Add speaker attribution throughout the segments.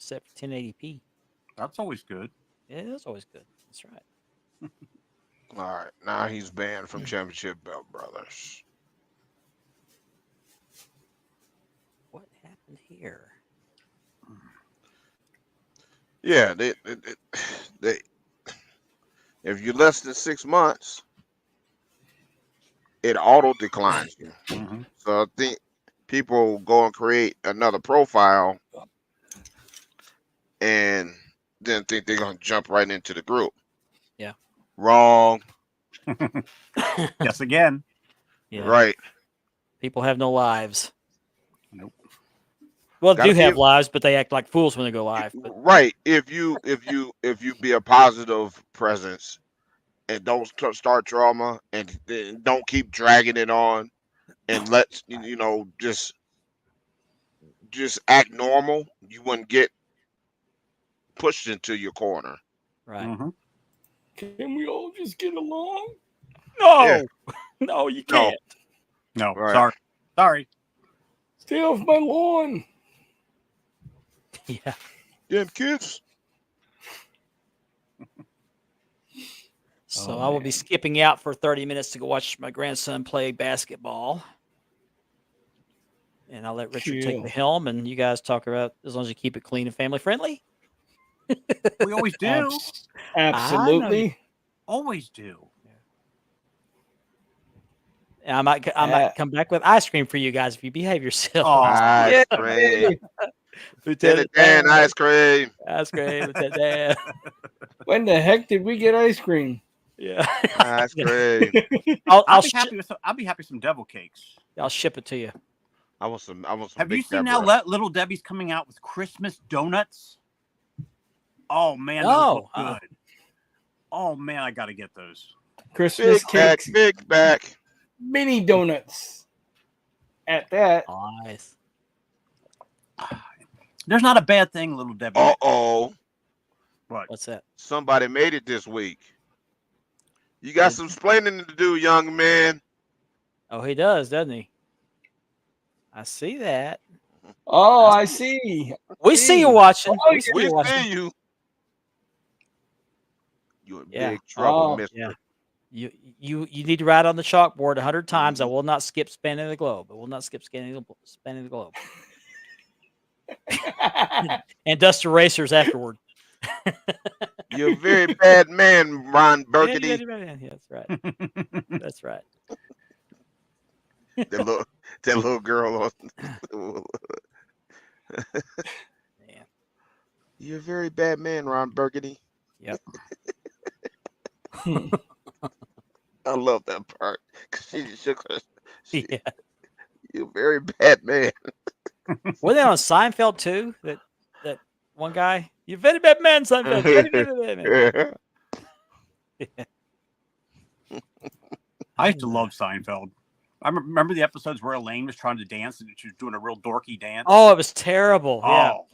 Speaker 1: set for 1080p.
Speaker 2: That's always good.
Speaker 1: Yeah, that's always good. That's right.
Speaker 3: All right, now he's banned from Championship Belt Brothers.
Speaker 1: What happened here?
Speaker 3: Yeah, they if you're less than 6 months, it auto declines you.
Speaker 2: Mm-hmm.
Speaker 3: So I think people go and create another profile and then think they're gonna jump right into the group.
Speaker 1: Yeah.
Speaker 3: Wrong.
Speaker 2: Yes, again.
Speaker 1: Yeah.
Speaker 3: Right.
Speaker 1: People have no lives.
Speaker 2: Nope.
Speaker 1: Well,
Speaker 3: Gotta
Speaker 1: do have
Speaker 3: give-
Speaker 1: lives, but they act like fools when they go live. But
Speaker 3: Right. If you be a positive presence and don't start drama and don't keep dragging it on and let just act normal, you wouldn't get pushed into your corner.
Speaker 1: right.
Speaker 2: Mm-hmm.
Speaker 4: Can we all just get along?
Speaker 1: No,
Speaker 3: Yeah.
Speaker 1: no, you
Speaker 3: No.
Speaker 1: can't.
Speaker 2: No,
Speaker 3: Right.
Speaker 2: sorry.
Speaker 4: Stay off my lawn.
Speaker 1: Yeah.
Speaker 3: Damn kids.
Speaker 1: So
Speaker 4: Oh,
Speaker 1: I will be
Speaker 4: man.
Speaker 1: skipping out for 30 minutes to go watch my grandson play basketball. And I'll let Richard take
Speaker 4: Cool.
Speaker 1: the helm, and you guys talk about as long as you keep it clean and family friendly.
Speaker 2: We always do.
Speaker 4: Absolutely.
Speaker 2: Always do.
Speaker 1: And I might come back with ice cream for you guys if you behave yourself.
Speaker 2: Aw.
Speaker 3: Ice
Speaker 4: Yeah,
Speaker 3: cream.
Speaker 1: Lieutenant
Speaker 3: Dan,
Speaker 1: Dan,
Speaker 3: ice cream.
Speaker 1: ice cream, Lieutenant Dan.
Speaker 4: When the heck did we get ice cream?
Speaker 1: Yeah,
Speaker 3: Ice cream.
Speaker 1: I'll
Speaker 2: Be happy with some devil cakes.
Speaker 1: I'll ship it to you.
Speaker 3: I want some
Speaker 2: Have
Speaker 3: Big
Speaker 2: you seen
Speaker 3: Deborah.
Speaker 2: now Little Debbie's coming out with Christmas donuts? Oh man, those
Speaker 1: No,
Speaker 2: look good. Oh man, I gotta get those.
Speaker 4: Christmas
Speaker 3: Big back,
Speaker 4: cakes,
Speaker 3: big back.
Speaker 4: mini donuts. At that,
Speaker 1: Nice.
Speaker 2: There's not a bad thing, Little Debbie.
Speaker 3: Uh-oh.
Speaker 2: What?
Speaker 1: What's that?
Speaker 3: Somebody made it this week. You got some explaining to do, young man.
Speaker 1: Oh, he does, doesn't he? I see that.
Speaker 4: oh, I see.
Speaker 1: We see you watching.
Speaker 4: Oh,
Speaker 1: We see
Speaker 3: We
Speaker 1: you watching.
Speaker 3: see you. You're in
Speaker 1: Yeah.
Speaker 3: big trouble,
Speaker 4: Oh,
Speaker 3: mister.
Speaker 1: yeah. You need to write on the chalkboard 100 times. I will not skip spanning the globe. I will not skip spanning the globe. And dust erasers afterward.
Speaker 3: You're a very bad man, Ron Burgundy.
Speaker 1: Yeah, that's right. That's right.
Speaker 3: That little girl.
Speaker 1: Yeah.
Speaker 3: You're a very bad man, Ron Burgundy.
Speaker 1: Yep.
Speaker 3: I love that part. 'Cause she shook her.
Speaker 1: Yeah.
Speaker 3: You're a very bad man.
Speaker 1: Were they on Seinfeld too? That one guy? You're a very bad man, Seinfeld. Very, very bad man.
Speaker 2: I used to love Seinfeld. I remember the episodes where Elaine was trying to dance and she was doing a real dorky dance.
Speaker 1: Oh, it was terrible. Yeah.
Speaker 2: Oh.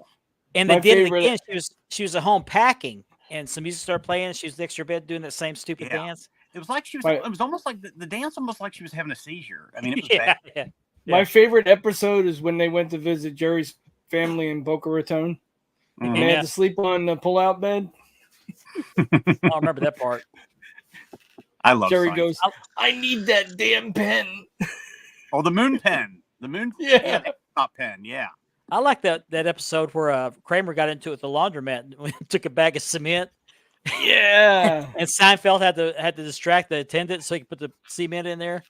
Speaker 1: And they
Speaker 4: My
Speaker 1: did
Speaker 4: favorite-
Speaker 1: it again. She was at home packing, and some music started playing. And she was next to her bed doing that same stupid
Speaker 2: Yeah.
Speaker 1: dance.
Speaker 2: It was like she was.
Speaker 4: Right.
Speaker 2: It was almost like the dance, almost like she was having a seizure. I mean, it was
Speaker 1: Yeah,
Speaker 2: bad.
Speaker 1: yeah.
Speaker 4: My favorite episode is when they went to visit Jerry's family in Boca Raton.
Speaker 2: Mhm.
Speaker 4: And they had to sleep on the pull-out bed.
Speaker 1: I don't remember that part.
Speaker 2: I love
Speaker 4: Jerry
Speaker 2: Seinfeld.
Speaker 4: goes, I need that damn pen.
Speaker 2: Oh, the moon pen. The moon.
Speaker 4: Yeah.
Speaker 2: the top pen. Yeah.
Speaker 1: I like that episode where Kramer got into it with the laundromat and took a bag of cement,
Speaker 4: Yeah.
Speaker 1: and Seinfeld had to distract the attendant so he could put the cement in there.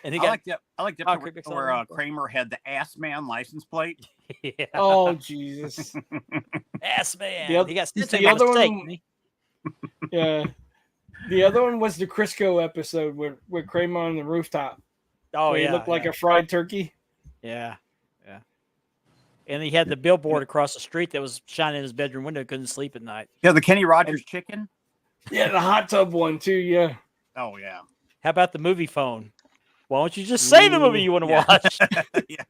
Speaker 1: And he
Speaker 2: I
Speaker 1: got
Speaker 2: like that. I like the
Speaker 1: concrete
Speaker 2: episode
Speaker 1: mix
Speaker 2: where
Speaker 1: on it.
Speaker 2: Kramer had the ass man license plate.
Speaker 1: yeah.
Speaker 4: Oh, Jesus.
Speaker 1: ass man.
Speaker 4: The oth-
Speaker 1: he got
Speaker 4: the
Speaker 1: sent by
Speaker 4: other
Speaker 1: mistake.
Speaker 4: one-
Speaker 1: didn't he?
Speaker 4: Yeah. The other one was the Crisco episode with Kramer on the rooftop.
Speaker 1: Oh
Speaker 4: where
Speaker 1: yeah,
Speaker 4: he looked like
Speaker 1: yeah.
Speaker 4: a fried turkey.
Speaker 1: Yeah, yeah. And he had the billboard across the street that was shining in his bedroom window. Couldn't sleep at night.
Speaker 2: Yeah, the Kenny Rogers chicken.
Speaker 4: Yeah, the hot tub one too. Yeah.
Speaker 2: Oh yeah.
Speaker 1: How about the movie phone? Why don't you just say the movie you want to
Speaker 2: Yeah.
Speaker 1: watch?
Speaker 2: Yeah.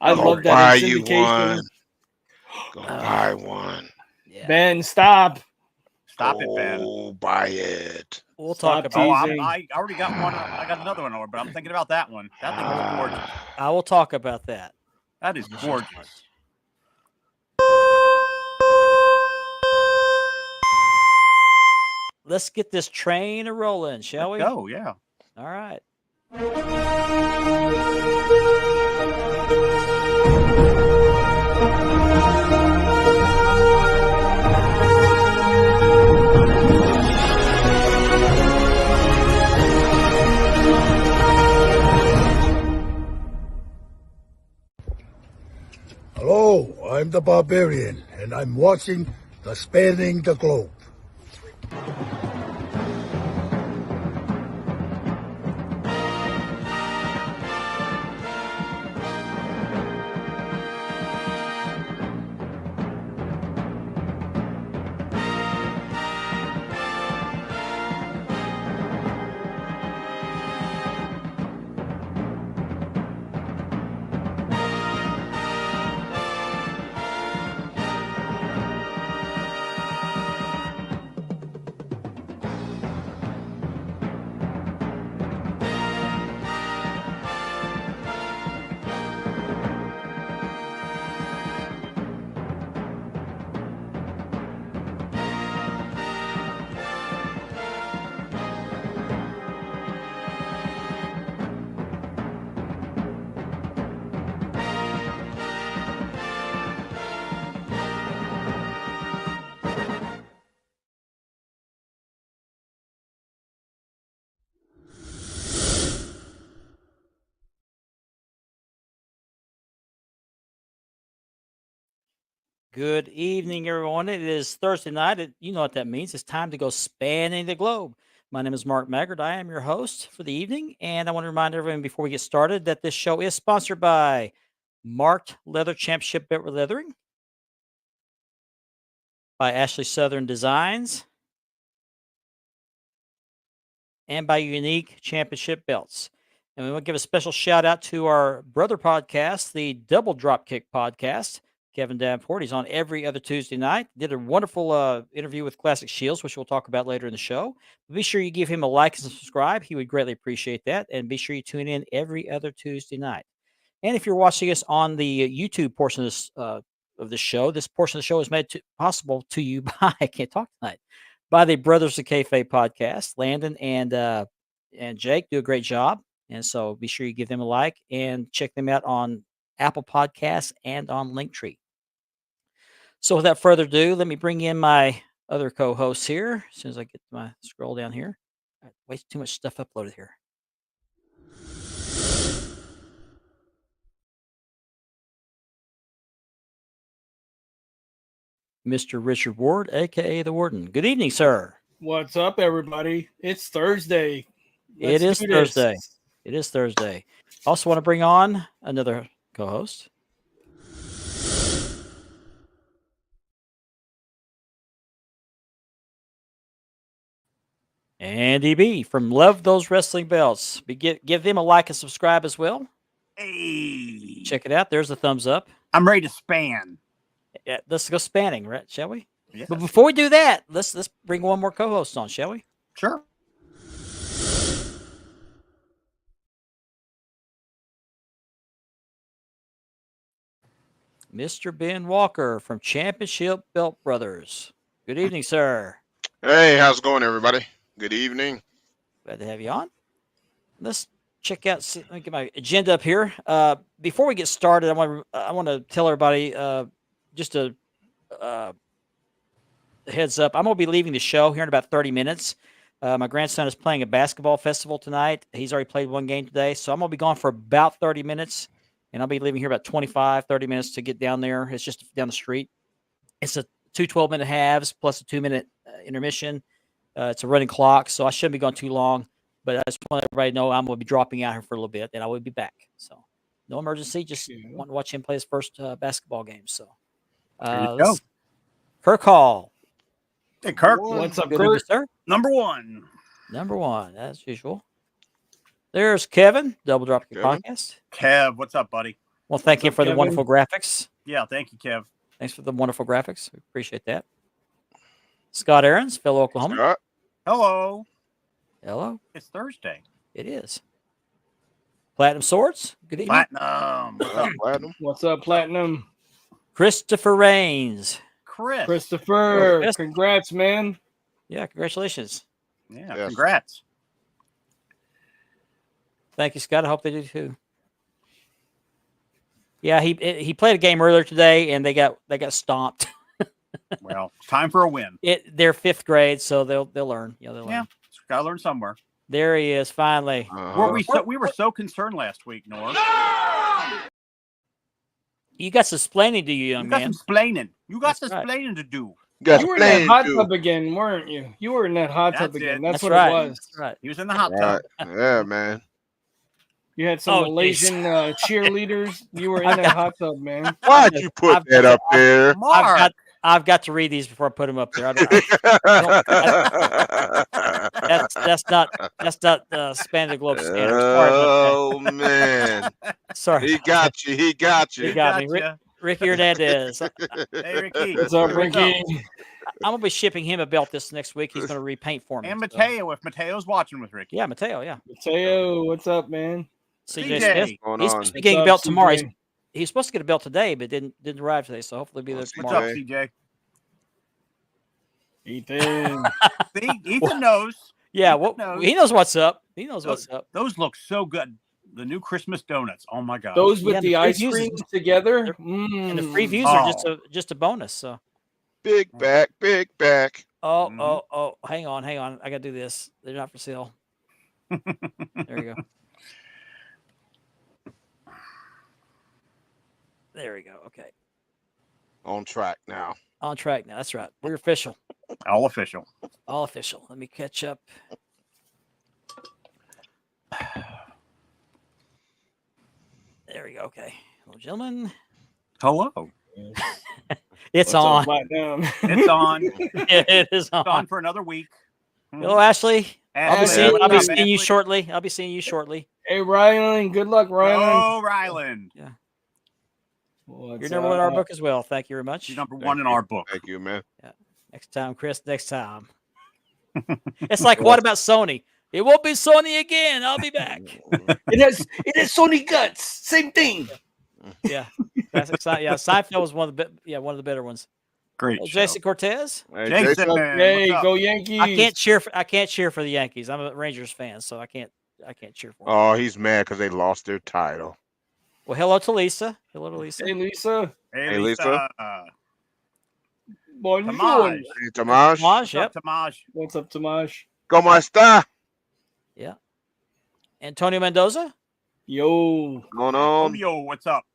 Speaker 4: I
Speaker 3: Go
Speaker 4: love that
Speaker 3: buy
Speaker 4: in
Speaker 3: you
Speaker 4: syndication.
Speaker 3: one. Go buy one.
Speaker 1: Yeah.
Speaker 4: Ben, stop.
Speaker 2: Stop it, Ben.
Speaker 3: Go buy it.
Speaker 1: We'll
Speaker 4: Stop
Speaker 1: talk about.
Speaker 4: teasing.
Speaker 2: I already got one. I got another one, but I'm thinking about that one. That thing is gorgeous.
Speaker 1: I will talk about that.
Speaker 2: That is gorgeous.
Speaker 1: let's get this train a rolling, shall we?
Speaker 2: Go, yeah.
Speaker 1: All right.
Speaker 5: Hello, I'm the Barbarian, and I'm watching the Spanning the Globe.
Speaker 1: Good evening, everyone. It is Thursday night. You know what that means. It's time to go spanning the globe. My name is Mark Maggard. I am your host for the evening, and I want to remind everyone before we get started that this show is sponsored by Marked Leather Championship Belt Leathering, by Ashley Southern Designs, and by Unique Championship Belts. And we want to give a special shout out to our brother podcast, the Double Dropkick Podcast. Kevin Davenport. He's on every other Tuesday night. Did a wonderful interview with Classic Shields, which we'll talk about later in the show. Be sure you give him a like and subscribe. He would greatly appreciate that. And be sure you tune in every other Tuesday night. And if you're watching us on the YouTube portion of this show, this portion of the show is made possible to you by, I can't talk tonight, by the Brothers of Kayfabe podcast. Landon and Jake do a great job. And so be sure you give them a like and check them out on Apple Podcasts and on Linktree. So without further ado, let me bring in my other co-hosts here. As soon as I get my scroll down here. Way too much stuff uploaded here. Mr. Richard Ward, a.k.a. the Warden. Good evening, sir.
Speaker 4: What's up, everybody? It's Thursday.
Speaker 1: It is Thursday. It is Thursday. Also want to bring on another co-host. Andy B from Love Those Wrestling Belts. Give them a like and subscribe as well.
Speaker 2: Hey.
Speaker 1: Check it out. There's a thumbs up.
Speaker 2: I'm ready to span.
Speaker 1: Yeah, let's go spanning, right? Shall we?
Speaker 2: Yes.
Speaker 1: But before we do that, let's bring one more co-host on, shall we?
Speaker 2: Sure.
Speaker 1: Mr. Ben Walker from Championship Belt Brothers. Good evening, sir.
Speaker 3: Hey, how's it going, everybody? Good evening.
Speaker 1: Glad to have you on. Let's check out. Let me get my agenda up here. Before we get started, I want to tell everybody just a heads up. I'm going to be leaving the show here in about 30 minutes. My grandson is playing a basketball festival tonight. He's already played one game today, so I'm going to be gone for about 30 minutes, and I'll be leaving here about 25, 30 minutes to get down there. It's just down the street. It's a 2 12-minute halves plus a 2-minute intermission. It's a running clock, so I shouldn't be going too long. But I just want everybody to know I'm going to be dropping out here for a little bit, and I will be back. So no emergency. Just want to watch him play his first basketball game. So Kirk Hall.
Speaker 2: Hey, Kirk.
Speaker 4: What's up,
Speaker 1: Good
Speaker 4: Kirk?
Speaker 1: sir?
Speaker 2: Number one,
Speaker 1: as usual. There's Kevin, Double Dropkick
Speaker 3: Kevin.
Speaker 1: Podcast.
Speaker 2: Kev. What's up, buddy?
Speaker 1: Well, thank
Speaker 4: What's
Speaker 1: you
Speaker 4: up,
Speaker 1: for the
Speaker 4: Kevin?
Speaker 1: wonderful graphics.
Speaker 2: Yeah, thank you, Kev.
Speaker 1: Thanks for the wonderful graphics. We appreciate that. Scott Aarons, fellow Oklahoman.
Speaker 3: Scott?
Speaker 2: Hello.
Speaker 1: Hello.
Speaker 2: It's Thursday.
Speaker 1: It is. Platinum Swords. Good evening.
Speaker 2: Platinum. What's
Speaker 3: What's
Speaker 2: up,
Speaker 3: up, Platinum?
Speaker 4: What's up, Platinum?
Speaker 1: Christopher Raines.
Speaker 2: Chris?
Speaker 4: Christopher,
Speaker 1: Chris.
Speaker 4: congrats, man.
Speaker 1: Yeah, congratulations.
Speaker 2: Yeah,
Speaker 3: Yes.
Speaker 2: congrats.
Speaker 1: Thank you, Scott. I hope they do too. Yeah, he played a game earlier today, and they got stomped.
Speaker 2: Well, it's time for a win.
Speaker 1: They're 5th grade, so they'll learn. They'll learn.
Speaker 2: Yeah, gotta learn somewhere.
Speaker 1: There he is, finally.
Speaker 2: We were so concerned last week, Nor.
Speaker 1: You got some explaining to you, young
Speaker 2: You got
Speaker 1: man.
Speaker 2: some splaining. You got
Speaker 1: That's
Speaker 2: some
Speaker 1: right.
Speaker 2: splaining to do.
Speaker 4: You were in that hot tub again, weren't you? You were in that hot tub
Speaker 2: That's
Speaker 4: again.
Speaker 2: it.
Speaker 4: That's
Speaker 1: That's
Speaker 4: what
Speaker 1: right.
Speaker 4: it was.
Speaker 1: That's right.
Speaker 2: He was in the hot tub.
Speaker 3: Right. Yeah, man.
Speaker 4: You had some
Speaker 1: Oh,
Speaker 4: Malaysian cheerleaders. You were in that hot tub, man.
Speaker 3: Why'd you put
Speaker 1: I've
Speaker 3: that
Speaker 1: got-
Speaker 3: up there?
Speaker 2: Mark.
Speaker 1: I've got to read these before I put them up there. That's not span the globe standard. Sorry about
Speaker 3: Oh man,
Speaker 1: that. Sorry.
Speaker 3: he got you. He got you.
Speaker 1: He got me.
Speaker 2: Gotcha.
Speaker 1: Ricky Hernandez.
Speaker 2: Hey, Ricky.
Speaker 4: What's up,
Speaker 2: Here we go.
Speaker 4: Ricky?
Speaker 1: I'm gonna be shipping him a belt this next week. He's gonna repaint for me.
Speaker 2: And
Speaker 1: so-
Speaker 2: Mateo, if Mateo's watching with Ricky.
Speaker 1: Yeah, Mateo. Yeah.
Speaker 4: Mateo, what's up, man?
Speaker 1: CJ
Speaker 2: CJ.
Speaker 1: Smith.
Speaker 3: Going
Speaker 1: He's
Speaker 3: on?
Speaker 1: supposed to be getting a
Speaker 4: What's
Speaker 1: belt
Speaker 4: up,
Speaker 1: tomorrow.
Speaker 4: CJ?
Speaker 1: He's supposed to get a belt today, but didn't arrive today. So hopefully he'll be there
Speaker 3: What's
Speaker 2: What's
Speaker 1: tomorrow.
Speaker 2: up, CJ?
Speaker 4: Ethan.
Speaker 2: See, Ethan knows.
Speaker 1: Yeah,
Speaker 2: Ethan
Speaker 1: well,
Speaker 2: knows.
Speaker 1: he knows what's up. He knows what's up.
Speaker 2: Those look so good. The new Christmas donuts. Oh my god.
Speaker 4: Those with
Speaker 1: Yeah,
Speaker 4: the
Speaker 1: the
Speaker 4: ice
Speaker 1: previews-
Speaker 4: cream together.
Speaker 1: And the free
Speaker 4: Mm.
Speaker 1: views are just a bonus. So
Speaker 3: Big back, big back.
Speaker 1: oh
Speaker 2: Mhm.
Speaker 1: oh hang on. I gotta do this. They're not for sale. There you go. There we go. Okay.
Speaker 3: On track now.
Speaker 1: On track now. That's right. We're official.
Speaker 2: All official.
Speaker 1: All official. Let me catch up. There we go. Okay. Hello, gentlemen.
Speaker 2: Hello.
Speaker 1: It's
Speaker 4: What's up,
Speaker 1: on.
Speaker 4: Flat Down?
Speaker 2: It's on.
Speaker 1: It is on.
Speaker 2: It's on for another week.
Speaker 1: Hello, Ashley. I'll be
Speaker 2: Ashley,
Speaker 1: seeing,
Speaker 2: what's
Speaker 1: I'll be
Speaker 2: up,
Speaker 1: seeing you
Speaker 2: Ashley?
Speaker 1: shortly. I'll be seeing you shortly.
Speaker 4: Hey, Rylan. Good luck, Rylan.
Speaker 2: Oh, Ryland.
Speaker 4: What's
Speaker 1: You're number one in our
Speaker 4: up?
Speaker 1: book as well. Thank you very much.
Speaker 2: She's number
Speaker 3: Thank
Speaker 2: one in
Speaker 3: you.
Speaker 2: our book.
Speaker 3: Thank you, man.
Speaker 1: Next time, Chris. Next time. It's like, what about Sony? It won't be Sony again. I'll be back.
Speaker 4: It has Sony guts. Same thing.
Speaker 1: Yeah. That's exciting. Yeah. Seinfeld was one of the better ones.
Speaker 2: Great.
Speaker 1: Oh,
Speaker 2: show.
Speaker 1: Jason Cortez.
Speaker 3: Hey,
Speaker 2: Jason.
Speaker 3: Jason.
Speaker 4: Hey,
Speaker 2: what's up?
Speaker 4: go Yankees.
Speaker 1: I can't cheer for the Yankees. I'm a Rangers fan, so I can't cheer for them.
Speaker 3: Oh, he's mad because they lost their title.
Speaker 1: Well, hello to Lisa. Hello to Lisa.
Speaker 4: Hey, Lisa.
Speaker 2: Hey,
Speaker 3: Hey,
Speaker 2: Lisa.
Speaker 4: Bonjour.
Speaker 2: Tamaj.
Speaker 3: Hey, Tomas.
Speaker 1: Maj, yep.
Speaker 2: What's up, Tamaj?
Speaker 4: What's up, Tomash?
Speaker 3: ¿Cómo está?
Speaker 1: Antonio Mendoza.
Speaker 4: Yo.
Speaker 3: Going on?
Speaker 2: Romeo, what's up?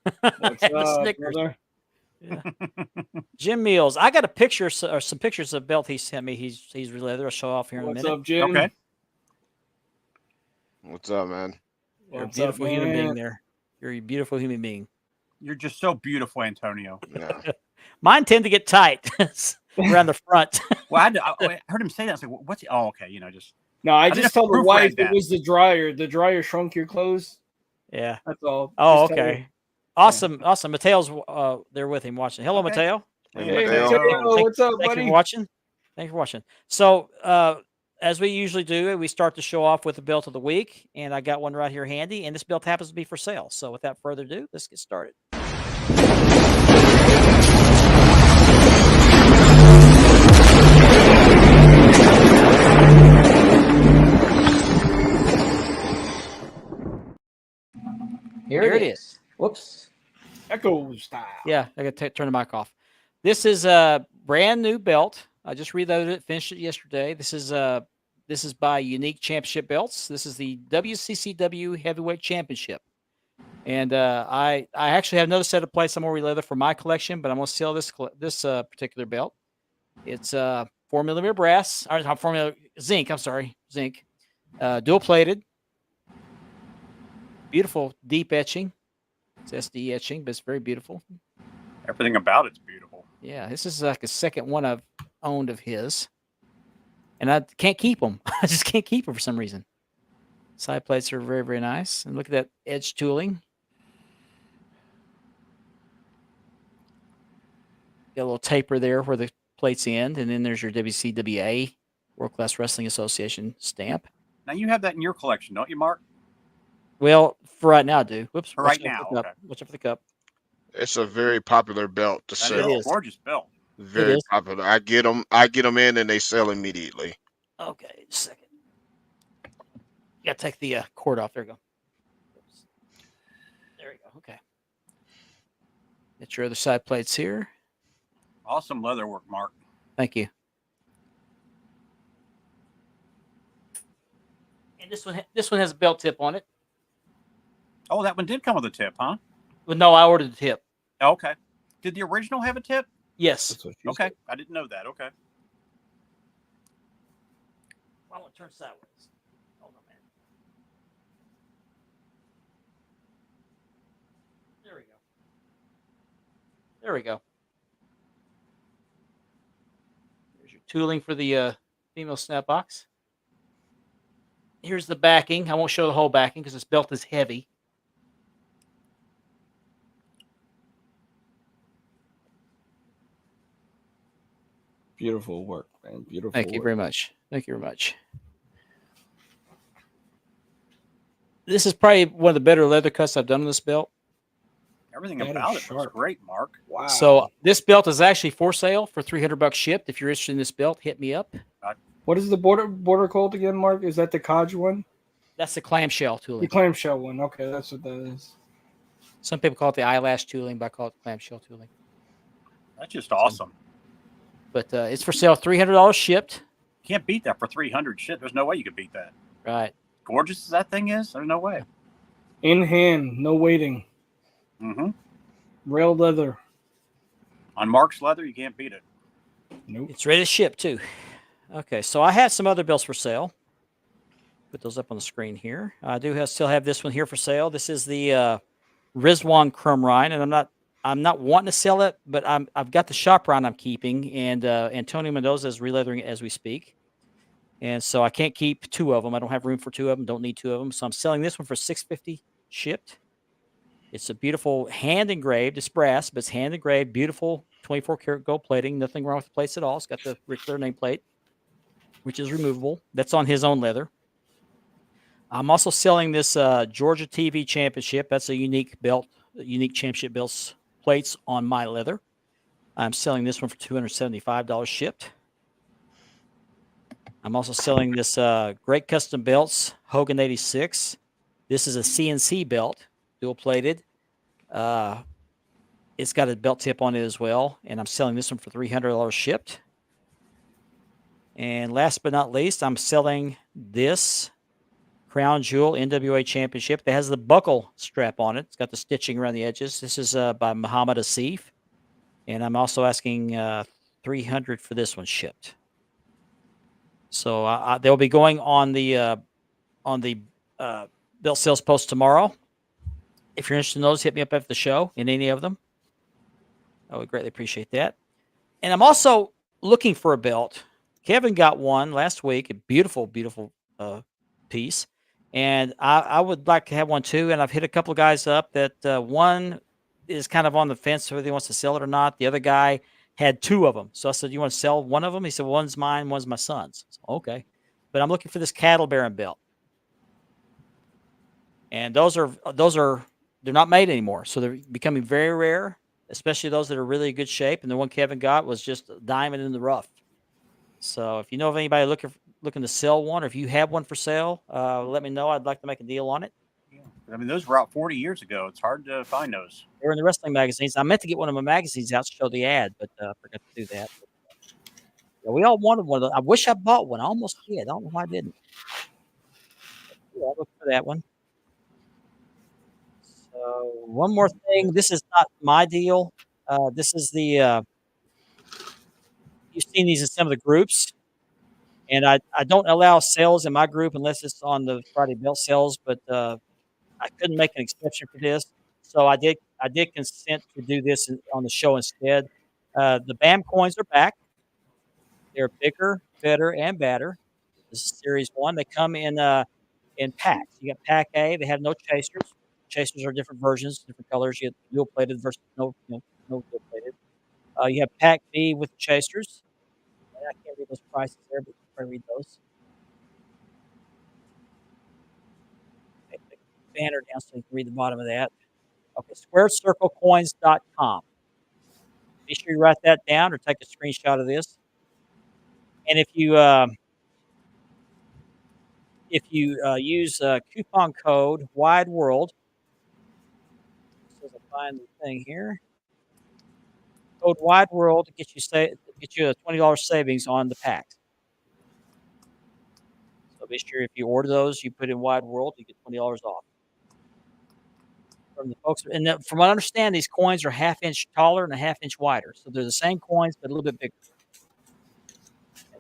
Speaker 4: What's
Speaker 1: And the
Speaker 4: up,
Speaker 1: Snickers.
Speaker 4: brother?
Speaker 1: Jim Meals. I got a picture or some pictures of belt he sent me. He's related. I'll show off here in a
Speaker 4: What's
Speaker 1: minute.
Speaker 4: up, Jim?
Speaker 2: Okay.
Speaker 3: What's up, man?
Speaker 1: You're a
Speaker 4: What's up,
Speaker 1: beautiful human being
Speaker 4: man?
Speaker 1: there. You're a beautiful human being.
Speaker 2: You're just so beautiful, Antonio.
Speaker 3: Yeah.
Speaker 1: Mine tend to get tight around the front.
Speaker 2: Well, I heard him say that. I was like, what's he? Oh, okay. You know, just
Speaker 4: No, I
Speaker 2: didn't
Speaker 4: just told the
Speaker 2: proofread
Speaker 4: wife it
Speaker 2: that.
Speaker 4: was the dryer. The dryer shrunk your clothes.
Speaker 1: Yeah.
Speaker 4: That's all.
Speaker 1: Oh,
Speaker 4: Just tell
Speaker 1: okay. Awesome. Awesome. Mateo's there with him watching. Hello,
Speaker 2: Okay.
Speaker 1: Mateo.
Speaker 3: Hey,
Speaker 4: her. Hey,
Speaker 3: Mateo.
Speaker 4: Mateo, what's up,
Speaker 1: Thank you
Speaker 4: buddy?
Speaker 1: for watching. Thank you for watching. So, as we usually do, we start the show off with the belt of the week, and I got one right here handy, and this belt happens to be for sale. So, without further ado, let's get started. Here it is. Whoops.
Speaker 4: Echo style.
Speaker 1: Yeah, I got to turn the mic off. This is a brand new belt. I just reloaded it, finished it yesterday. This is by Unique Championship Belts. This is the WCCW Heavyweight Championship. And I actually have another set of plates I'm going to reload it for my collection, but I'm going to sell this particular belt. It's 4mm brass, or not 4mm zinc. I'm sorry, zinc, dual plated, beautiful deep etching. It's SD etching, but it's very beautiful.
Speaker 2: everything about it's beautiful.
Speaker 1: Yeah, this is like a second one I've owned of his, and I can't keep them. I just can't keep them for some reason. Side plates are very, very nice, and look at that edge tooling. Got a little taper there where the plates end, and then there's your WCWA World Class Wrestling Association stamp.
Speaker 2: Now you have that in your collection, don't you, Mark?
Speaker 1: Well, for right now, I do. Whoops.
Speaker 2: For
Speaker 1: watch
Speaker 2: right
Speaker 1: out for
Speaker 2: now,
Speaker 1: the cup.
Speaker 2: okay.
Speaker 1: Watch out for the cup.
Speaker 3: It's a very popular belt to
Speaker 2: That
Speaker 3: sell.
Speaker 2: is a gorgeous belt.
Speaker 3: Very
Speaker 1: is.
Speaker 3: popular. I get them in, and they sell immediately.
Speaker 1: Okay, just a second. Got to take the cord off. There we go. Oops. There we go. Okay. Get your other side plates here.
Speaker 2: Awesome leather work, Mark.
Speaker 1: Thank you. And this one has a belt tip on it.
Speaker 2: Oh, that one did come with a tip, huh?
Speaker 1: Well, no, I ordered the tip.
Speaker 2: Okay. Did the original have a tip?
Speaker 1: Yes.
Speaker 4: That's what she
Speaker 2: Okay.
Speaker 4: said.
Speaker 2: I didn't know that. Okay.
Speaker 1: I want to turn sideways. Hold on, man. There we go. There we go. There's your tooling for the female snap box. Here's the backing. I won't show the whole backing because this belt is heavy.
Speaker 4: Beautiful work, man. Beautiful.
Speaker 1: Thank you
Speaker 4: work.
Speaker 1: very much. Thank you very much. This is probably one of the better leather cuts I've done on this belt.
Speaker 2: Everything
Speaker 4: That is
Speaker 2: about it was
Speaker 4: sharp.
Speaker 2: great, Mark.
Speaker 4: Wow.
Speaker 1: So this belt is actually for sale for $300 shipped. If you're interested in this belt, hit me up.
Speaker 4: What is the border called again, Mark? Is that the Codge one?
Speaker 1: That's the clamshell
Speaker 4: The
Speaker 1: tooling.
Speaker 4: clamshell one. Okay, that's what that is.
Speaker 1: Some people call it the eyelash tooling, but I call it the clamshell tooling.
Speaker 2: That's just awesome.
Speaker 1: But it's for sale, $300 shipped.
Speaker 2: Can't beat that for 300. Shit, there's no way you could beat that.
Speaker 1: Right.
Speaker 2: Gorgeous as that thing is, there's no way.
Speaker 4: In hand, no waiting.
Speaker 2: Mm-hmm.
Speaker 4: Rail leather.
Speaker 2: On Mark's leather, you can't beat it.
Speaker 4: Nope.
Speaker 1: It's ready to ship too. Okay, so I had some other belts for sale. Put those up on the screen here. I do still have this one here for sale. This is the Rizwan Crumrine, and I'm not wanting to sell it, but I've got the shop round I'm keeping, and Antonio Mendoza is releathering it as we speak. And so I can't keep two of them. I don't have room for two of them. Don't need two of them. So I'm selling this one for $650 shipped. It's a beautiful hand engraved. It's brass, but it's hand engraved. Beautiful 24 karat gold plating. Nothing wrong with the plates at all. It's got the Ric Flair nameplate, which is removable. That's on his own leather. I'm also selling this Georgia TV Championship. That's a unique belt, unique championship belts plates on my leather. I'm selling this one for $275 shipped. I'm also selling this Great Custom Belts Hogan 86. This is a CNC belt, dual plated. It's got a belt tip on it as well, and I'm selling this one for $300 shipped. And last but not least, I'm selling this Crown Jewel NWA Championship that has the buckle strap on it. It's got the stitching around the edges. This is by Muhammad Asif, and I'm also asking $300 for this one shipped. So they'll be going on the belt sales post tomorrow. If you're interested in those, hit me up after the show in any of them. I would greatly appreciate that. And I'm also looking for a belt. Kevin got one last week, a beautiful, beautiful piece. And I would like to have one too. And I've hit a couple of guys up that one is kind of on the fence whether he wants to sell it or not. The other guy had two of them. So I said, you want to sell one of them? He said, one's mine, one's my son's. So, okay. But I'm looking for this cattle baron belt. And those are they're not made anymore. So they're becoming very rare, especially those that are really in good shape. And the one Kevin got was just a diamond in the rough. So if you know of anybody looking to sell one, or if you have one for sale, let me know. I'd like to make a deal on it.
Speaker 2: Yeah. I mean, those were out 40 years ago. It's hard to find those.
Speaker 1: They're in the wrestling magazines. I meant to get one of my magazines out to show the ad, but I forgot to do that. Yeah, we all wanted one of those. I wish I bought one. I almost did. I don't know why I didn't. Yeah, I'll look for that one. So one more thing. This is not my deal. This is the you've seen these in some of the groups. And I don't allow sales in my group unless it's on the Friday belt sales, but I couldn't make an exception for this. So I did consent to do this on the show instead. The BAM coins are back. They're bigger, better, and badder. This is series 1. They come in packs. You got pack A. They have no chasers. Chasers are different versions, different colors. You have dual plated versus no dual plated. You have pack B with chasers. And I can't read those prices there, but you can read those. Okay, take the banner down so you can read the bottom of that. Okay, squarecirclecoins.com. Be sure you write that down or take a screenshot of this. And if you use coupon code Wide World, as I find the thing here, code Wide World to get you a $20 savings on the packs. So be sure if you order those, you put in Wide World, you get $20 off. From the folks, and from what I understand, these coins are half-inch taller and a half-inch wider, so they're the same coins but a little bit bigger.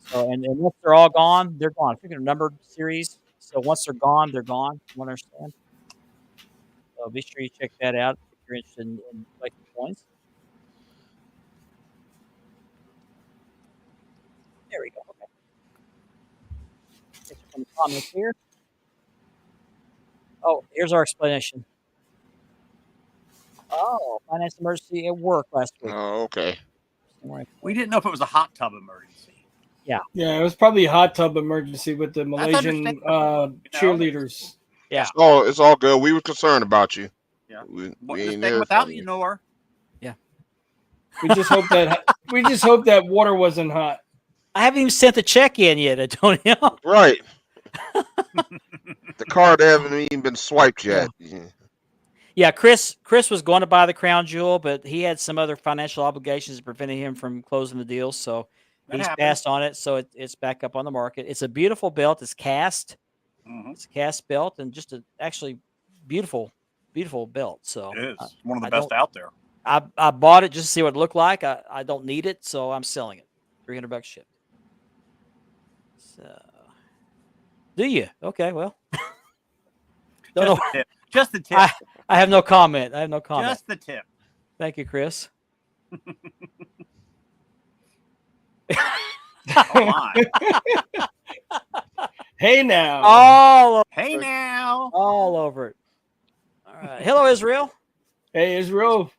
Speaker 1: So, and once they're all gone, they're gone. I think they're numbered series, so once they're gone, they're gone. From what I understand. So be sure you check that out if you're interested in collecting coins. There we go. Okay. Get some comments here. Oh, here's our explanation. Oh, finance emergency at work last week.
Speaker 3: Oh, okay.
Speaker 2: We didn't know if it was a hot tub emergency.
Speaker 4: Yeah, it was probably a hot tub emergency with the Malaysian cheerleaders.
Speaker 1: Yeah.
Speaker 3: Oh, it's all good. We were concerned about you.
Speaker 2: Yeah.
Speaker 3: We
Speaker 2: Just
Speaker 3: ain't
Speaker 2: take
Speaker 3: there
Speaker 2: without
Speaker 3: for
Speaker 2: you,
Speaker 3: you.
Speaker 2: Nor.
Speaker 4: We just hope that water wasn't hot.
Speaker 1: I haven't even sent the check in yet, Antonio.
Speaker 3: Right. The card haven't even been swiped yet. Yeah.
Speaker 1: Yeah, Chris was going to buy the crown jewel, but he had some other financial obligations that prevented him from closing the deal. So he's passed on it. So it's back up on the market. It's a beautiful belt. It's cast.
Speaker 2: Mm-hmm.
Speaker 1: It's a cast belt and just a actually beautiful belt. So
Speaker 2: it is one of the best out there.
Speaker 1: I bought it just to see what it looked like. I don't need it, so I'm selling it. $300 shipped. So, do you? Okay, well. Don't know.
Speaker 2: Tip. Just the tip.
Speaker 1: I have no comment.
Speaker 2: Just the tip.
Speaker 1: Thank you, Chris.
Speaker 2: Oh my.
Speaker 4: Hey now.
Speaker 1: All over it. All right. Hello, Israel.
Speaker 4: Hey, Israel.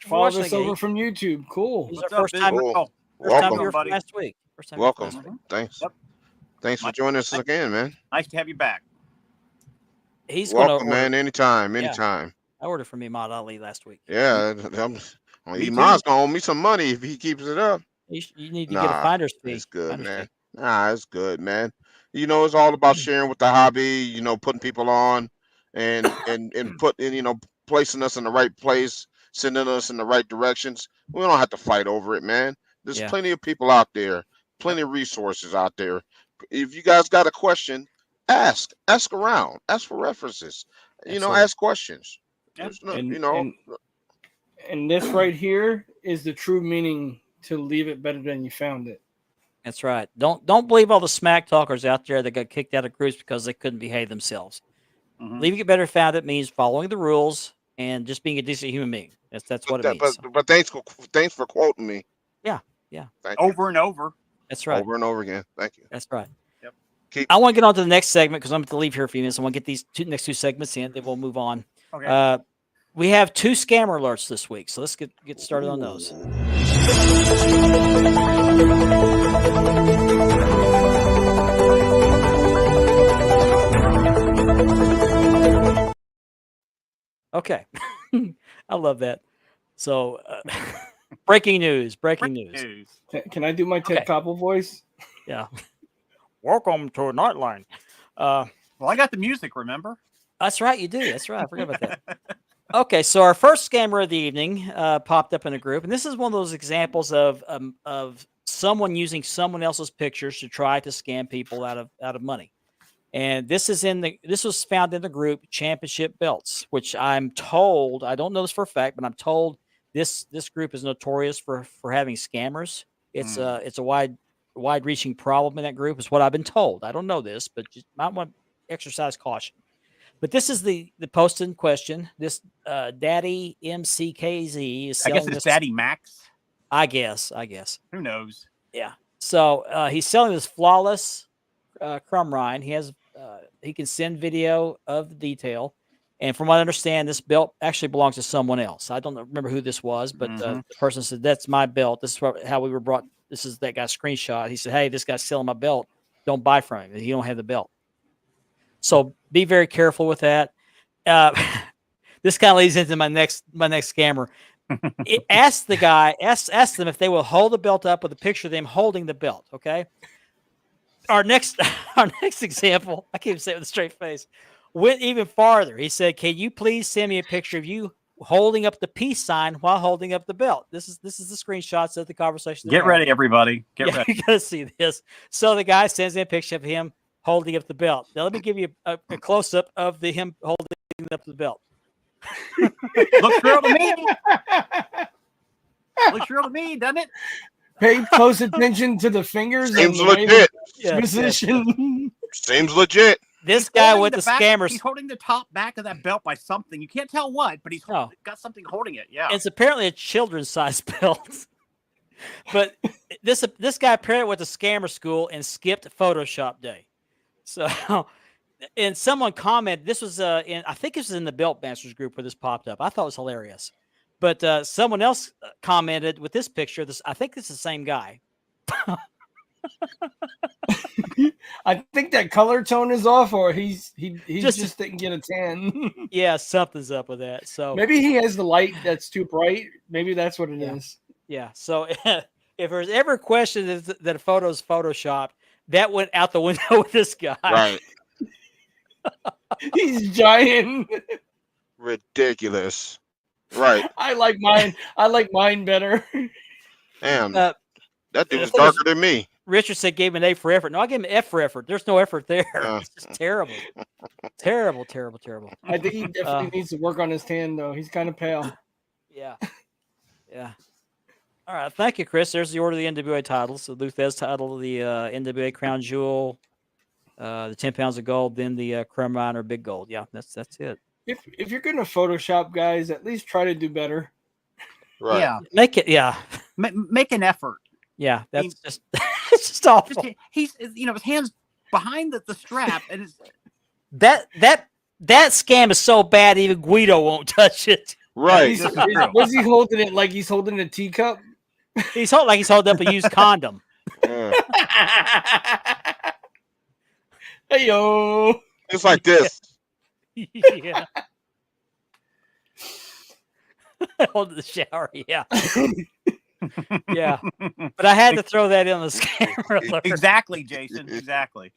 Speaker 4: Follow
Speaker 1: watching
Speaker 4: us
Speaker 1: the
Speaker 4: over
Speaker 1: game.
Speaker 4: from YouTube. Cool.
Speaker 1: This is
Speaker 2: What's
Speaker 1: our
Speaker 2: up,
Speaker 1: first time.
Speaker 2: Israel?
Speaker 3: Cool.
Speaker 1: First time
Speaker 3: Welcome.
Speaker 1: here from
Speaker 2: buddy.
Speaker 1: last week. First time
Speaker 3: Welcome.
Speaker 1: last week.
Speaker 3: Thanks.
Speaker 2: Yep.
Speaker 3: Thanks for joining us again, man.
Speaker 2: Nice to have you back.
Speaker 1: He's going to
Speaker 3: Welcome,
Speaker 1: order.
Speaker 3: man. Anytime.
Speaker 1: I ordered from Imad Ali last week.
Speaker 3: Yeah.
Speaker 2: Me
Speaker 3: Iman's
Speaker 2: too.
Speaker 3: gonna owe me some money if he keeps it up.
Speaker 1: You need to get a finder's fee.
Speaker 3: It's good,
Speaker 1: Finder's
Speaker 3: man.
Speaker 1: fee.
Speaker 3: Nah, it's good, man. It's all about sharing with the hobby, putting people on and putting, placing us in the right place, sending us in the right directions. We don't have to fight over it, man. There's
Speaker 1: Yeah.
Speaker 3: plenty of people out there, plenty of resources out there. If you guys got a question, ask around, ask for references,
Speaker 1: Absolutely.
Speaker 3: ask questions.
Speaker 2: Yep.
Speaker 3: There's no,
Speaker 4: And this right here is the true meaning to leave it better than you found it.
Speaker 1: That's right. Don't believe all the smack talkers out there that got kicked out of groups because they couldn't behave themselves.
Speaker 2: Mhm.
Speaker 1: Leaving it better found it means following the rules and just being a decent human being. That's what it means.
Speaker 3: but thanks for quoting me.
Speaker 1: Yeah.
Speaker 3: Thank you.
Speaker 2: Over and over.
Speaker 1: That's right.
Speaker 3: Over and over again. Thank you.
Speaker 1: That's right.
Speaker 2: Yep.
Speaker 1: I want to get on to the next segment because I'm going to leave here a few minutes. I want to get these next two segments in, then we'll move on.
Speaker 2: Okay.
Speaker 1: We have 2 scammer alerts this week, so let's get started on those. Okay. I love that. So, breaking news.
Speaker 2: News.
Speaker 4: Can I do my Ted
Speaker 1: Okay.
Speaker 4: Koppel voice?
Speaker 1: Yeah. Welcome to Nightline.
Speaker 2: Well, I got the music, remember?
Speaker 1: That's right, you do. That's right. I forgot about that. Okay, so our first scammer of the evening popped up in a group, and this is one of those examples of someone using someone else's pictures to try to scam people out of money. And this was found in the group Championship Belts, which I'm told, I don't know this for a fact, but I'm told this group is notorious for having scammers. It's a wide reaching problem in that group, is what I've been told. I don't know this, but just might want to exercise caution. But this is the post in question. This Daddy MCKZ is
Speaker 2: I
Speaker 1: selling
Speaker 2: guess it's
Speaker 1: this.
Speaker 2: Daddy Max.
Speaker 1: I guess.
Speaker 2: Who knows?
Speaker 1: Yeah. So he's selling this flawless crumb rind. He can send video of the detail, and from what I understand, this belt actually belongs to someone else. I don't remember who this was, but the person said, "That's my belt. This is how we were brought. This is that guy's screenshot." He said, "Hey, this guy's selling my belt. Don't buy from him. He don't have the belt." So be very careful with that. This kind of leads into my next scammer. Ask the guy, ask them if they will hold the belt up with a picture of them holding the belt. Okay. Our next example, I can't even say it with a straight face, went even farther. He said, "Can you please send me a picture of you holding up the peace sign while holding up the belt?" This is the screenshots of the conversation.
Speaker 2: Get ready, everybody. Get
Speaker 1: Yeah,
Speaker 2: ready.
Speaker 1: you gotta see this. So the guy sends me a picture of him holding up the belt. Now let me give you a close up of him holding up the belt.
Speaker 2: Looks real to me. Looks real to me, doesn't it?
Speaker 4: Pay close attention to the fingers and
Speaker 3: Seems
Speaker 4: the way
Speaker 3: legit.
Speaker 1: Yes,
Speaker 4: position.
Speaker 3: Seems legit.
Speaker 1: This guy
Speaker 2: Holding
Speaker 1: with the
Speaker 2: back,
Speaker 1: scammers.
Speaker 2: He's holding the top back of that belt by something. You can't tell what, but he's
Speaker 1: No.
Speaker 2: got something holding it. Yeah.
Speaker 1: It's apparently a children's size belt. But this guy apparently went to scammer school and skipped Photoshop day. So, and someone commented, this was I think this was in the Belt Masters group where this popped up. I thought it was hilarious. But someone else commented with this picture. I think this is the same guy.
Speaker 4: I think that color tone is off, or he just didn't get a tan.
Speaker 1: Yeah, something's up with that. So
Speaker 4: Maybe he has the light that's too bright. Maybe that's what it is.
Speaker 1: yeah. So if there's ever a question that a photo is photoshopped, that went out the window with this guy.
Speaker 3: Right.
Speaker 4: He's giant.
Speaker 3: Ridiculous. Right.
Speaker 4: I like mine. I like mine better.
Speaker 3: Damn.
Speaker 1: Uh,
Speaker 3: That dude is
Speaker 1: what was-
Speaker 3: darker than me.
Speaker 1: Richard said gave him an A for effort. No, I gave him an F for effort. There's no effort there.
Speaker 3: Yeah.
Speaker 1: It's just terrible. Terrible, terrible, terrible.
Speaker 4: I think he definitely needs to work on his tan, though. He's kind of pale.
Speaker 1: Yeah. Yeah. All right. Thank you, Chris. There's the order of the NWA titles. The Luthez title, the NWA Crown Jewel, the 10 pounds of gold, then the Chrome Miner Big Gold. Yeah, that's it.
Speaker 4: If you're gonna Photoshop, guys, at least try to do better.
Speaker 3: Right.
Speaker 2: Yeah.
Speaker 1: Make it, yeah.
Speaker 2: Make an effort.
Speaker 1: Yeah, that's just it's just awful.
Speaker 2: He's his hands behind the strap, and it's
Speaker 1: That scam is so bad even Guido won't touch it.
Speaker 3: Right.
Speaker 4: Was he holding it like he's holding a teacup?
Speaker 1: He's holding up a used condom.
Speaker 3: Yeah.
Speaker 4: Hey yo.
Speaker 3: It's like this.
Speaker 1: Yeah. Hold the shower, yeah. Yeah. But I had to throw that in the scam alert.
Speaker 2: exactly, Jason. Exactly.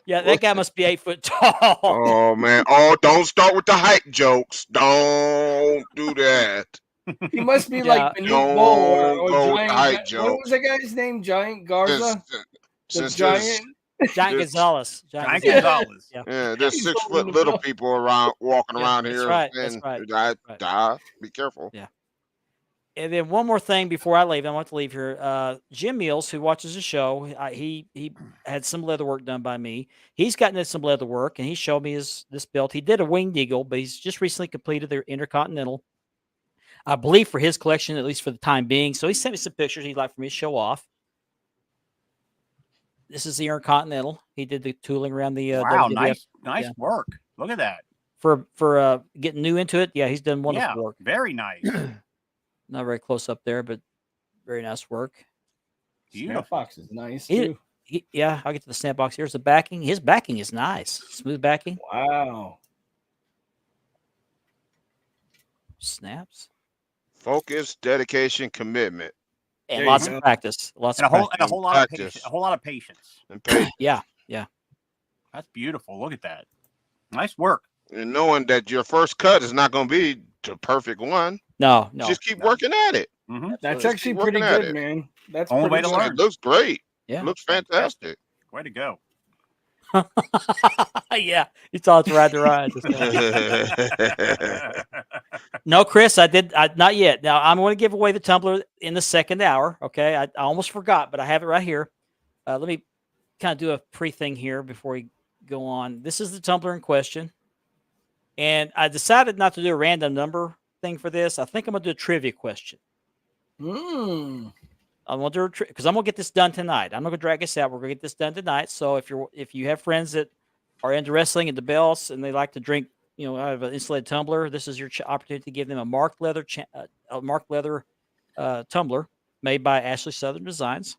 Speaker 1: Yeah, that guy must be 8 foot tall.
Speaker 3: Oh man. Oh, don't start with the height jokes. Don't do that.
Speaker 4: He must be
Speaker 1: Yeah.
Speaker 4: like Benito or
Speaker 3: Don't go with
Speaker 4: Giant.
Speaker 3: the height
Speaker 4: What
Speaker 3: joke.
Speaker 4: was that guy's name? Giant Garza? The
Speaker 3: Since
Speaker 4: giant.
Speaker 1: Giant
Speaker 3: There's-
Speaker 1: Gonzalez.
Speaker 2: Giant
Speaker 1: Gonzalez.
Speaker 2: Gonzalez.
Speaker 1: Yeah.
Speaker 3: there's
Speaker 4: He's
Speaker 3: 6
Speaker 4: holding
Speaker 3: foot
Speaker 4: the
Speaker 3: little
Speaker 4: belt.
Speaker 3: people around walking
Speaker 1: Yeah,
Speaker 3: around
Speaker 1: that's
Speaker 3: here.
Speaker 1: right, that's
Speaker 3: And
Speaker 1: right,
Speaker 3: Be careful.
Speaker 1: Yeah. And then one more thing before I leave, I want to leave here. Jim Mills, who watches the show, he had some leather work done by me. He's gotten into some leather work, and he showed me this belt. He did a Winged Eagle, but he's just recently completed their Intercontinental, I believe, for his collection, at least for the time being. So he sent me some pictures he'd like for me to show off. This is the Intercontinental. He did the tooling around the
Speaker 2: Wow,
Speaker 1: WWF
Speaker 2: nice
Speaker 1: Yeah.
Speaker 2: work. Look at that.
Speaker 1: for getting new into it. Yeah, he's done wonderful
Speaker 2: Yeah,
Speaker 1: work.
Speaker 2: very nice.
Speaker 1: Not very close up there, but very nice work.
Speaker 2: Beautiful.
Speaker 4: Snapbox is nice
Speaker 1: He-
Speaker 4: too.
Speaker 1: Yeah, I'll get to the snap box. Here's the backing. His backing is nice. Smooth backing.
Speaker 4: Wow.
Speaker 1: Snaps.
Speaker 3: Focus, dedication, commitment,
Speaker 1: And
Speaker 4: There you
Speaker 1: lots
Speaker 4: go.
Speaker 1: of practice. Lots
Speaker 2: And a
Speaker 1: of
Speaker 2: whole
Speaker 1: practice.
Speaker 2: and a whole lot of
Speaker 3: Practice.
Speaker 2: patience. A whole lot of patience.
Speaker 3: and patience.
Speaker 1: Yeah.
Speaker 2: That's beautiful. Look at that. Nice work.
Speaker 3: And knowing that your first cut is not going to be the perfect one.
Speaker 1: No.
Speaker 3: Just keep
Speaker 2: no.
Speaker 3: working at it.
Speaker 2: Mm-hmm.
Speaker 4: That's
Speaker 3: Just
Speaker 4: actually
Speaker 3: keep
Speaker 4: pretty
Speaker 3: working at
Speaker 4: good,
Speaker 3: it.
Speaker 4: man. That's
Speaker 2: Only way
Speaker 4: pretty
Speaker 2: to
Speaker 4: good.
Speaker 2: learn.
Speaker 3: It looks great.
Speaker 1: Yeah.
Speaker 3: It looks fantastic.
Speaker 2: Way to go.
Speaker 1: Yeah. You thought to ride the ride. No, Chris, I not yet. Now I'm going to give away the tumbler in the second hour. Okay. I almost forgot, but I have it right here. Let me kind of do a pre-thing here before we go on. This is the tumbler in question. And I decided not to do a random number thing for this. I think I'm going to do a trivia question.
Speaker 4: Mm.
Speaker 1: I want to because I'm gonna get this done tonight. I'm not gonna drag this out. We're gonna get this done tonight. So if you have friends that are into wrestling and the belts and they like to drink, out of an insulated tumbler, this is your opportunity to give them a marked leather tumbler made by Ashley Southern Designs.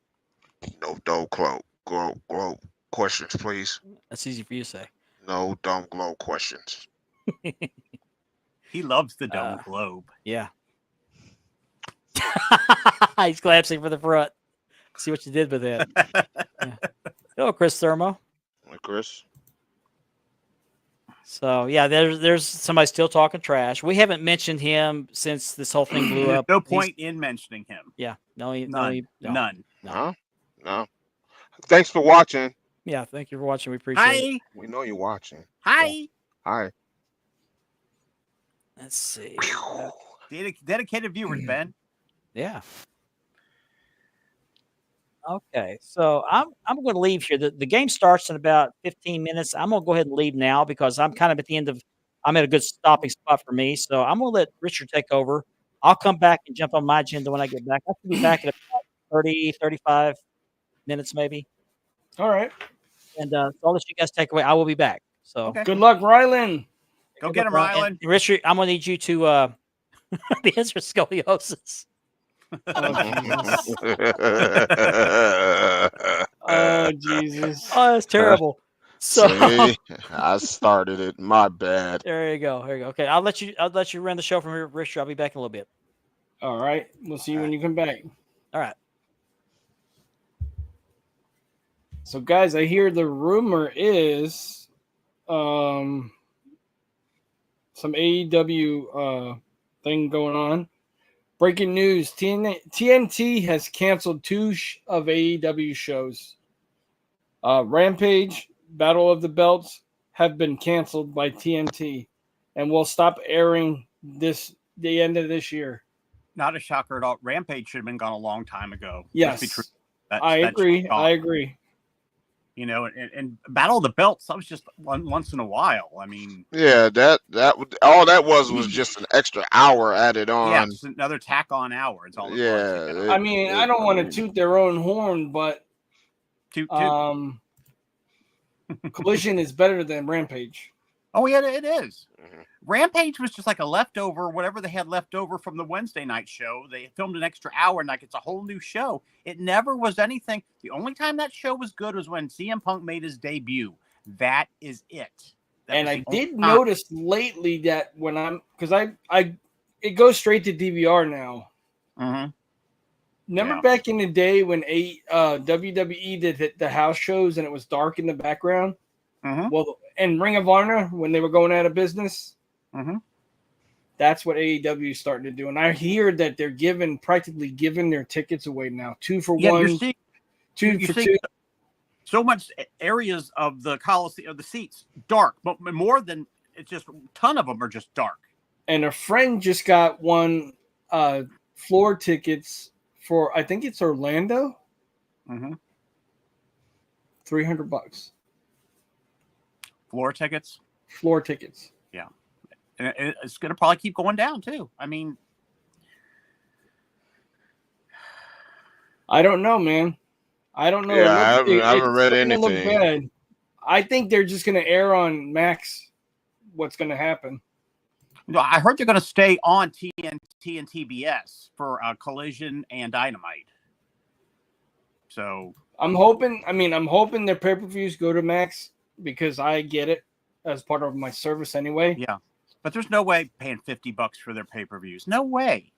Speaker 3: No dumb glow questions, please.
Speaker 1: That's easy for you to say.
Speaker 3: No dumb glow questions.
Speaker 2: He loves the dome globe.
Speaker 1: Yeah. He's collapsing for the front. See what you did with that. Yeah. Hello, Chris Thermo.
Speaker 3: Hey, Chris.
Speaker 1: So yeah, there's somebody still talking trash. We haven't mentioned him since this whole thing blew
Speaker 2: There's
Speaker 1: up.
Speaker 2: no point in mentioning him.
Speaker 1: Yeah,
Speaker 2: None.
Speaker 1: no.
Speaker 2: None.
Speaker 3: No. Thanks for watching.
Speaker 1: Yeah, thank you for watching. We appreciate it.
Speaker 2: Hi.
Speaker 3: We know you're watching.
Speaker 2: Hi.
Speaker 3: Hi.
Speaker 1: Let's see.
Speaker 2: Dedicated viewers, Ben.
Speaker 1: Yeah. Okay, so I'm going to leave here. The game starts in about 15 minutes. I'm going to go ahead and leave now because I'm kind of at the end of. I'm at a good stopping spot for me, so I'm going to let Richard take over. I'll come back and jump on my agenda when I get back. I should be back in about 30, 35 minutes maybe.
Speaker 4: All right.
Speaker 1: And so I'll let you guys take away. I will be back. So
Speaker 2: Okay.
Speaker 4: Good luck, Rylan.
Speaker 2: Go get him, Rylan.
Speaker 1: And Richard, I'm going to need you to the answer is scoliosis.
Speaker 4: Oh, Jesus.
Speaker 1: Oh, that's terrible. So
Speaker 3: See, I started it. My bad.
Speaker 1: there you go. There you go. Okay, I'll let you run the show from here, Richard. I'll be back in a little bit.
Speaker 4: All right. We'll see you when you come back.
Speaker 1: All right.
Speaker 4: So, guys, I hear the rumor is some AEW thing going on. Breaking news, TNT has canceled 2 of AEW shows. Rampage, Battle of the Belts have been canceled by TNT and will stop airing the end of this year.
Speaker 2: Not a shocker at all. Rampage should have been gone a long time ago.
Speaker 4: Yes.
Speaker 2: Let's be true.
Speaker 4: I agree.
Speaker 2: gone.
Speaker 4: I agree.
Speaker 2: You know, and Battle of the Belts, that was just once in a while. I mean,
Speaker 3: Yeah, all that was just an extra hour added on.
Speaker 2: yeah, it's another tack on hour. It's all it was.
Speaker 3: Yeah,
Speaker 4: I mean, I don't want to toot their own horn, but
Speaker 2: Toot.
Speaker 4: Collision is better than Rampage.
Speaker 2: Oh, yeah, it is.
Speaker 3: Mhm.
Speaker 2: Rampage was just like a leftover, whatever they had left over from the Wednesday night show. They filmed an extra hour, and like it's a whole new show. It never was anything. The only time that show was good was when CM Punk made his debut. That is it.
Speaker 4: And I did notice lately that when because it goes straight to DVR now.
Speaker 2: Mm-hmm.
Speaker 4: Remember back in the day when WWE did the house shows and it was dark in the background?
Speaker 2: Mm-hmm.
Speaker 4: Well, and Ring of Honor, when they were going out of business,
Speaker 2: Mm-hmm.
Speaker 4: that's what AEW is starting to do. And I hear that they're practically giving their tickets away now. 2 for
Speaker 2: Yeah,
Speaker 4: one,
Speaker 2: you're seeing,
Speaker 4: 2
Speaker 2: you're
Speaker 4: for
Speaker 2: seeing
Speaker 4: 2.
Speaker 2: so much areas of the Coliseum, of the seats, dark, but more than it's just a ton of them are just dark.
Speaker 4: And a friend just got one floor tickets for, I think it's Orlando,
Speaker 2: Mm-hmm.
Speaker 4: $300.
Speaker 2: Floor tickets.
Speaker 4: Floor tickets.
Speaker 2: Yeah. And it's going to probably keep going down too. I mean,
Speaker 4: I don't know, man. I don't know.
Speaker 3: Yeah, I haven't read anything.
Speaker 4: Bad. I think they're just going to air on Max what's going to happen.
Speaker 2: no, I heard they're going to stay on TNT and TBS for Collision and Dynamite. So
Speaker 4: I'm hoping their pay-per-views go to Max because I get it as part of my service anyway.
Speaker 2: yeah, but there's no way paying $50 for their pay-per-views. No way.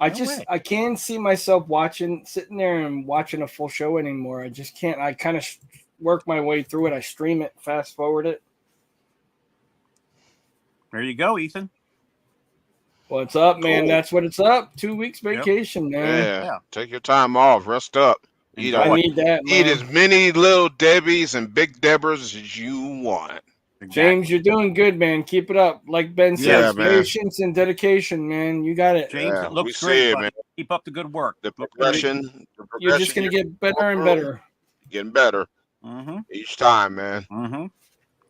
Speaker 4: I can't see myself sitting there and watching a full show anymore. I just can't. I kind of work my way through it. I stream it, fast forward it.
Speaker 2: There you go, Ethan.
Speaker 4: What's up, man?
Speaker 3: Cool.
Speaker 4: That's what it's up. 2 weeks vacation, man.
Speaker 3: Yeah. Take your time off. Rest up. Eat,
Speaker 4: I need that, man.
Speaker 3: eat as many little Debbies and Big Deborahs as you want.
Speaker 2: Exactly.
Speaker 4: James, you're doing good, man. Keep it up. Like Ben
Speaker 3: Yeah,
Speaker 4: says,
Speaker 3: man.
Speaker 4: patience and dedication, man. You got it.
Speaker 2: James,
Speaker 3: Yeah,
Speaker 2: it
Speaker 3: we
Speaker 2: looks
Speaker 3: see
Speaker 2: great,
Speaker 3: it,
Speaker 2: buddy.
Speaker 3: man.
Speaker 2: Keep up the good work.
Speaker 3: The progression.
Speaker 4: You're just going to get better and better.
Speaker 3: Getting better
Speaker 2: Mm-hmm.
Speaker 3: each time, man.
Speaker 2: Mm-hmm.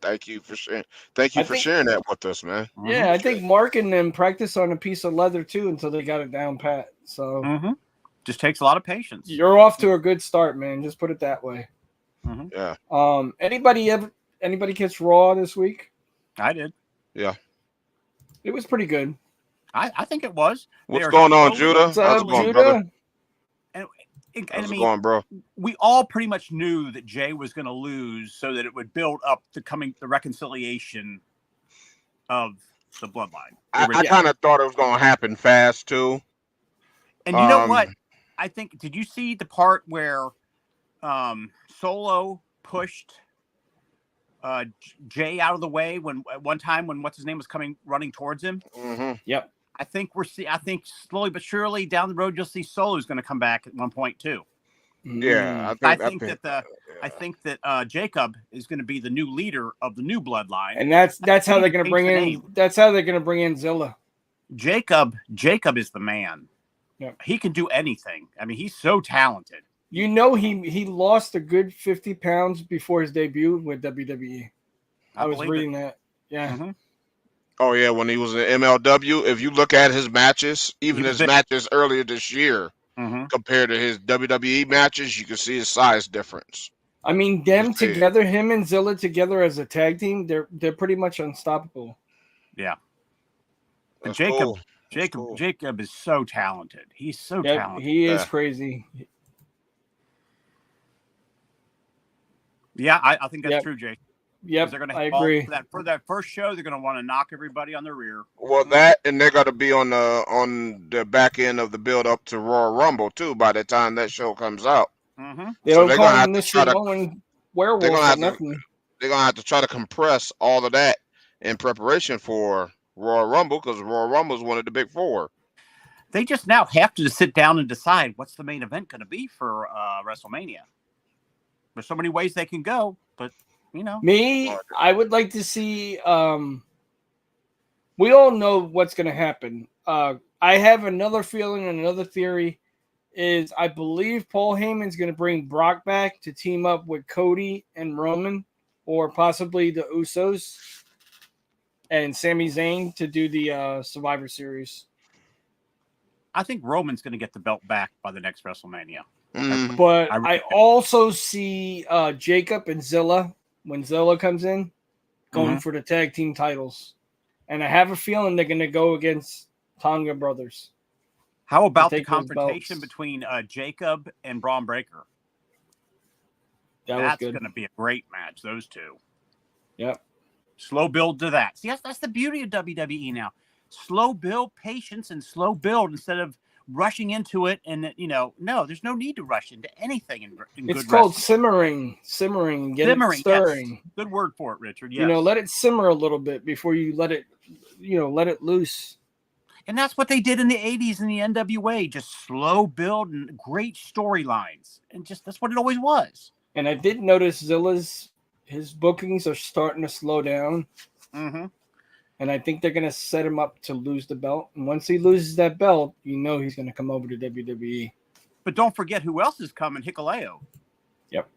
Speaker 3: Thank you for sharing. Thank you for sharing that with us, man.
Speaker 4: Yeah, I think Mark and them practice on a piece of leather too until they got it down pat. So
Speaker 2: Mm-hmm. Just takes a lot of patience.
Speaker 4: you're off to a good start, man. Just put it that way.
Speaker 2: Mm-hmm.
Speaker 3: Yeah.
Speaker 4: Anybody catch Raw this week?
Speaker 2: I did.
Speaker 4: It was pretty good.
Speaker 2: I think it was.
Speaker 3: What's
Speaker 2: They are
Speaker 3: going on,
Speaker 2: so-
Speaker 3: Judah?
Speaker 4: What's
Speaker 3: How's
Speaker 4: up,
Speaker 3: it going,
Speaker 4: Judah?
Speaker 3: brother?
Speaker 2: And
Speaker 3: How's
Speaker 2: I
Speaker 3: it
Speaker 2: mean,
Speaker 3: going, bro?
Speaker 2: we all pretty much knew that Jay was going to lose, so that it would build up the reconciliation of the bloodline.
Speaker 3: I kind of thought it was going to happen fast too.
Speaker 2: And you know what? I think, did you see the part where Solo pushed Jay out of the way when at one time when what's his name was running towards him?
Speaker 3: Mm-hmm.
Speaker 4: Yep.
Speaker 2: I think slowly but surely down the road you'll see Solo's going to come back at one point too.
Speaker 3: Yeah,
Speaker 2: I think that Jacob is going to be the new leader of the new bloodline,
Speaker 4: and that's how they're going to bring in. That's how they're going to bring in Zilla.
Speaker 2: Jacob is the man.
Speaker 4: Yep.
Speaker 2: He can do anything. I mean, he's so talented.
Speaker 4: You know, he lost a good 50 pounds before his debut with WWE. I was reading that. Yeah.
Speaker 2: Mm-hmm.
Speaker 3: Oh yeah, when he was in MLW, if you look at his matches, even his matches earlier this year, compared to his WWE matches, you can see his size difference.
Speaker 4: I mean, them together, him and Zilla together as a tag team, they're pretty much unstoppable.
Speaker 2: Yeah. But
Speaker 3: That's
Speaker 2: Jacob is so talented. He's so talented.
Speaker 4: He is crazy.
Speaker 2: Yeah, I think that's true, Jake.
Speaker 4: Yep, I agree.
Speaker 2: For that first show, they're going to want to knock everybody on their rear.
Speaker 3: Well, that and they're going to be on the back end of the build up to Royal Rumble too. By the time that show comes out,
Speaker 4: they don't call him Mr. Rowan Werewolf or nothing.
Speaker 3: They're going to have to try to compress all of that in preparation for Royal Rumble because Royal Rumble is one of the big four.
Speaker 2: They just now have to sit down and decide what's the main event going to be for WrestleMania. There's so many ways they can go, but. You know,
Speaker 4: I would like to see. We all know what's going to happen. I have another feeling and another theory is I believe Paul Heyman's going to bring Brock back to team up with Cody and Roman, or possibly the Usos and Sami Zayn to do the Survivor Series.
Speaker 2: I think Roman's going to get the belt back by the next WrestleMania.
Speaker 4: But I also see Jacob and Zilla. When Zilla comes in, going for the tag team titles. And I have a feeling they're going to go against Tonga Brothers.
Speaker 2: How about the confrontation between Jacob and Braun Breaker? That's going to be a great match, those two.
Speaker 4: Yep.
Speaker 2: Slow build to that. See, that's the beauty of WWE now. Slow build, patience, and slow build instead of rushing into it. And, no, there's no need to rush into anything in
Speaker 4: it's
Speaker 2: good
Speaker 4: called
Speaker 2: wrestling.
Speaker 4: simmering, get it stirring.
Speaker 2: Yes. Good word for it, Richard. Yes.
Speaker 4: Let it simmer a little bit before you let it loose.
Speaker 2: And that's what they did in the 80s in the NWA, just slow build and great storylines. And that's what it always was.
Speaker 4: And I did notice his bookings are starting to slow down. And I think they're going to set him up to lose the belt. And once he loses that belt, he's going to come over to WWE.
Speaker 2: But don't forget who else is coming, Hikuleo.
Speaker 4: Yep.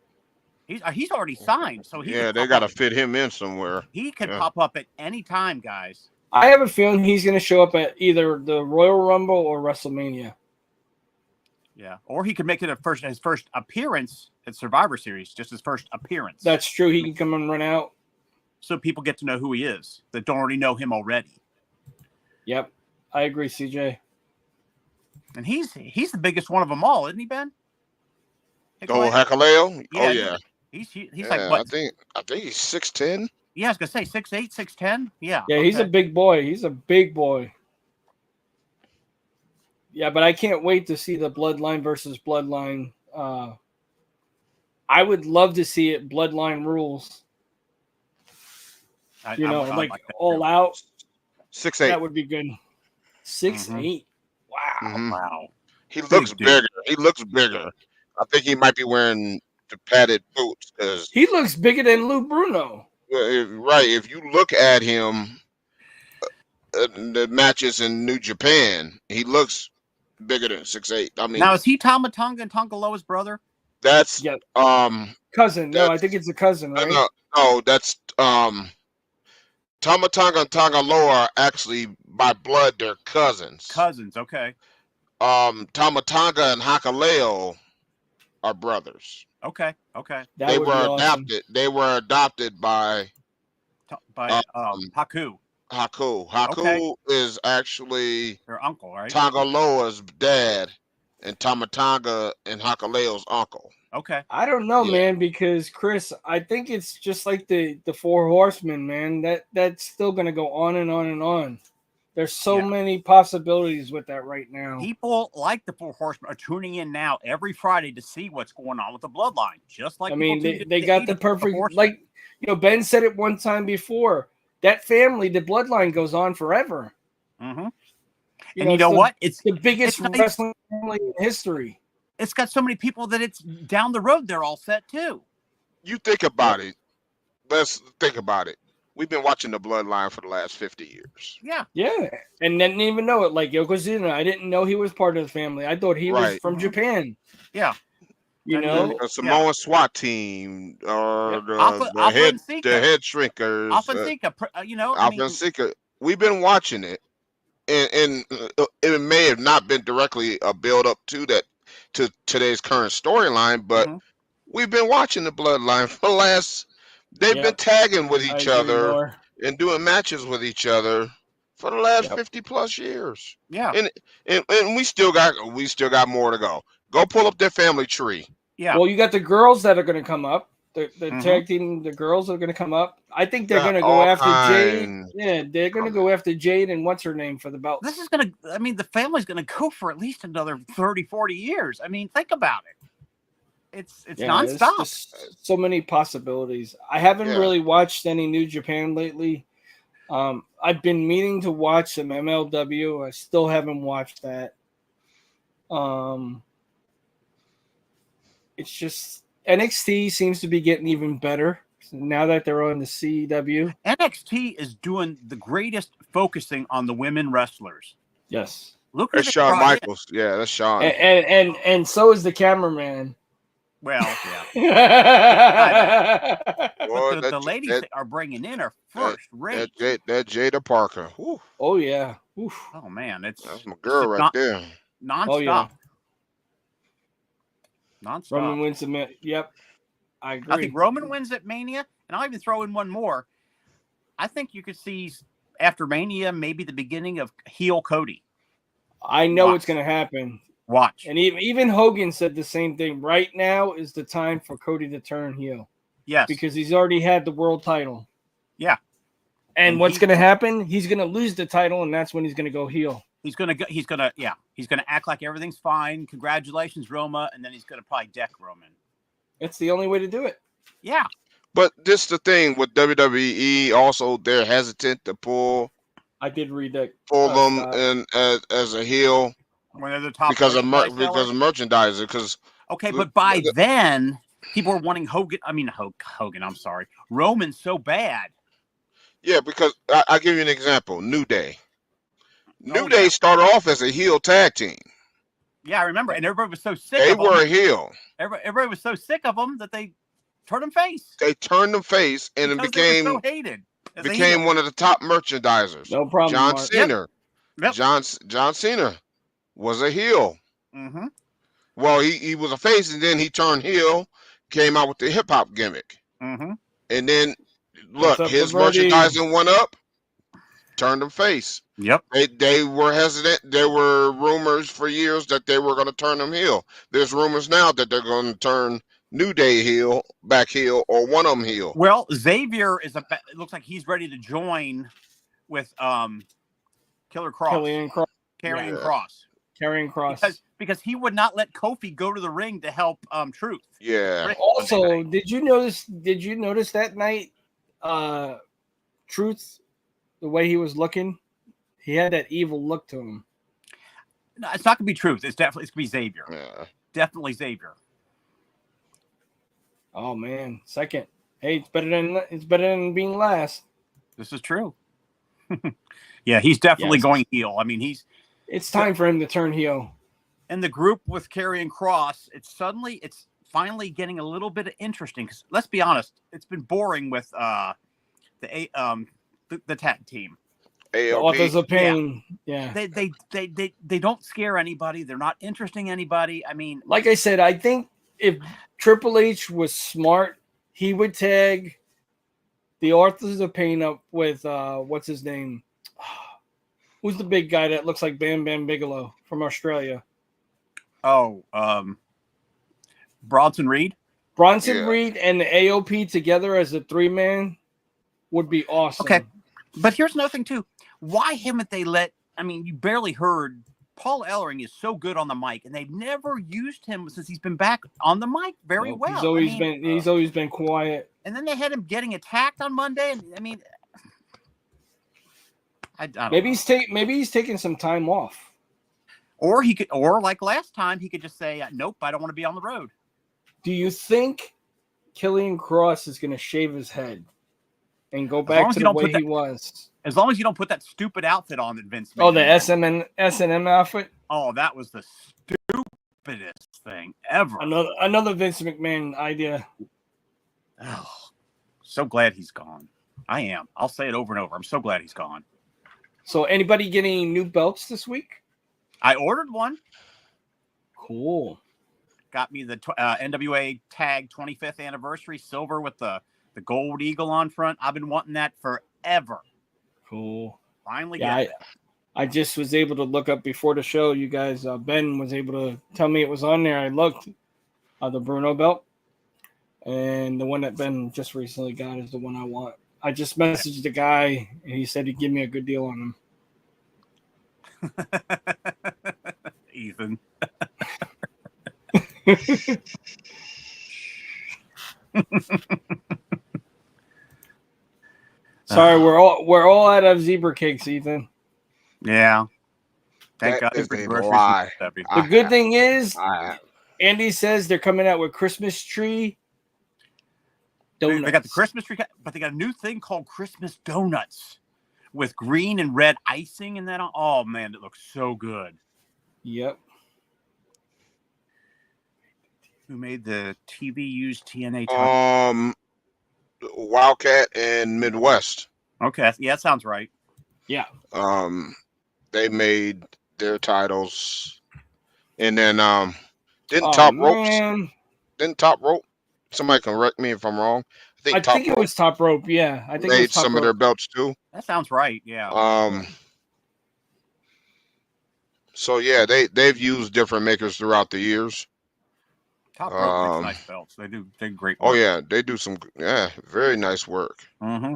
Speaker 2: He's already signed. So
Speaker 3: they got to fit him in somewhere.
Speaker 2: He could pop up at any time, guys.
Speaker 4: I have a feeling he's going to show up at either the Royal Rumble or WrestleMania.
Speaker 2: Yeah. Or he could make it his first appearance at Survivor Series, just his first appearance.
Speaker 4: That's true. He can come and run out.
Speaker 2: So people get to know who he is that don't already know him already.
Speaker 4: Yep, I agree, CJ.
Speaker 2: And he's the biggest one of them all, isn't he, Ben?
Speaker 3: Hikuleo?
Speaker 2: Yeah,
Speaker 3: oh yeah.
Speaker 2: He's like what?
Speaker 3: I think he's 6'10".
Speaker 2: Yeah, I was gonna say 6'8", 6'10". Yeah.
Speaker 4: Yeah, he's a big boy. He's a big boy. Yeah, but I can't wait to see the Bloodline versus Bloodline. I would love to see it. Bloodline rules. Like all out.
Speaker 3: 6'8".
Speaker 4: That would be good. 6'8". Wow.
Speaker 2: Wow.
Speaker 3: He looks bigger. He looks bigger. I think he might be wearing the padded boots because
Speaker 4: he looks bigger than Lou Bruno.
Speaker 3: Right. If you look at him, the matches in New Japan, he looks bigger than 6'8". I mean,
Speaker 2: now is he Tama Tonga and Tonga Loa's brother?
Speaker 3: That's
Speaker 4: cousin. No, I think it's a cousin, right?
Speaker 3: No, that's Tama Tonga and Tonga Loa are actually by blood they're cousins.
Speaker 2: Cousins, okay.
Speaker 3: Tama Tonga and Hikuleo are brothers.
Speaker 2: Okay.
Speaker 3: They were adopted. They were adopted by
Speaker 2: Haku.
Speaker 3: Haku is actually
Speaker 2: their uncle, right?
Speaker 3: Tonga Loa's dad, and Tama Tonga and Hakuleo's uncle.
Speaker 2: Okay.
Speaker 4: I don't know, man, because Chris, I think it's just like the Four Horsemen, man. That's still gonna go on and on and on. There's so many possibilities with that right now.
Speaker 2: People like the Four Horsemen are tuning in now every Friday to see what's going on with the bloodline. Just like
Speaker 4: they got the perfect, like Ben said it one time before. That family, the bloodline goes on forever.
Speaker 2: Mm-hmm. And you know what?
Speaker 4: It's the biggest wrestling family in history.
Speaker 2: It's got so many people that it's down the road. They're all set too.
Speaker 3: You think about it. Let's think about it. We've been watching the bloodline for the last 50 years.
Speaker 2: Yeah.
Speaker 4: Yeah. And didn't even know it. Like Yokozuna, I didn't know he was part of the family. I thought he was from Japan.
Speaker 2: Yeah.
Speaker 3: You know, the Samoan SWAT team, or the head shrinkers. We've been watching it, and it may have not been directly a build up to today's current storyline, but we've been watching the bloodline for the last. They've been tagging with each other and doing matches with each other for the last 50 plus years.
Speaker 2: Yeah,
Speaker 3: and we still got more to go. Go pull up their family tree.
Speaker 2: Yeah.
Speaker 4: Well, you got the girls that are going to come up. The tag team, the girls are going to come up. I think they're going to go after Jade. Yeah, they're going to go after Jade and what's her name for the belt.
Speaker 2: This is going to, the family's going to go for at least another 30, 40 years. I mean, think about it. It's nonstop.
Speaker 4: So many possibilities. I haven't really watched any New Japan lately. I've been meaning to watch some MLW. I still haven't watched that. It's just NXT seems to be getting even better now that they're on the CW.
Speaker 2: NXT is doing the greatest focusing on the women wrestlers.
Speaker 4: Yes.
Speaker 2: Look
Speaker 3: at Shawn Michaels. Yeah, that's Shawn.
Speaker 4: And so is the cameraman.
Speaker 2: Well, yeah.
Speaker 3: Boy,
Speaker 2: the ladies are bringing in are first rate.
Speaker 3: That Jada Parker. Whew.
Speaker 4: Oh yeah. Oof.
Speaker 2: Oh man, that's
Speaker 3: my girl right there.
Speaker 2: Nonstop.
Speaker 4: Oh, yeah.
Speaker 2: Nonstop.
Speaker 4: Roman wins the Yep. I agree.
Speaker 2: I think Roman wins at Mania, and I'll even throw in one more. I think you could see after Mania maybe the beginning of heel Cody.
Speaker 4: I know it's going to happen.
Speaker 2: Watch.
Speaker 4: And even Hogan said the same thing. Right now is the time for Cody to turn heel.
Speaker 2: Yes.
Speaker 4: Because he's already had the world title.
Speaker 2: Yeah.
Speaker 4: And what's going to happen? He's going to lose the title, and that's when he's going to go heel.
Speaker 2: He's going to act like everything's fine. Congratulations, Roma. And then he's going to probably deck Roman.
Speaker 4: It's the only way to do it.
Speaker 2: Yeah.
Speaker 3: But this the thing with WWE. Also, they're hesitant to pull.
Speaker 4: I did read that.
Speaker 3: Pull them in as a heel.
Speaker 2: When they're the top
Speaker 3: because of merchandiser.
Speaker 2: But by then people were wanting Hogan. I'm sorry, Roman so bad.
Speaker 3: Yeah, because I'll give you an example. New Day. New Day started off as a heel tag team.
Speaker 2: Yeah, I remember, and everybody was so sick.
Speaker 3: They were a heel.
Speaker 2: Everybody was so sick of them that they turned them face.
Speaker 3: They turned them face, and it became
Speaker 2: so hated.
Speaker 3: Became one of the top merchandisers.
Speaker 4: No problem.
Speaker 3: John Cena.
Speaker 2: Yep.
Speaker 3: John Cena was a heel.
Speaker 2: Mm-hmm.
Speaker 3: Well, he was a face, and then he turned heel, came out with the hip hop gimmick.
Speaker 2: Mm-hmm.
Speaker 3: And then look, his merchandising went up, turned him face.
Speaker 2: Yep.
Speaker 3: They were hesitant. There were rumors for years that they were going to turn him heel. There's rumors now that they're going to turn New Day heel, back heel, or one of them heel.
Speaker 2: Well, Xavier it looks like he's ready to join with Killer Cross. Karrion Kross.
Speaker 4: Karrion Kross.
Speaker 2: Because he would not let Kofi go to the ring to help Truth.
Speaker 3: Yeah.
Speaker 4: Also, did you notice that night Truth, the way he was looking? He had that evil look to him.
Speaker 2: No, it's not gonna be Truth. It's gonna be Xavier.
Speaker 3: Yeah.
Speaker 2: Definitely Xavier.
Speaker 4: Oh man, second. Hey, it's better than being last.
Speaker 2: This is true. Yeah, he's definitely going heel. I mean,
Speaker 4: it's time for him to turn heel.
Speaker 2: And the group with Karrion Kross, it's finally getting a little bit interesting. Because let's be honest, it's been boring with the tag team.
Speaker 4: The Authors of Pain. Yeah.
Speaker 2: They don't scare anybody. They're not interesting anybody. I mean,
Speaker 4: like I said, I think if Triple H was smart, he would tag the Authors of Pain up with what's his name? Who's the big guy that looks like Bam Bam Bigelow from Australia?
Speaker 2: Oh, Bronson Reed.
Speaker 4: Reed and the AOP together as a 3-man would be awesome.
Speaker 2: Okay. But here's another thing too. Why haven't they let? I mean, you barely heard. Paul Ellering is so good on the mic, and they've never used him since he's been back on the mic very
Speaker 4: Nope,
Speaker 2: well.
Speaker 4: He's always been quiet.
Speaker 2: And then they had him getting attacked on Monday, and I mean, I don't
Speaker 4: Maybe
Speaker 2: know.
Speaker 4: maybe he's taking some time off.
Speaker 2: Or he could, or like last time, he could just say, "Nope, I don't want to be on the road."
Speaker 4: Do you think Killian Cross is going to shave his head and go back to the way he was?
Speaker 2: As long as you don't put that stupid outfit on that Vince made.
Speaker 4: Oh, the S&M outfit?
Speaker 2: Oh, that was the stupidest thing ever.
Speaker 4: Another Vince McMahon idea.
Speaker 2: Oh, so glad he's gone. I am. I'll say it over and over. I'm so glad he's gone.
Speaker 4: So anybody getting new belts this week?
Speaker 2: I ordered one.
Speaker 4: Cool.
Speaker 2: Got me the NWA Tag 25th Anniversary silver with the gold eagle on front. I've been wanting that forever.
Speaker 4: Cool.
Speaker 2: Finally
Speaker 4: Yeah,
Speaker 2: got that.
Speaker 4: I just was able to look up before the show. You guys, Ben was able to tell me it was on there. I looked. The Bruno belt. And the one that Ben just recently got is the one I want. I just messaged the guy, and he said he'd give me a good deal on him.
Speaker 2: Ethan.
Speaker 4: Sorry, we're all out of zebra cakes, Ethan.
Speaker 2: Yeah. Thank God
Speaker 3: That
Speaker 2: for
Speaker 3: is a
Speaker 2: groceries.
Speaker 3: lie.
Speaker 4: The good thing is, Andy says they're coming out with Christmas tree donuts.
Speaker 2: They got the Christmas tree, but they got a new thing called Christmas donuts with green and red icing and that. Oh man, it looks so good.
Speaker 4: Yep.
Speaker 2: Who made the TV used TNA?
Speaker 3: Wildcat and Midwest.
Speaker 2: Okay, yeah, that sounds right.
Speaker 4: Yeah.
Speaker 3: They made their titles, and then didn't Top Rope? Somebody can correct me if I'm wrong.
Speaker 4: I think it was Top Rope. Yeah, I think
Speaker 3: made
Speaker 4: it was Top
Speaker 3: some
Speaker 4: Rope.
Speaker 3: of their belts too.
Speaker 2: That sounds right. Yeah.
Speaker 3: So yeah, they've used different makers throughout the years.
Speaker 2: Top Rope makes nice belts. They're great work.
Speaker 3: Oh yeah, they do some very nice work.
Speaker 2: Mm-hmm.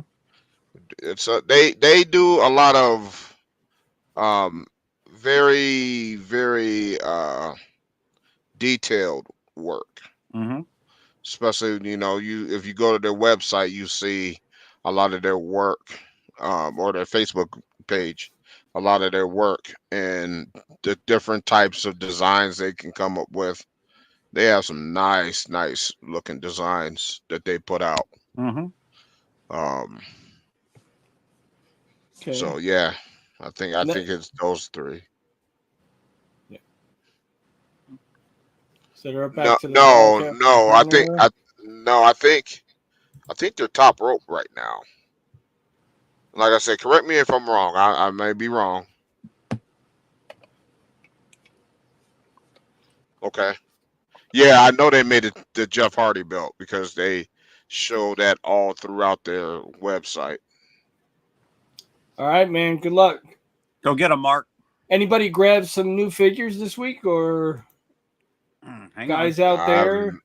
Speaker 3: It's they do a lot of very very detailed work.
Speaker 2: Mm-hmm.
Speaker 3: Especially if you go to their website, you see a lot of their work, or their Facebook page, a lot of their work and the different types of designs they can come up with. They have some nice looking designs that they put out.
Speaker 2: Mm-hmm.
Speaker 4: Okay.
Speaker 3: So yeah, I think it's those three.
Speaker 4: Yeah. So they're back to the
Speaker 3: I think they're Top Rope right now. Like I said, correct me if I'm wrong. I may be wrong. Okay. Yeah, I know they made it the Jeff Hardy belt because they show that all throughout their website.
Speaker 4: All right, man. Good luck.
Speaker 2: Go get them, Mark.
Speaker 4: Anybody grab some new figures this week, or guys out there?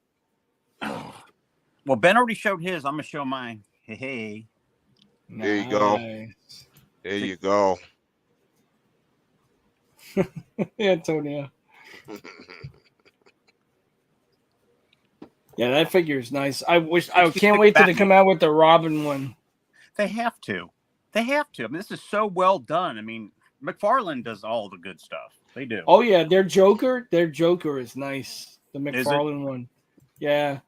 Speaker 2: Well, Ben already showed his. I'm gonna show mine. Hey.
Speaker 3: There you go. There you go.
Speaker 4: Antonio. Yeah, that figure is nice. I can't wait till they come out with the Robin one.
Speaker 2: They have to. I mean, this is so well done. I mean, McFarlane does all the good stuff. They do.
Speaker 4: Oh yeah, their Joker is nice. The McFarlane one. Yeah.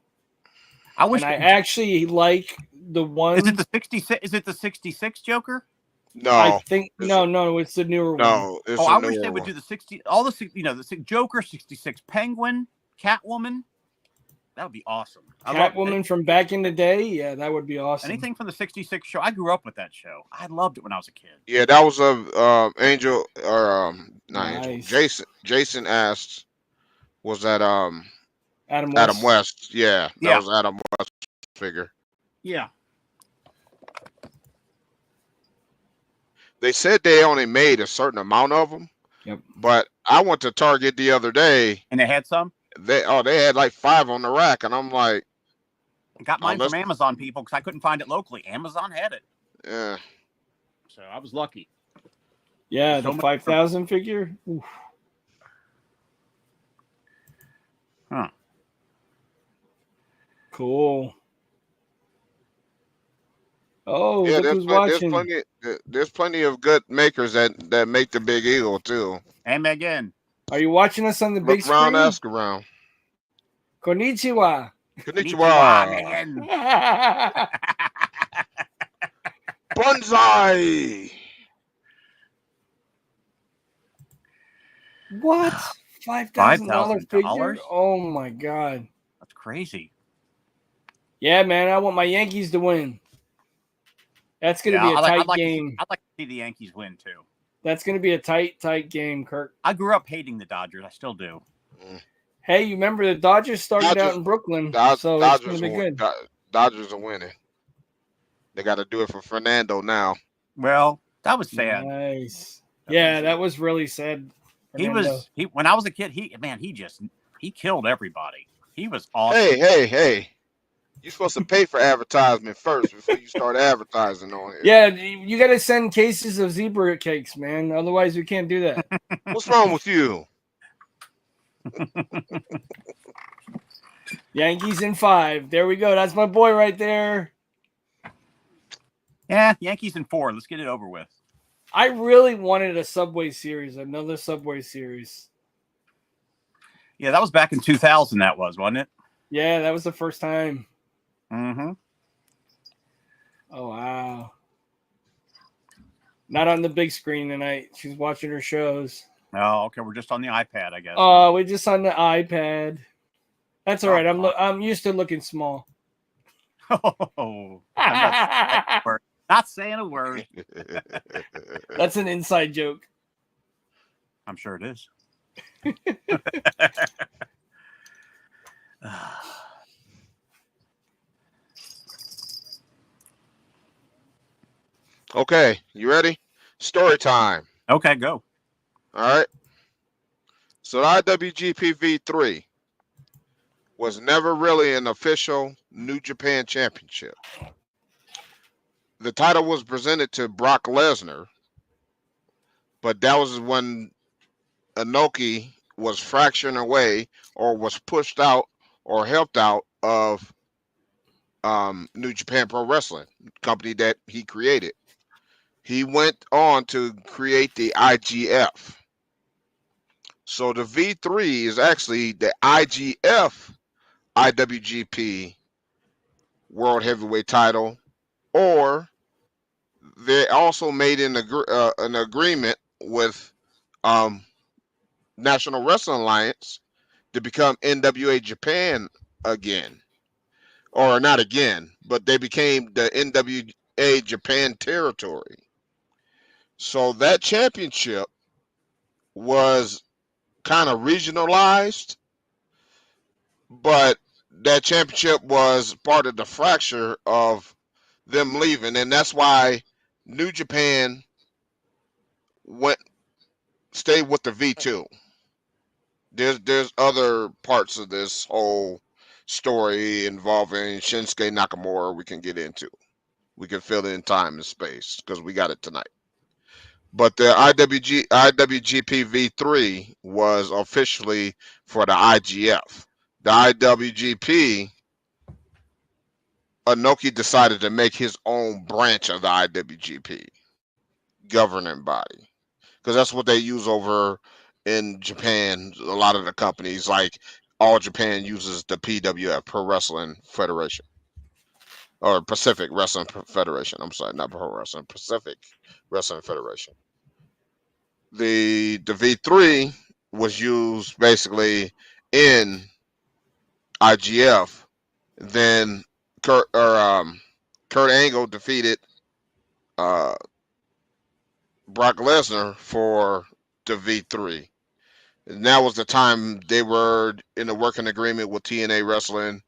Speaker 4: I actually like the one.
Speaker 2: Is it the 66? Is it the 66 Joker?
Speaker 3: No,
Speaker 4: I think no, it's the newer one.
Speaker 3: No,
Speaker 2: I wish they would do the 60. All the the Joker, 66 Penguin, Catwoman. That would be awesome.
Speaker 4: Catwoman from back in the day, yeah, that would be awesome.
Speaker 2: Anything from the 66 show. I grew up with that show. I loved it when I was a kid.
Speaker 3: Yeah, that was Angel or not
Speaker 4: nice.
Speaker 3: Angel. Jason asked, was that
Speaker 4: Adam
Speaker 3: West? Yeah, that was Adam West figure.
Speaker 2: Yeah.
Speaker 3: They said they only made a certain amount of them.
Speaker 4: Yep.
Speaker 3: But I went to Target the other day,
Speaker 2: and they had some.
Speaker 3: They had like 5 on the rack, and I'm like,
Speaker 2: I got mine from Amazon, people, because I couldn't find it locally. Amazon had it.
Speaker 3: Yeah.
Speaker 2: So I was lucky.
Speaker 4: Yeah,
Speaker 2: So
Speaker 4: the
Speaker 2: much-
Speaker 4: 5,000 figure. Oof.
Speaker 2: Huh.
Speaker 4: Cool. Oh,
Speaker 3: Yeah,
Speaker 4: look who's watching.
Speaker 3: there's plenty of good makers that make the Big Eagle too.
Speaker 2: And again,
Speaker 4: Are you watching us on the big
Speaker 3: Look around,
Speaker 4: screen?
Speaker 3: ask around.
Speaker 4: Konnichiwa.
Speaker 3: Konnichiwa.
Speaker 2: Megan.
Speaker 3: Bonsai.
Speaker 4: What? $5,000 figure?
Speaker 2: $5,000?
Speaker 4: Oh my god.
Speaker 2: That's crazy.
Speaker 4: Yeah, man, I want my Yankees to win. That's gonna be a tight game.
Speaker 2: I'd like to see the Yankees win too.
Speaker 4: That's gonna be a tight game, Kirk.
Speaker 2: I grew up hating the Dodgers. I still do.
Speaker 4: Hey, you remember the Dodgers started out in Brooklyn, so it's gonna be good.
Speaker 3: Dodgers are winning. They got to do it for Fernando now.
Speaker 2: Well, that was sad.
Speaker 4: Nice. Yeah, that was really sad. Fernando.
Speaker 2: When I was a kid, he killed everybody. He was awesome.
Speaker 3: Hey. You're supposed to pay for advertisement first before you start advertising on here.
Speaker 4: Yeah, you got to send cases of zebra cakes, man. Otherwise, we can't do that.
Speaker 3: What's wrong with you?
Speaker 4: Yankees in 5. There we go. That's my boy right there.
Speaker 2: Yeah, Yankees in 4. Let's get it over with.
Speaker 4: I really wanted a Subway Series, another Subway Series.
Speaker 2: Yeah, that was back in 2000. That was, wasn't it?
Speaker 4: Yeah, that was the first time.
Speaker 2: Mm-hmm.
Speaker 4: Oh, wow. Not on the big screen tonight. She's watching her shows.
Speaker 2: Oh, okay. We're just on the iPad, I guess.
Speaker 4: Oh, we're just on the iPad. That's all right. I'm used to looking small.
Speaker 2: Oh, not saying a word.
Speaker 4: That's an inside joke.
Speaker 2: I'm sure it is.
Speaker 3: Okay, you ready? Story time.
Speaker 2: Okay, go.
Speaker 3: All right. So the IWGP V3 was never really an official New Japan Championship. The title was presented to Brock Lesnar, but that was when Inoki was fracturing away or was pushed out or helped out of New Japan Pro Wrestling, company that he created. He went on to create the IGF. So the V3 is actually the IGF IWGP World Heavyweight title, or they also made an agreement with National Wrestling Alliance to become NWA Japan again, or not again, but they became the NWA Japan territory. So that championship was kind of regionalized, but that championship was part of the fracture of them leaving, and that's why New Japan stayed with the V2. There's other parts of this whole story involving Shinsuke Nakamura we can get into. We can fill in time and space because we got it tonight. But the IWGP V3 was officially for the IGF. The IWGP, Inoki decided to make his own branch of the IWGP governing body, because that's what they use over in Japan. A lot of the companies, like All Japan, uses the PWF, Pro Wrestling Federation, or Pacific Wrestling Federation. I'm sorry, not Pro Wrestling, Pacific Wrestling Federation. The V3 was used basically in IGF. Then Kurt Angle defeated Brock Lesnar for the V3. And that was the time they were in a working agreement with TNA Wrestling.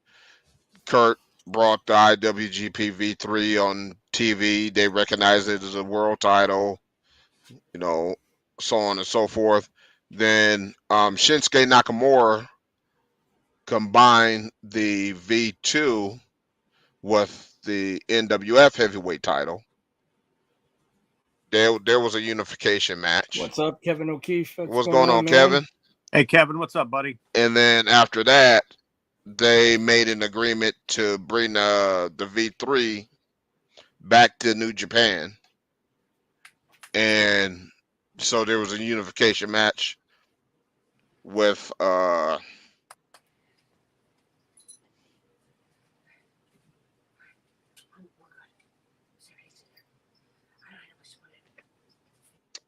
Speaker 3: Kurt brought the IWGP V3 on TV. They recognized it as a world title, so on and so forth. Then Shinsuke Nakamura combined the V2 with the NWF heavyweight title. there was a unification match.
Speaker 4: What's up, Kevin O'Keefe?
Speaker 3: What's going on,
Speaker 4: man?
Speaker 3: Kevin?
Speaker 2: Hey, Kevin, what's up, buddy?
Speaker 3: And then after that, they made an agreement to bring the V3 back to New Japan, and so there was a unification match with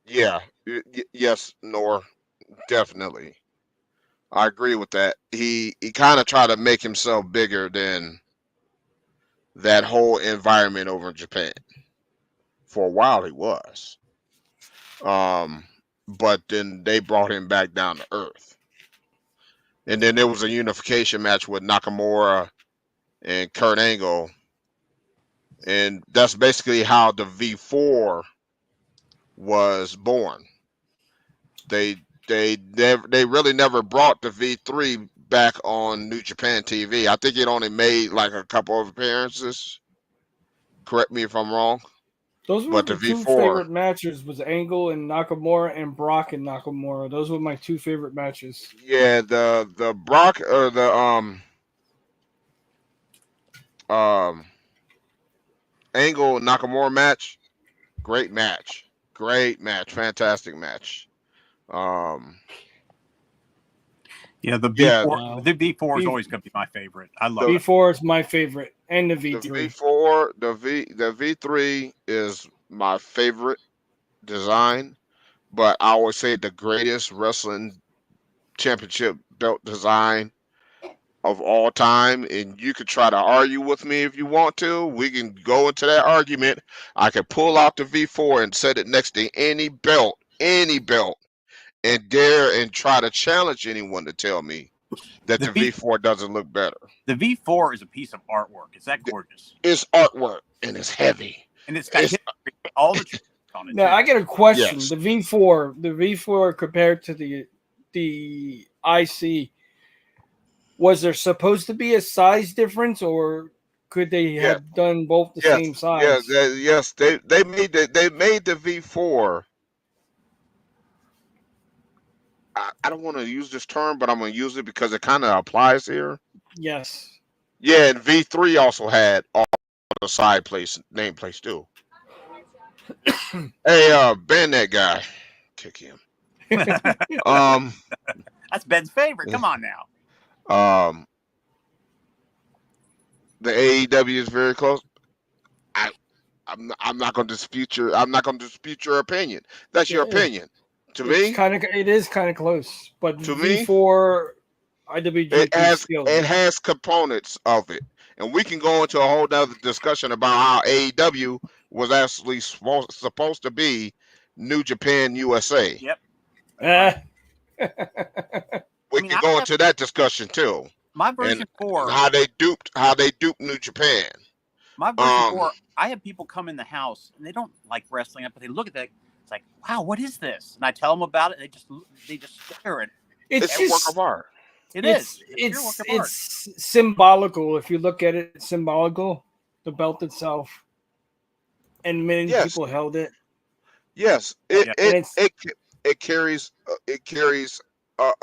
Speaker 3: yeah, yes, Nor, definitely. I agree with that. He kind of tried to make himself bigger than that whole environment over in Japan. For a while, he was. But then they brought him back down to earth. And then there was a unification match with Nakamura and Kurt Angle. And that's basically how the V4 was born. They really never brought the V3 back on New Japan TV. I think it only made like a couple of appearances. Correct me if I'm wrong.
Speaker 4: Those were
Speaker 3: But
Speaker 4: the
Speaker 3: the
Speaker 4: two
Speaker 3: V4
Speaker 4: favorite matches was Angle and Nakamura and Brock and Nakamura. Those were my two favorite matches.
Speaker 3: Yeah, the Brock or the Angle Nakamura match, great match, fantastic match.
Speaker 2: Yeah, the
Speaker 3: Yeah,
Speaker 2: V4, the V4 is always going to be my favorite. I love it.
Speaker 4: V4 is my favorite, and the V3.
Speaker 3: The V4, the V3 is my favorite design, but I always say the greatest wrestling championship belt design of all time. And you could try to argue with me if you want to. We can go into that argument. I can pull out the V4 and set it next to any belt, and dare and try to challenge anyone to tell me that the V4 doesn't look better.
Speaker 2: The V4 is a piece of artwork. It's that gorgeous.
Speaker 3: It's artwork, and it's heavy.
Speaker 2: And it's got history, all the on it.
Speaker 4: Now, I get a question.
Speaker 3: Yes.
Speaker 4: The V4 compared to the IC, was there supposed to be a size difference, or could they have done both the same size?
Speaker 3: Yes, they made the V4. I don't want to use this term, but I'm going to use it because it kind of applies here.
Speaker 4: Yes.
Speaker 3: Yeah, and V3 also had all the side nameplates too. Hey, ban that guy. Kick him.
Speaker 2: That's Ben's favorite. Come on now.
Speaker 3: The AEW is very close. I'm not going to dispute your opinion. That's your opinion. To me,
Speaker 4: it is kind of close, but
Speaker 3: to
Speaker 4: V4 IWGP
Speaker 3: it has components of it, and we can go into a whole other discussion about how AEW was actually supposed to be New Japan USA.
Speaker 2: Yep.
Speaker 3: We can go into that discussion too.
Speaker 2: My version 4,
Speaker 3: how they duped New Japan.
Speaker 2: My version 4, I have people come in the house and they don't like wrestling, but they look at that. It's like, wow, what is this? And I tell them about it. And they just stare at it.
Speaker 3: It's a work of art.
Speaker 4: It's symbolical. If you look at it, it's symbolical. The belt itself, and many people held it.
Speaker 3: Yes, it carries a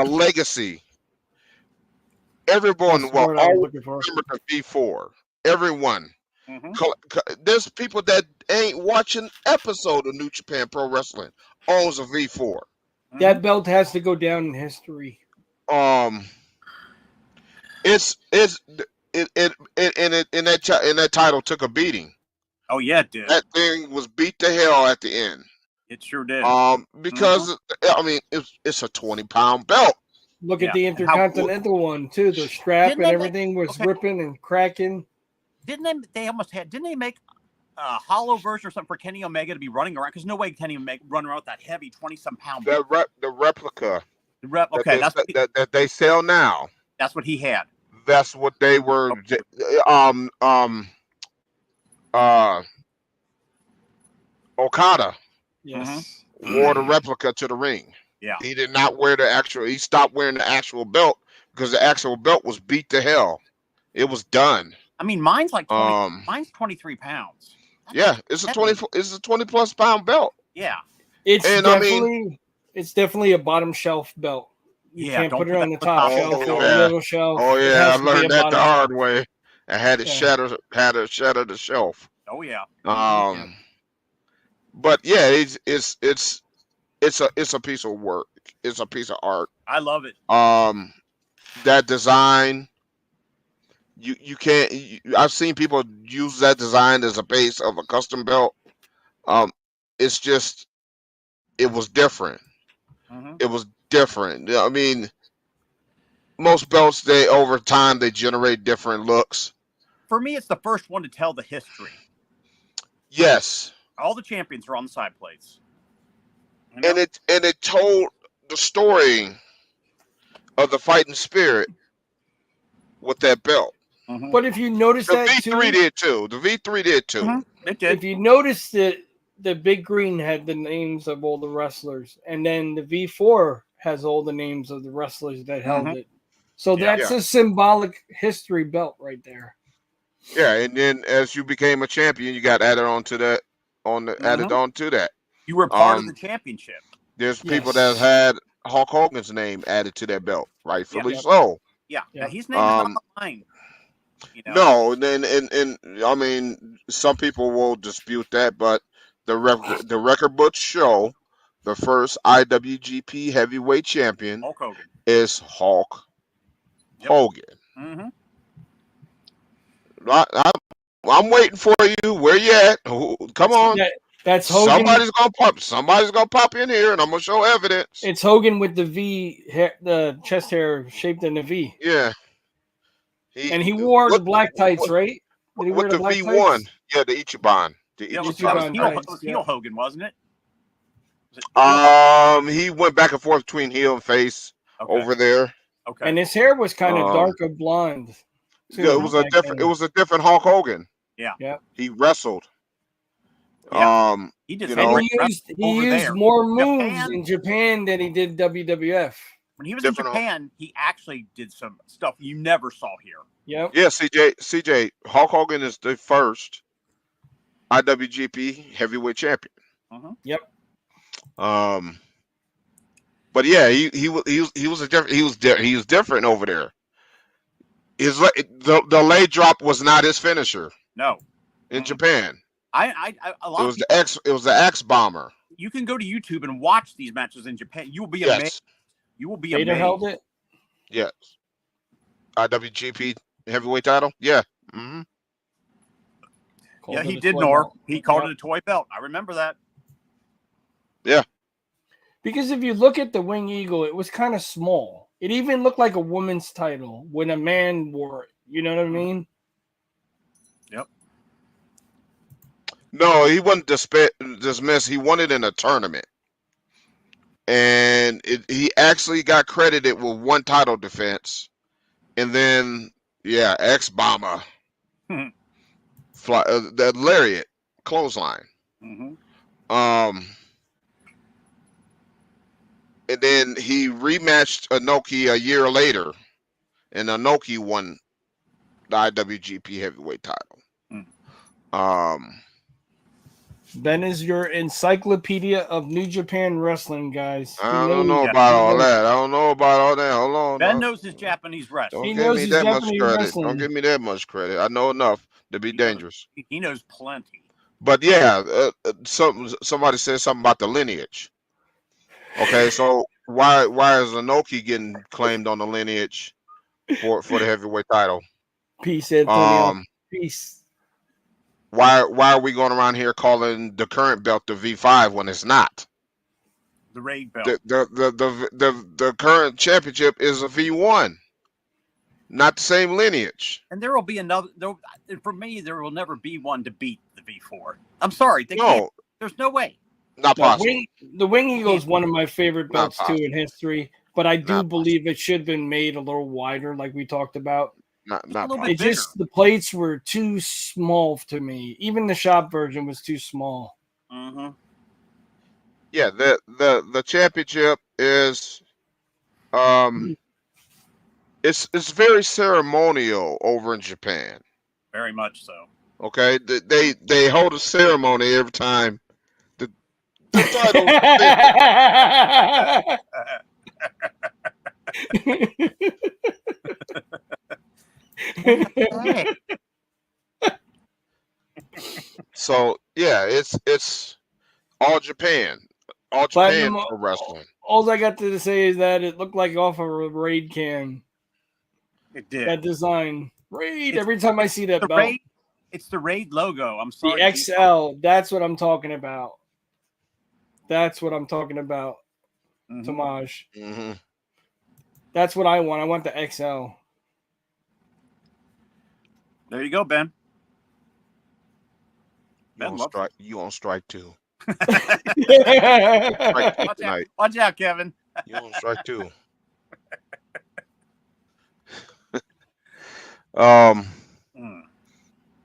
Speaker 3: legacy. Everyone will always remember the V4. Everyone. Mm-hmm. There's people that ain't watching episode of New Japan Pro Wrestling owns a V4.
Speaker 4: That belt has to go down in history.
Speaker 3: That title took a beating.
Speaker 2: Oh yeah, it did.
Speaker 3: That thing was beat to hell at the end.
Speaker 2: It sure did.
Speaker 3: Because I mean, it's a 20-pound belt.
Speaker 4: Look at the Intercontinental one too. The strap and everything was ripping and cracking.
Speaker 2: Didn't they make a hollow version or something for Kenny Omega to be running around? Because no way Kenny Omega run around with that heavy 20-some pound.
Speaker 3: The replica.
Speaker 2: Okay,
Speaker 3: that they sell now.
Speaker 2: That's what he had.
Speaker 3: That's what they were. Okada.
Speaker 4: Yes.
Speaker 3: Wore the replica to the ring.
Speaker 2: Yeah.
Speaker 3: He did not wear the actual. He stopped wearing the actual belt because the actual belt was beat to hell. It was done.
Speaker 2: I mean, mine's like 23 pounds.
Speaker 3: Yeah, it's a
Speaker 2: heavy.
Speaker 3: 20 plus pound belt.
Speaker 2: Yeah.
Speaker 4: It's
Speaker 3: And I mean,
Speaker 4: definitely a bottom shelf belt. You
Speaker 2: Yeah,
Speaker 4: can't
Speaker 2: don't
Speaker 4: put it
Speaker 2: put
Speaker 4: on
Speaker 2: that
Speaker 4: the
Speaker 2: on
Speaker 4: top
Speaker 2: top
Speaker 4: shelf
Speaker 2: of
Speaker 4: or
Speaker 2: the
Speaker 4: the
Speaker 3: yeah.
Speaker 4: middle shelf.
Speaker 3: Oh
Speaker 4: It
Speaker 3: yeah, I
Speaker 4: has to be
Speaker 3: learned
Speaker 4: a
Speaker 3: that the
Speaker 4: bottom
Speaker 3: hard
Speaker 4: shelf.
Speaker 3: way. I had to
Speaker 4: Yeah.
Speaker 3: shatter the shelf.
Speaker 2: Oh yeah.
Speaker 3: Um, but yeah, it's a piece of work. It's a piece of art.
Speaker 2: I love it.
Speaker 3: That design, you can't. I've seen people use that design as a base of a custom belt. Um, it's just it was different.
Speaker 2: Hmm.
Speaker 3: It was different. I mean, most belts they over time they generate different looks.
Speaker 2: For me, it's the first one to tell the history.
Speaker 3: Yes,
Speaker 2: All the champions are on the side plates. You
Speaker 3: and
Speaker 2: know?
Speaker 3: it told the story of the fighting spirit with that belt.
Speaker 2: Mhm.
Speaker 4: But if you notice
Speaker 3: The
Speaker 4: that
Speaker 3: V3
Speaker 4: too,
Speaker 3: did too. The V3 did too.
Speaker 2: Mhm. It did.
Speaker 4: if you notice that the big green had the names of all the wrestlers, and then the V4 has all the names of the wrestlers that held
Speaker 2: Mhm.
Speaker 4: it. So
Speaker 2: Yeah.
Speaker 4: that's
Speaker 3: Yeah.
Speaker 4: a symbolic history belt right there.
Speaker 3: Yeah, and then as you became a champion, you got added on to that added
Speaker 2: Mhm.
Speaker 3: on to that.
Speaker 2: You were part of the
Speaker 3: Um,
Speaker 2: championship.
Speaker 3: there's people that
Speaker 4: Yes.
Speaker 3: had Hulk Hogan's name added to that belt,
Speaker 2: Yeah.
Speaker 3: rightfully
Speaker 4: Yep.
Speaker 3: so.
Speaker 2: Yeah. Now
Speaker 4: Yep.
Speaker 2: his name is not on
Speaker 3: Um,
Speaker 2: the line. You know.
Speaker 3: no, and then and I mean, some people will dispute that, but the record books show the first IWGP Heavyweight Champion
Speaker 2: Hulk Hogan.
Speaker 3: is Hulk
Speaker 2: Yep.
Speaker 3: Hogan.
Speaker 2: Hmm.
Speaker 3: I'm waiting for you. Where you at? Come on.
Speaker 4: That's Hogan.
Speaker 3: Somebody's gonna pop in here, and I'm gonna show evidence.
Speaker 4: It's Hogan with the V, hair, the chest hair shaped in a V,
Speaker 3: Yeah,
Speaker 4: and he wore the black tights, right? Did he
Speaker 3: with
Speaker 4: wear the
Speaker 3: the
Speaker 4: black
Speaker 3: V1.
Speaker 4: tights?
Speaker 3: Yeah, the Ichiban. The
Speaker 2: Yeah,
Speaker 4: Ichiban
Speaker 2: was
Speaker 3: Ichiban
Speaker 2: heel.
Speaker 3: title.
Speaker 2: It
Speaker 4: tights,
Speaker 2: was
Speaker 4: yeah.
Speaker 2: heel Hogan, wasn't it? Was it heel?
Speaker 3: He went back and forth between heel and face
Speaker 2: Okay.
Speaker 3: over there.
Speaker 2: Okay.
Speaker 4: And his hair was kind of
Speaker 3: Um,
Speaker 4: darker blonde
Speaker 3: yeah,
Speaker 4: too. Back
Speaker 3: it
Speaker 4: then.
Speaker 3: was a different Hulk Hogan.
Speaker 2: Yeah.
Speaker 4: Yeah.
Speaker 3: He wrestled.
Speaker 2: Yeah. He did
Speaker 3: You
Speaker 2: some
Speaker 4: And
Speaker 3: know,
Speaker 2: great wrestling
Speaker 4: he
Speaker 2: over
Speaker 4: used
Speaker 2: there.
Speaker 4: more moves
Speaker 2: Japan.
Speaker 4: in Japan than he did WWF.
Speaker 2: When he was
Speaker 3: different.
Speaker 2: in Japan, he actually did some stuff you never saw here.
Speaker 4: Yep.
Speaker 3: Yeah, CJ, Hulk Hogan is the first IWGP Heavyweight Champion.
Speaker 2: Mhm.
Speaker 4: Yep.
Speaker 3: But yeah, he was a different he was different over there. The leg drop was not his finisher
Speaker 2: No.
Speaker 3: in
Speaker 2: Mm-mm.
Speaker 3: Japan.
Speaker 2: I a
Speaker 3: It
Speaker 2: lot of
Speaker 3: was
Speaker 2: people.
Speaker 3: it was the X bomber.
Speaker 2: You can go to YouTube and watch these matches in Japan. You will be amazed.
Speaker 3: Yes,
Speaker 2: You will be
Speaker 4: Vader
Speaker 2: amazed.
Speaker 4: held it.
Speaker 3: yes. IWGP Heavyweight title. Yeah. Mm-hmm.
Speaker 4: Called
Speaker 2: Yeah,
Speaker 4: it
Speaker 2: he
Speaker 4: a
Speaker 2: did,
Speaker 4: toy
Speaker 2: Nor.
Speaker 4: belt.
Speaker 2: He called
Speaker 4: Yep.
Speaker 2: it a toy belt. I remember that.
Speaker 4: Because if you look at the Wing Eagle, it was kind of small. It even looked like a woman's title when a man wore it. You know what I mean?
Speaker 2: Yep.
Speaker 3: No, he wasn't dismissed. He won it in a tournament, and he actually got credited with one title defense, and then yeah, X bomber, the lariat clothesline.
Speaker 2: Mm-hmm.
Speaker 3: And then he rematched Inoki a year later, and Inoki won the IWGP Heavyweight title.
Speaker 4: Ben is your encyclopedia of New Japan wrestling, guys. He
Speaker 3: I don't
Speaker 4: knows.
Speaker 3: know
Speaker 2: Yeah.
Speaker 3: about
Speaker 4: he
Speaker 3: all
Speaker 4: knows-
Speaker 3: that. I don't know about all that. Hold on.
Speaker 2: Ben knows his Japanese wrestling.
Speaker 4: He
Speaker 3: Don't give
Speaker 4: knows
Speaker 3: me
Speaker 4: his
Speaker 3: that much
Speaker 4: Japanese
Speaker 3: credit.
Speaker 4: wrestling.
Speaker 3: Don't give me that much credit. I know enough to be
Speaker 2: He knows-
Speaker 3: dangerous.
Speaker 2: He knows plenty.
Speaker 3: But yeah, somebody said something about the lineage. Okay, so why is Inoki getting claimed on the lineage for the heavyweight title?
Speaker 4: Peace, Antonio.
Speaker 3: Um,
Speaker 4: Peace.
Speaker 3: why are we going around here calling the current belt the V5 when it's not?
Speaker 2: The raid belt.
Speaker 3: The current championship is a V1, not the same lineage.
Speaker 2: And there will be another. For me, there will never be one to beat the V4. I'm sorry. They
Speaker 3: No,
Speaker 2: can't. There's no way.
Speaker 3: not
Speaker 4: The
Speaker 3: possible.
Speaker 4: Wing Eagle is one of my favorite
Speaker 3: Not
Speaker 4: belts too
Speaker 3: possible.
Speaker 4: in history, but I do
Speaker 3: Not
Speaker 4: believe it should have been made a little wider, like we talked about.
Speaker 3: Not
Speaker 2: a little
Speaker 3: possible.
Speaker 2: bit
Speaker 4: It just the plates were too small to me. Even the shop version was too small.
Speaker 2: Mm-hmm.
Speaker 3: Yeah, the championship is it's very ceremonial over in Japan.
Speaker 2: Very much so.
Speaker 3: Okay, they hold a ceremony every time the title's
Speaker 2: Hey,
Speaker 3: So yeah, it's all Japan, all Japan
Speaker 4: Platinum.
Speaker 3: pro wrestling.
Speaker 4: All I got to say is that it looked like off of a raid can.
Speaker 2: it did.
Speaker 4: That design, raid.
Speaker 2: It's
Speaker 4: Every time I see that
Speaker 2: the
Speaker 4: belt,
Speaker 2: raid. It's the raid logo. I'm sorry.
Speaker 4: the XL. That's what I'm talking about. That's what I'm talking about.
Speaker 2: Mhm.
Speaker 4: Tomaj.
Speaker 3: Mm-hmm.
Speaker 4: That's what I want. I want the XL.
Speaker 2: There you go, Ben.
Speaker 3: You
Speaker 2: Ben
Speaker 3: on
Speaker 2: loves
Speaker 3: strike? You on strike too?
Speaker 4: Yeah.
Speaker 3: Strike two
Speaker 2: Watch out.
Speaker 3: tonight.
Speaker 2: Watch out, Kevin.
Speaker 3: You on strike too? Um,
Speaker 2: Mm.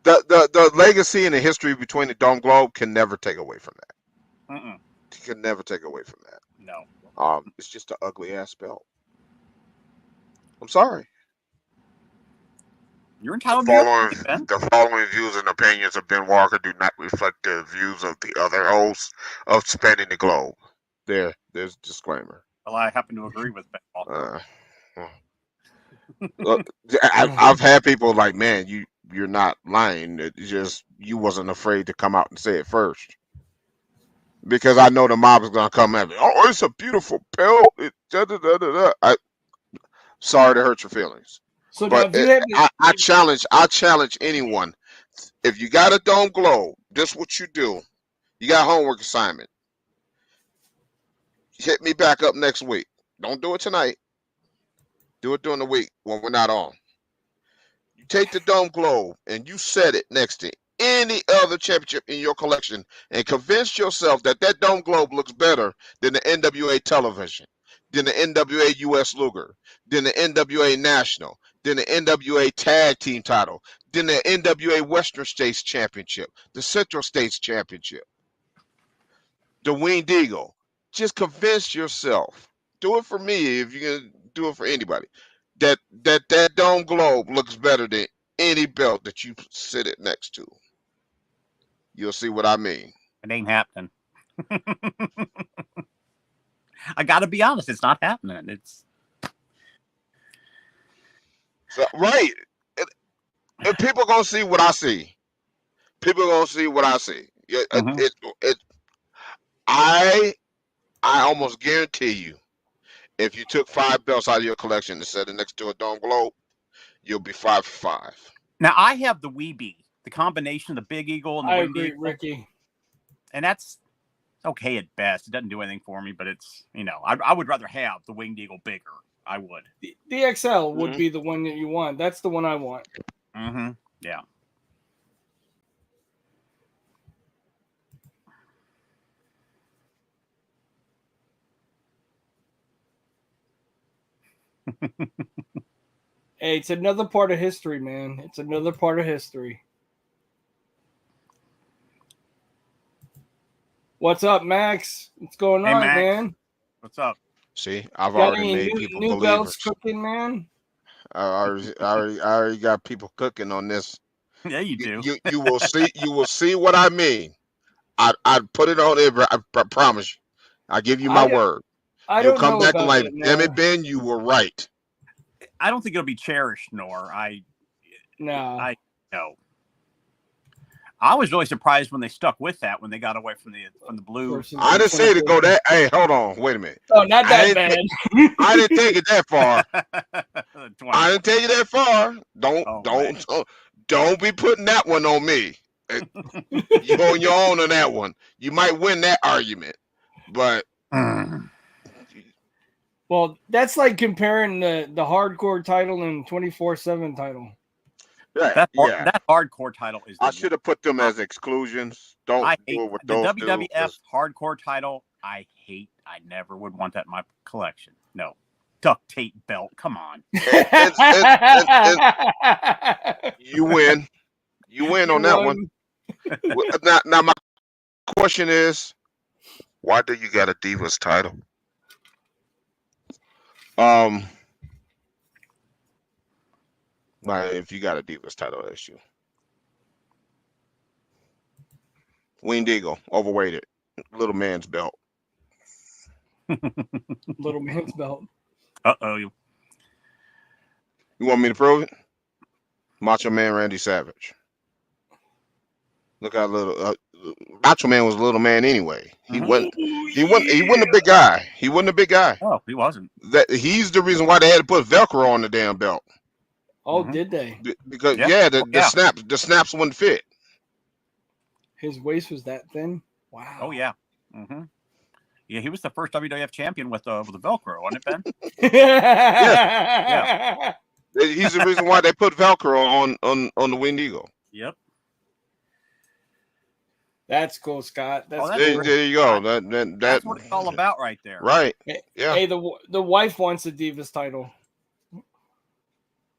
Speaker 3: the legacy and the history between the Dome Globe can never take away from that.
Speaker 2: Mm-mm.
Speaker 3: Can never take away from that.
Speaker 2: No.
Speaker 3: It's just an ugly ass belt. I'm sorry.
Speaker 2: You're
Speaker 3: The
Speaker 2: entitled to your
Speaker 3: following,
Speaker 2: opinion, Ben.
Speaker 3: the following views and opinions of Ben Walker do not reflect the views of the other hosts of Spanning the Globe. There's a disclaimer.
Speaker 2: Well, I happen to agree with Ben Walker.
Speaker 3: Look, I've had people like, man, you're not lying. It's just you wasn't afraid to come out and say it first. Because I know the mob is gonna come at me. Oh, it's a beautiful belt. Sorry to hurt your feelings.
Speaker 4: So now,
Speaker 3: But
Speaker 4: if you have,
Speaker 3: I challenge anyone. If you got a Dome Globe, this what you do. You got a homework assignment. Hit me back up next week. Don't do it tonight. Do it during the week when we're not on. You take the Dome Globe and you set it next to any other championship in your collection and convince yourself that that Dome Globe looks better than the NWA television, than the NWA US Luger, than the NWA National, than the NWA Tag Team title, than the NWA Western States Championship, the Central States Championship, the Winged Eagle. Just convince yourself. Do it for me if you're gonna do it for anybody. That Dome Globe looks better than any belt that you sit it next to. You'll see what I mean.
Speaker 2: It ain't happening. I got to be honest. It's not happening. It's
Speaker 3: So, right. And people gonna see what I see. People gonna see what I see.
Speaker 2: Mhm.
Speaker 3: I I almost guarantee you, if you took 5 belts out of your collection and set it next to a Dome Globe, you'll be 5 for 5.
Speaker 2: Now I have the Weeby, the combination of the Big Eagle and the
Speaker 4: I
Speaker 2: Winged
Speaker 4: agree,
Speaker 2: Eagle,
Speaker 4: Ricky.
Speaker 2: and that's okay at best. It doesn't do anything for me, but it's I would rather have the Winged Eagle bigger. I would.
Speaker 4: The XL would
Speaker 3: Mhm.
Speaker 4: be the one that you want. That's the one I want.
Speaker 2: Mm-hmm. Yeah.
Speaker 4: Hey, it's another part of history, man. It's another part of history. What's up, Max? What's going
Speaker 2: Hey,
Speaker 4: on,
Speaker 2: Max.
Speaker 4: man?
Speaker 2: What's up?
Speaker 3: See, I've
Speaker 4: Got
Speaker 3: already
Speaker 4: any
Speaker 3: made people
Speaker 4: new belts
Speaker 3: believers.
Speaker 4: cooking, man?
Speaker 3: I already got people cooking on this.
Speaker 2: Yeah, you do.
Speaker 3: You will see what I mean. I put it on there. I promise you. I give you my word.
Speaker 4: I
Speaker 3: You'll
Speaker 4: don't
Speaker 3: come
Speaker 4: know
Speaker 3: back and
Speaker 4: about
Speaker 3: like,
Speaker 4: that,
Speaker 3: damn it,
Speaker 4: no.
Speaker 3: Ben, you were right.
Speaker 2: I don't think it'll be cherished, nor
Speaker 4: No.
Speaker 2: I know. I was really surprised when they stuck with that when they got away from the blue.
Speaker 4: Versus
Speaker 3: I
Speaker 4: the
Speaker 3: didn't say to
Speaker 4: 24.
Speaker 3: go that. Hey, hold on, wait a minute.
Speaker 4: Oh, not
Speaker 3: I
Speaker 4: that bad.
Speaker 3: I didn't take it that far.
Speaker 2: The 20.
Speaker 3: I didn't take it that far.
Speaker 2: Oh, man.
Speaker 3: Don't be putting that one on me. You on your own on that one. You might win that argument, but
Speaker 4: Well, that's like comparing the hardcore title and 24/7 title.
Speaker 3: yeah,
Speaker 2: That hardcore title is.
Speaker 3: I should have put them as exclusions. Don't
Speaker 2: I
Speaker 3: do
Speaker 2: hate
Speaker 3: it with
Speaker 2: the
Speaker 3: those
Speaker 2: WWF
Speaker 3: two.
Speaker 2: hardcore title. I hate. I never would want that in my collection. No, duct tape belt. Come on.
Speaker 3: And you win. You win on that one. Now my question is, why do you got a Divas title? Like if you got a Divas title issue. Winged Eagle, overweighted, little man's belt.
Speaker 4: Little man's belt.
Speaker 2: Uh-oh.
Speaker 3: You want me to prove it? Macho Man Randy Savage. Look how little Macho Man was a little man anyway. He wasn't. He wasn't. He wasn't a big guy. He wasn't a big guy.
Speaker 2: Oh, he wasn't.
Speaker 3: That he's the reason why they had to put Velcro on the damn belt.
Speaker 4: Oh, did they?
Speaker 3: Because
Speaker 2: Yeah.
Speaker 3: the snaps wouldn't fit.
Speaker 4: His waist was that thin? Wow.
Speaker 2: Oh, yeah. Mm-hmm. Yeah, he was the first WWF champion with the Velcro, wasn't it, Ben?
Speaker 4: Yeah.
Speaker 3: He's the reason why they put Velcro on the Winged Eagle.
Speaker 2: Yep.
Speaker 4: That's cool, Scott. That's
Speaker 3: There you go.
Speaker 2: That's what it's all about right there.
Speaker 3: Right. Yeah.
Speaker 4: Hey, the wife wants the Divas title.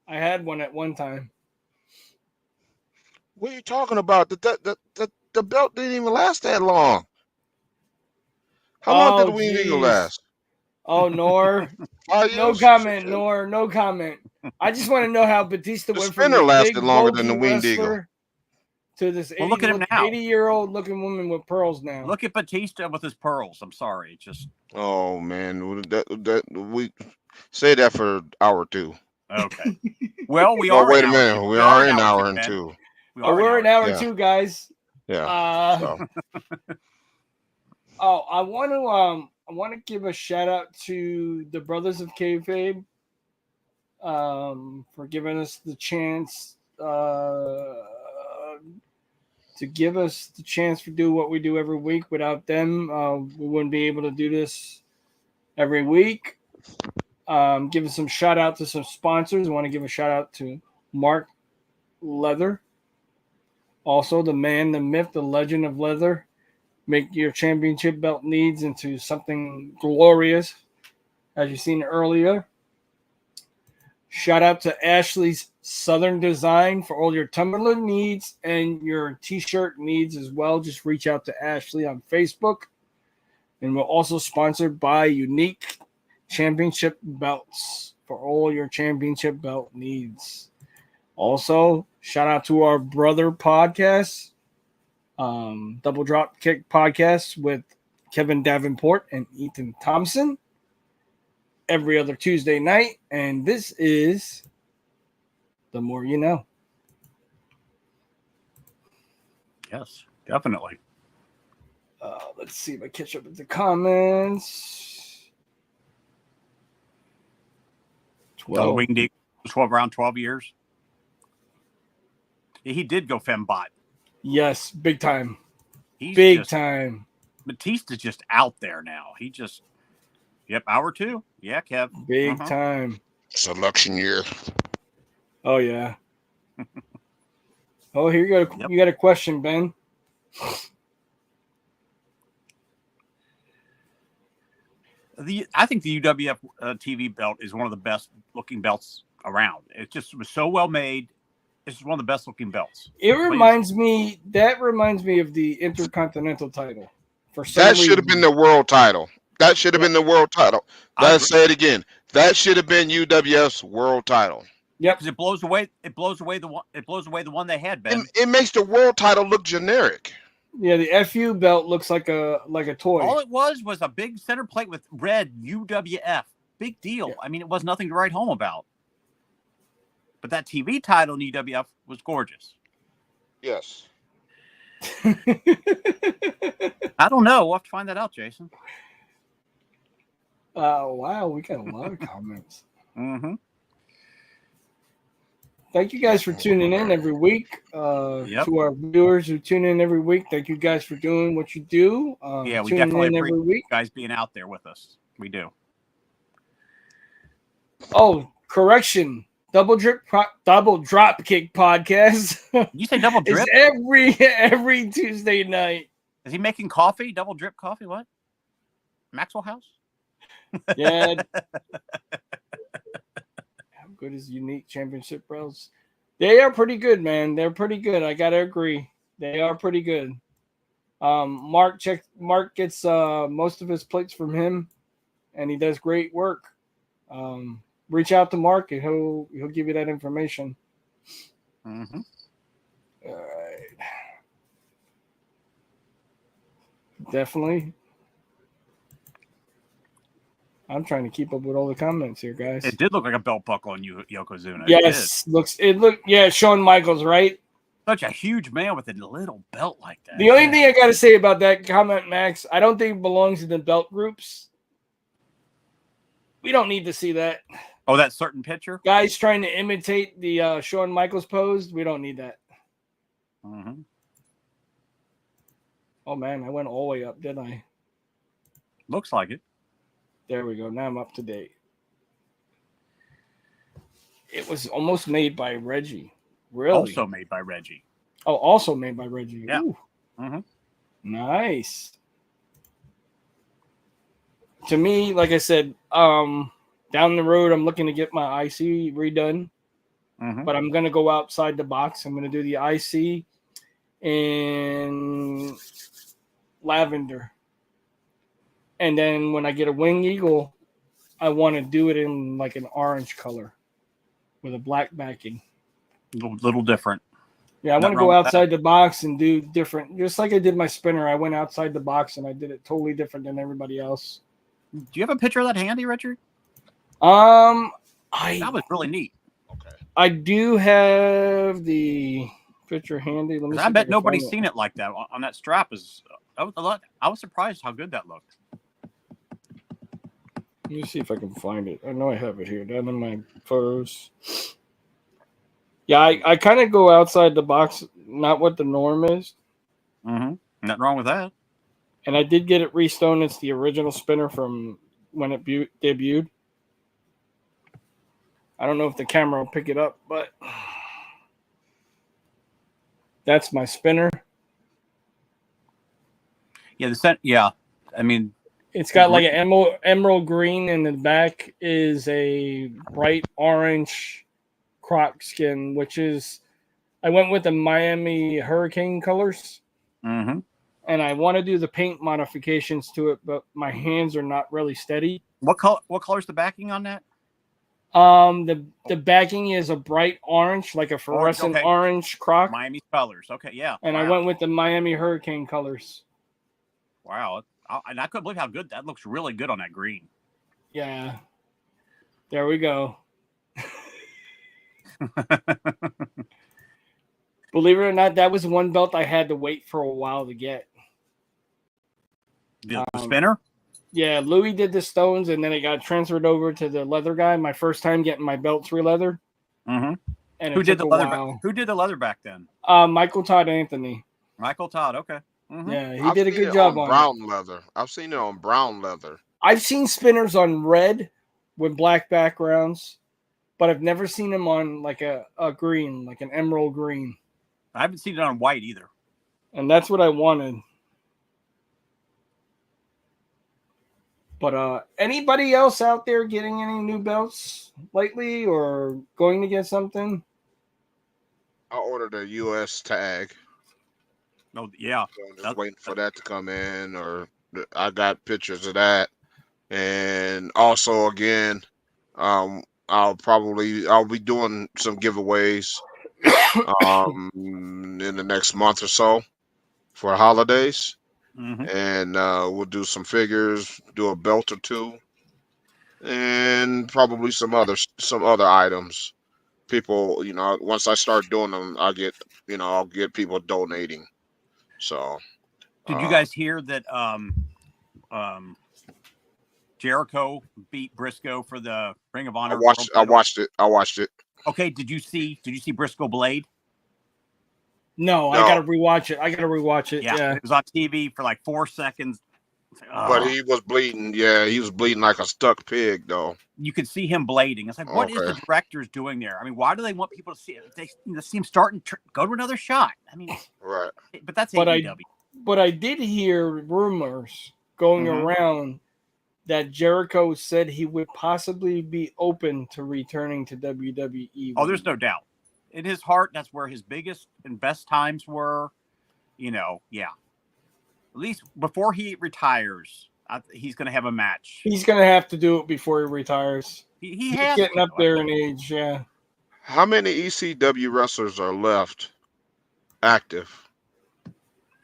Speaker 4: I had one at one time.
Speaker 3: What are you talking about? The belt didn't even last that long. How long did the Winged Eagle last?
Speaker 4: Oh, Nor. No comment, Nor. No comment. I just want to know how Batista
Speaker 3: The
Speaker 4: went from
Speaker 3: spinner
Speaker 4: this
Speaker 3: lasted
Speaker 4: big,
Speaker 3: longer than the
Speaker 4: bulky
Speaker 3: Winged Eagle.
Speaker 4: wrestler to this
Speaker 2: Well, look at him now.
Speaker 4: 80-year-old looking woman with pearls now.
Speaker 2: Look at Batista with his pearls. I'm sorry. Just
Speaker 3: Oh man, we say that for an hour or two.
Speaker 2: okay. Well, we
Speaker 3: No,
Speaker 2: are.
Speaker 3: wait a
Speaker 2: an
Speaker 3: minute.
Speaker 2: hour.
Speaker 3: We are an hour
Speaker 2: two,
Speaker 3: and
Speaker 2: Ben.
Speaker 3: two.
Speaker 4: We're an hour
Speaker 3: Yeah.
Speaker 4: two, guys.
Speaker 3: Yeah. So.
Speaker 4: I want to give a shout out to the Brothers of Kayfabe for giving us the chance to give us the chance to do what we do every week. Without them, we wouldn't be able to do this every week. Giving some shout out to some sponsors. I want to give a shout out to Mark Leather. Also, the man, the myth, the legend of leather. Make your championship belt needs into something glorious, as you've seen earlier. Shout out to Ashley's Southern Design for all your tumbler needs and your t-shirt needs as well. Just reach out to Ashley on Facebook. And we're also sponsored by Unique Championship Belts for all your championship belt needs. Also, shout out to our brother podcast, Double Drop Kick Podcast with Kevin Davenport and Ethan Thompson every other Tuesday night. And this is The More You Know.
Speaker 2: Yes, definitely.
Speaker 4: Let's see if I catch up with the comments. 12.
Speaker 2: Winged Eagle, 12 years. He did go fembot.
Speaker 4: Yes, big time.
Speaker 2: He's
Speaker 4: Big
Speaker 2: just,
Speaker 4: time.
Speaker 2: Batista's just out there now. He just, hour two. Yeah, Kev.
Speaker 4: Big time.
Speaker 3: Selection year.
Speaker 4: Oh, yeah. Oh, here you go.
Speaker 2: Yep.
Speaker 4: You got a question, Ben.
Speaker 2: I think the UWF TV belt is one of the best looking belts around. It just was so well made. It's one of the best looking belts.
Speaker 4: It reminds me of the Intercontinental title. For some
Speaker 3: That should have been the world title. That should have been the world title. Let's say it again. That should have been UWF's world title.
Speaker 4: Yep.
Speaker 2: Because it blows away the one. It blows away the one they had, Ben.
Speaker 3: It makes the world title look generic.
Speaker 4: Yeah, the FU belt looks like a toy.
Speaker 2: All it was a big center plate with red UWF. Big deal.
Speaker 4: Yeah.
Speaker 2: I mean, it was nothing to write home about. But that TV title in UWF was gorgeous.
Speaker 3: Yes.
Speaker 2: I don't know. We'll have to find that out, Jason.
Speaker 4: Wow, we got a lot of comments.
Speaker 2: Mm-hmm.
Speaker 4: Thank you guys for tuning in every week. To our viewers who tune in every week, thank you guys for doing what you do.
Speaker 2: Yeah, we
Speaker 4: tuning
Speaker 2: definitely
Speaker 4: in every
Speaker 2: appreciate
Speaker 4: week.
Speaker 2: you guys being out there with us. We do.
Speaker 4: Oh, correction. Double Drop Kick Podcast.
Speaker 2: Did you say double drip?
Speaker 4: It's every Tuesday night.
Speaker 2: Is he making coffee? Double drip coffee? What? Maxwell House?
Speaker 4: Yeah. How good is Unique Championship Bros? They are pretty good, man. They're pretty good. I gotta agree. They are pretty good. Mark gets most of his plates from him, and he does great work. Reach out to Mark and he'll give you that information.
Speaker 2: Mm-hmm.
Speaker 4: All right. Definitely. I'm trying to keep up with all the comments here, guys.
Speaker 2: It did look like a belt buckle on Yokozuna.
Speaker 4: Yes, Shawn Michaels, right?
Speaker 2: Such a huge man with a little belt like that.
Speaker 4: The only thing I got to say about that comment, Max, I don't think it belongs in the belt groups. We don't need to see that.
Speaker 2: Oh, that certain picture?
Speaker 4: Guys trying to imitate the Shawn Michaels pose. We don't need that.
Speaker 2: Mm-hmm.
Speaker 4: Oh, man, I went all the way up, didn't I?
Speaker 2: Looks like it.
Speaker 4: There we go. Now I'm up to date. It was almost made by Reggie. Really?
Speaker 2: Also made by Reggie.
Speaker 4: Oh, also made by Reggie.
Speaker 2: Yeah.
Speaker 4: Mm-hmm. Nice. To me, like I said, down the road, I'm looking to get my IC redone.
Speaker 2: Mm-hmm.
Speaker 4: But I'm going to go outside the box. I'm going to do the IC in lavender. And then when I get a Wing Eagle, I want to do it in like an orange color with a black backing.
Speaker 2: A little different.
Speaker 4: Yeah, I want to go outside the box and do different. Just like I did my spinner, I went outside the box and I did it totally different than everybody else.
Speaker 2: Do you have a picture of that handy, Richard?
Speaker 4: That
Speaker 2: was really neat.
Speaker 3: Okay.
Speaker 4: I do have the picture handy. Let me.
Speaker 2: I bet nobody's seen it like that on that strap. I was surprised how good that looked.
Speaker 4: Let me see if I can find it. I know I have it here down in my photos. Yeah, I kind of go outside the box, not what the norm is.
Speaker 2: Mm-hmm. Nothing wrong with that.
Speaker 4: And I did get it restoned. It's the original spinner from when it debuted. I don't know if the camera will pick it up, but that's my spinner.
Speaker 2: Yeah, I mean,
Speaker 4: it's got like an emerald green, and the back is a bright orange croc skin, which is I went with the Miami Hurricane colors.
Speaker 2: Mm-hmm.
Speaker 4: And I want to do the paint modifications to it, but my hands are not really steady.
Speaker 2: What color's the backing on that?
Speaker 4: The backing is a bright orange, like a fluorescent orange croc.
Speaker 2: Miami colors. Okay, yeah.
Speaker 4: And I went with the Miami Hurricane colors.
Speaker 2: Wow. And I couldn't believe how good that looks. Really good on that green.
Speaker 4: Yeah. There we go. Believe it or not, that was one belt I had to wait for a while to get.
Speaker 2: The spinner?
Speaker 4: Yeah, Louis did the stones, and then it got transferred over to the leather guy. My first time getting my belts re-leathered.
Speaker 2: Mm-hmm.
Speaker 4: And
Speaker 2: Who did the leather back? Who did the leather back then?
Speaker 4: Michael Todd Anthony.
Speaker 2: Michael Todd. Okay. Mm-hmm.
Speaker 4: Yeah, he did a good job on
Speaker 3: brown leather. I've seen it on brown leather.
Speaker 4: I've seen spinners on red with black backgrounds, but I've never seen them on like a green, like an emerald green.
Speaker 2: I haven't seen it on white either.
Speaker 4: And that's what I wanted. But anybody else out there getting any new belts lately or going to get something?
Speaker 3: I ordered a US tag.
Speaker 2: Oh, yeah.
Speaker 3: So just waiting for that to come in, or I got pictures of that. And also, again, I'll be doing some giveaways in the next month or so for holidays.
Speaker 2: Mm-hmm.
Speaker 3: And we'll do some figures, do a belt or two, and probably some other items. People, once I start doing them, I'll get people donating. So,
Speaker 2: did you guys hear that Jericho beat Briscoe for the Ring of Honor?
Speaker 3: I watched it.
Speaker 2: Okay, did you see Briscoe Blade?
Speaker 4: No, I gotta rewatch it. Yeah,
Speaker 2: It was on TV for like 4 seconds.
Speaker 3: But he was bleeding. Yeah, he was bleeding like a stuck pig, though.
Speaker 2: You could see him blading. It's like, what is the directors doing there? I mean, why do they want people to see it? They see him starting to go to another shot. I mean,
Speaker 3: right.
Speaker 2: But that's AEW.
Speaker 4: But I did hear rumors going around that Jericho said he would possibly be open to returning to WWE.
Speaker 2: Oh, there's no doubt. In his heart, that's where his biggest and best times were. Yeah. At least before he retires, he's going to have a match.
Speaker 4: He's going to have to do it before he retires.
Speaker 2: He's
Speaker 4: getting up there in age, yeah.
Speaker 3: How many ECW wrestlers are left active?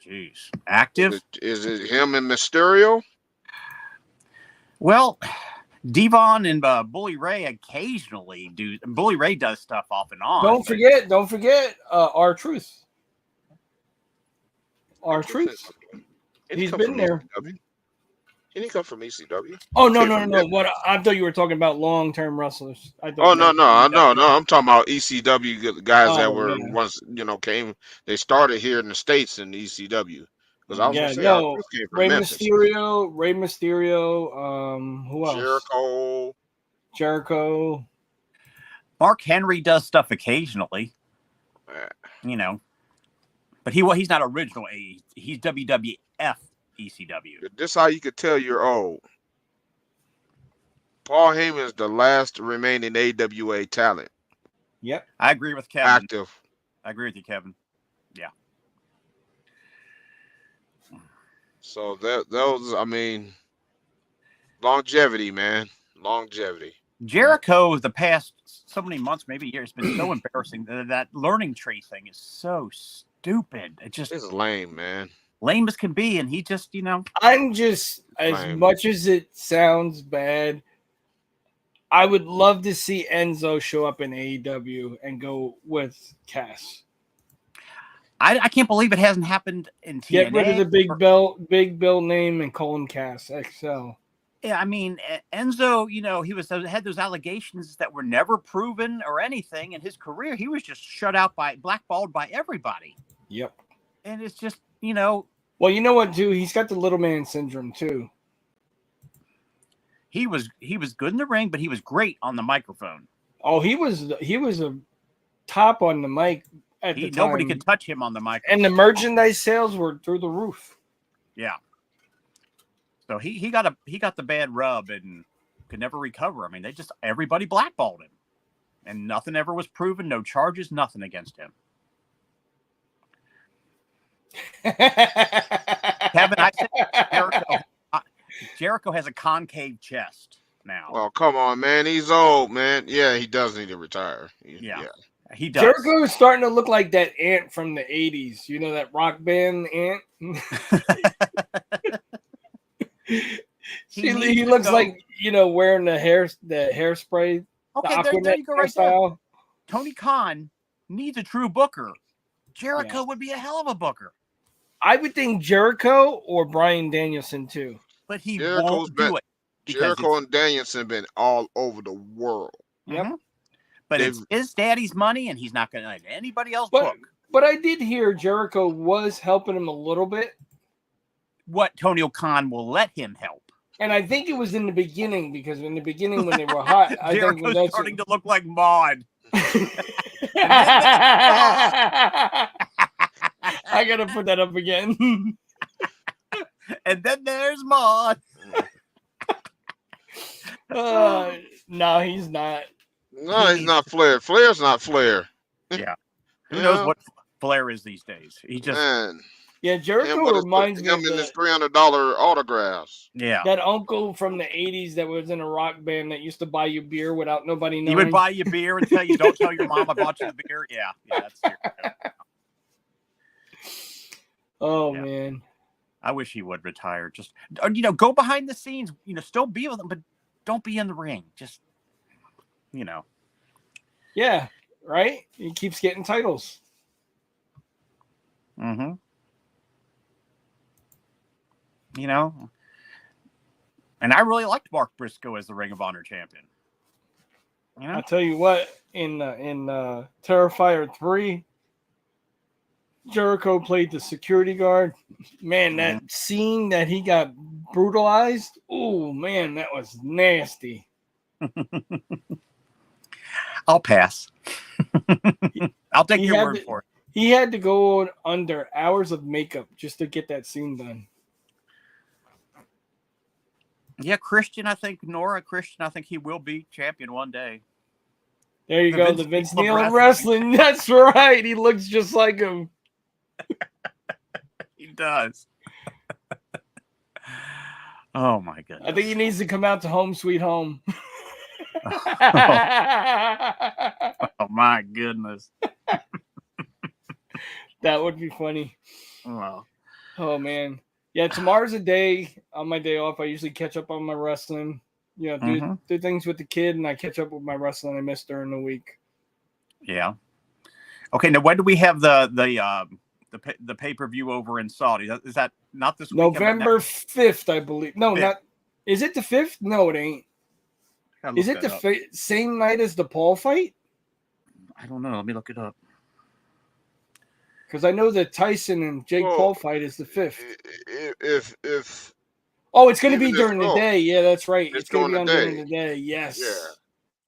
Speaker 2: Jeez. Active?
Speaker 3: Is it him and Mysterio?
Speaker 2: Well, Devon and Bully Ray occasionally do. Bully Ray does stuff off and on.
Speaker 4: Don't forget, R-Truth. R-Truth. He's been there.
Speaker 3: ECW. He didn't come from ECW.
Speaker 4: Oh no. What I thought you were talking about long-term wrestlers.
Speaker 3: No. I'm talking about ECW guys that were once came. They started here in the States in ECW. Because I was gonna say R-Truth came from Memphis.
Speaker 4: Rey Mysterio. Who else? Jericho.
Speaker 2: Mark Henry does stuff occasionally. But he's not original AE. He's WWF ECW.
Speaker 3: This is how you could tell you're old. Paul Heyman is the last remaining AWA talent.
Speaker 4: Yep.
Speaker 2: I agree with Kevin.
Speaker 3: Active.
Speaker 2: I agree with you, Kevin. Yeah.
Speaker 3: So those, longevity, man. Longevity.
Speaker 2: Jericho, the past so many months, maybe years, been so embarrassing. That learning tree thing is so stupid. It's
Speaker 3: lame, man.
Speaker 2: Lame as can be, and he just,
Speaker 4: I'm just, as much as it sounds bad, I would love to see Enzo show up in AEW and go with Cass.
Speaker 2: I can't believe it hasn't happened in TNA.
Speaker 4: Get rid of the big Bill name and call him Cass XL.
Speaker 2: Yeah, Enzo, he had those allegations that were never proven or anything in his career. He was just blackballed by everybody.
Speaker 4: Yep.
Speaker 2: And it's just,
Speaker 4: Well, you know what, too? He's got the little man syndrome, too.
Speaker 2: He was good in the ring, but he was great on the microphone.
Speaker 4: Oh, he was a top on the mic at the time.
Speaker 2: Nobody could touch him on the mic.
Speaker 4: And the merchandise sales were through the roof.
Speaker 2: Yeah. So he got the bad rub and could never recover. Everybody blackballed him. And nothing ever was proven, no charges, nothing against him. Kevin, I said Jericho has a concave chest now.
Speaker 3: Well, come on, man. He's old, man. Yeah, he does need to retire. Yeah.
Speaker 2: He does.
Speaker 4: Jericho is starting to look like that ant from the 80s. You know, that rock band ant? he looks like, wearing the hairspray.
Speaker 2: Okay, there you go right there. Tony Khan needs a true booker. Jericho would be a hell of a booker.
Speaker 4: I would think Jericho or Bryan Danielson, too.
Speaker 2: But he won't do it.
Speaker 3: Jericho and Danielson been all over the world.
Speaker 2: Yep. But it's his daddy's money, and he's not going to let anybody else book.
Speaker 4: But I did hear Jericho was helping him a little bit.
Speaker 2: What Tony Khan will let him help.
Speaker 4: And I think it was in the beginning, because in the beginning when they were hot, I think
Speaker 2: Jericho's starting to look like Maude.
Speaker 4: I got to put that up again.
Speaker 2: And then there's Maude.
Speaker 4: No, he's not.
Speaker 3: No, he's not Flair. Flair's not Flair.
Speaker 2: Yeah. Who knows what Flair is these days? He just...
Speaker 3: Man.
Speaker 4: Yeah, Jericho reminds me of
Speaker 3: his $300 autographs.
Speaker 2: Yeah.
Speaker 4: That uncle from the 80s that was in a rock band that used to buy you beer without nobody knowing.
Speaker 2: He would buy you beer and tell you, don't tell your mom I bought you the beer. Yeah, that's
Speaker 4: man.
Speaker 2: I wish he would retire. Just, go behind the scenes, still be with them, but don't be in the ring. Just,
Speaker 4: Yeah, right? He keeps getting titles.
Speaker 2: Mm-hmm. And I really liked Mark Briscoe as the Ring of Honor champion.
Speaker 4: I'll tell you what, in Terrifier 3, Jericho played the security guard. Man, that scene that he got brutalized, oh, man, that was nasty.
Speaker 2: I'll pass. I'll take your word for it.
Speaker 4: He had to go under hours of makeup just to get that scene done.
Speaker 2: Yeah, Christian, I think he will be champion one day.
Speaker 4: There you go, the Vince Neil of wrestling. That's right. He looks just like him.
Speaker 2: He does. Oh, my goodness.
Speaker 4: I think he needs to come out to Home Sweet Home.
Speaker 2: Oh, my goodness.
Speaker 4: That would be funny.
Speaker 2: Well,
Speaker 4: Oh man. Yeah, tomorrow's a day. On my day off, I usually catch up on my wrestling. You know, do things with the kid, and I catch up with my wrestling I missed during the week.
Speaker 2: Yeah. Okay. Now, when do we have the pay-per-view over in Saudi? Is that not this weekend?
Speaker 4: November 5th, I believe. No,
Speaker 2: 5th.
Speaker 4: not. Is it the 5th? No, it ain't. Is it the same night as the Paul fight?
Speaker 2: I don't know. Let me look it up.
Speaker 4: Because I know the Tyson and Jake Paul fight is the 5th.
Speaker 3: If
Speaker 4: Oh, it's going to be during the day. Yeah, that's right. It's going to be on during the day. Yes.
Speaker 3: Yeah.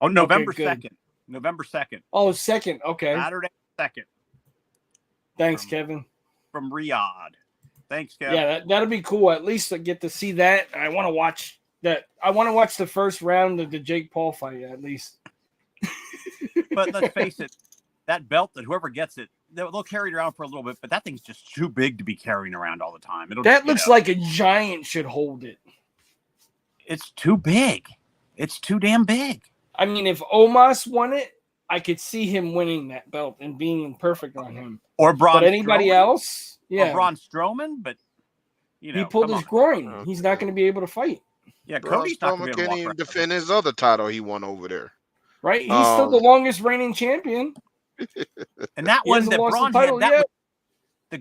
Speaker 2: Oh, November 2nd. November 2nd.
Speaker 4: Oh, 2nd. Okay.
Speaker 2: Saturday 2nd.
Speaker 4: Thanks, Kevin.
Speaker 2: From Riyadh. Thanks, Kevin.
Speaker 4: Yeah, that'll be cool. At least I get to see that. I want to watch that. I want to watch the first round of the Jake Paul fight at least.
Speaker 2: But let's face it, that belt, that whoever gets it, they'll carry it around for a little bit, but that thing's just too big to be carrying around all the time.
Speaker 4: That looks like a giant should hold it.
Speaker 2: It's too big. It's too damn big.
Speaker 4: I mean, if Omos won it, I could see him winning that belt and being perfect on him.
Speaker 2: Or Braun.
Speaker 4: But anybody else? Yeah.
Speaker 2: Or Braun Strowman, but
Speaker 4: he pulled his groin. He's not going to be able to fight.
Speaker 2: Yeah, Cody's not going to be able to
Speaker 3: even defend his other title he won over there.
Speaker 4: Right? He's still the longest reigning champion.
Speaker 2: And that one that Braun had,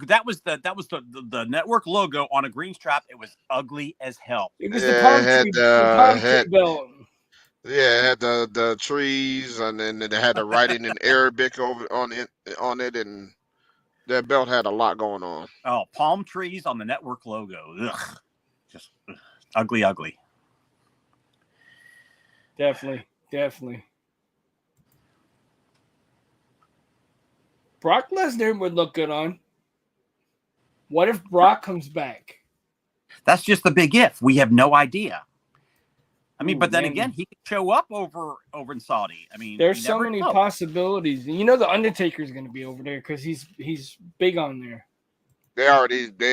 Speaker 2: that was the network logo on a green strap. It was ugly as hell.
Speaker 4: It was the palm tree belt.
Speaker 3: Yeah, it had the trees, and then it had the writing in Arabic over on it, and that belt had a lot going on.
Speaker 2: Oh, palm trees on the network logo. Ugh. Just ugly.
Speaker 4: Definitely. Brock Lesnar would look good on. What if Brock comes back?
Speaker 2: That's just the big if. We have no idea. I mean, but then again, he could show up over in Saudi. I mean,
Speaker 4: there's so many possibilities. You know, the Undertaker's going to be over there because he's big on there.
Speaker 3: They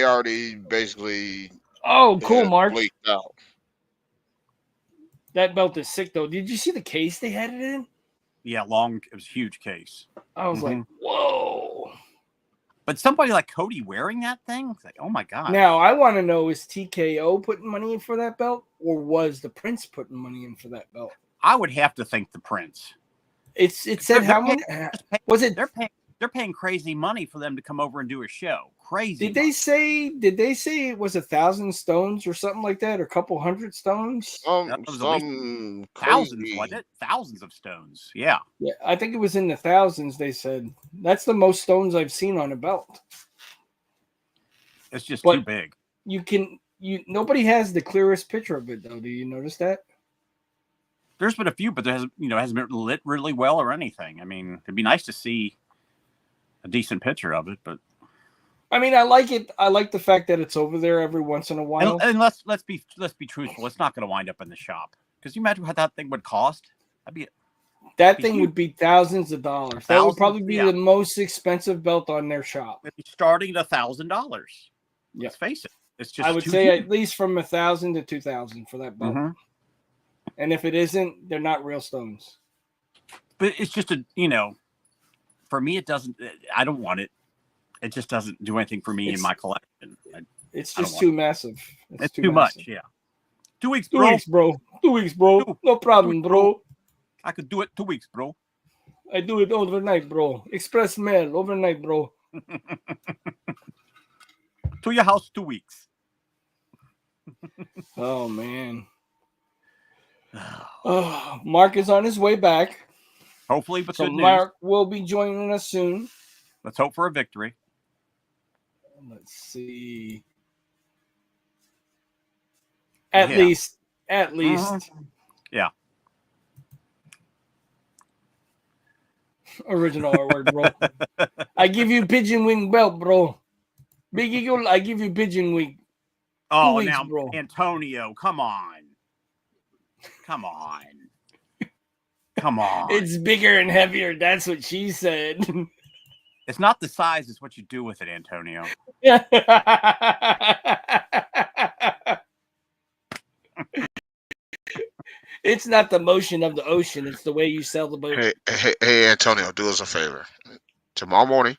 Speaker 3: already basically.
Speaker 4: Oh, cool, Mark.
Speaker 3: Out.
Speaker 4: That belt is sick, though. Did you see the case they had it in?
Speaker 2: Yeah, long. It was a huge case.
Speaker 4: I was like, whoa.
Speaker 2: But somebody like Cody wearing that thing, it's like, oh my god.
Speaker 4: Now I want to know: is TKO putting money in for that belt, or was the Prince putting money in for that belt?
Speaker 2: I would have to think the Prince.
Speaker 4: It said how much was it?
Speaker 2: They're paying crazy money for them to come over and do a show. Crazy.
Speaker 4: Did they say it was 1,000 stones or something like that, or a couple hundred stones?
Speaker 2: Thousands, wasn't it? Thousands of stones. Yeah.
Speaker 4: Yeah, I think it was in the thousands. They said that's the most stones I've seen on a belt.
Speaker 2: It's just too big.
Speaker 4: Nobody has the clearest picture of it though. Do you notice that?
Speaker 2: There's been a few, but there hasn't been lit really well or anything. I mean, it'd be nice to see a decent picture of it, but
Speaker 4: I mean, I like it. I like the fact that it's over there every once in a while.
Speaker 2: And let's be truthful. It's not going to wind up in the shop because you imagine what that thing would cost. That thing
Speaker 4: would be thousands of dollars. That would probably be the most expensive belt on their shop.
Speaker 2: It'd be starting at $1,000.
Speaker 4: Yeah.
Speaker 2: Let's face it. It's just.
Speaker 4: I would say at least from 1,000 to 2,000 for that belt. Mm-hmm. And if it isn't, they're not real stones.
Speaker 2: But it's just for me, it doesn't. I don't want it. It just doesn't do anything for me in my collection.
Speaker 4: It's just too massive.
Speaker 2: It's too much. Yeah. 2 weeks, bro.
Speaker 4: 2 weeks, bro. 2 weeks, bro. No problem, bro.
Speaker 2: I could do it 2 weeks, bro.
Speaker 4: I do it overnight, bro. Express mail overnight, bro.
Speaker 2: To your house 2 weeks.
Speaker 4: Oh man. Mark is on his way back.
Speaker 2: Hopefully, but
Speaker 4: so Mark will be joining us soon.
Speaker 2: Let's hope for a victory.
Speaker 4: Let's see. At least.
Speaker 2: Yeah.
Speaker 4: Original word, bro. I give you pigeon wing belt, bro. Big Eagle, I give you pigeon wing.
Speaker 2: Oh, now, bro. Antonio, come on. Come on.
Speaker 4: It's bigger and heavier. That's what she said.
Speaker 2: It's not the size, it's what you do with it, Antonio.
Speaker 4: It's not the motion of the ocean. It's the way you sell the boat.
Speaker 3: Hey, Antonio, do us a favor. Tomorrow morning,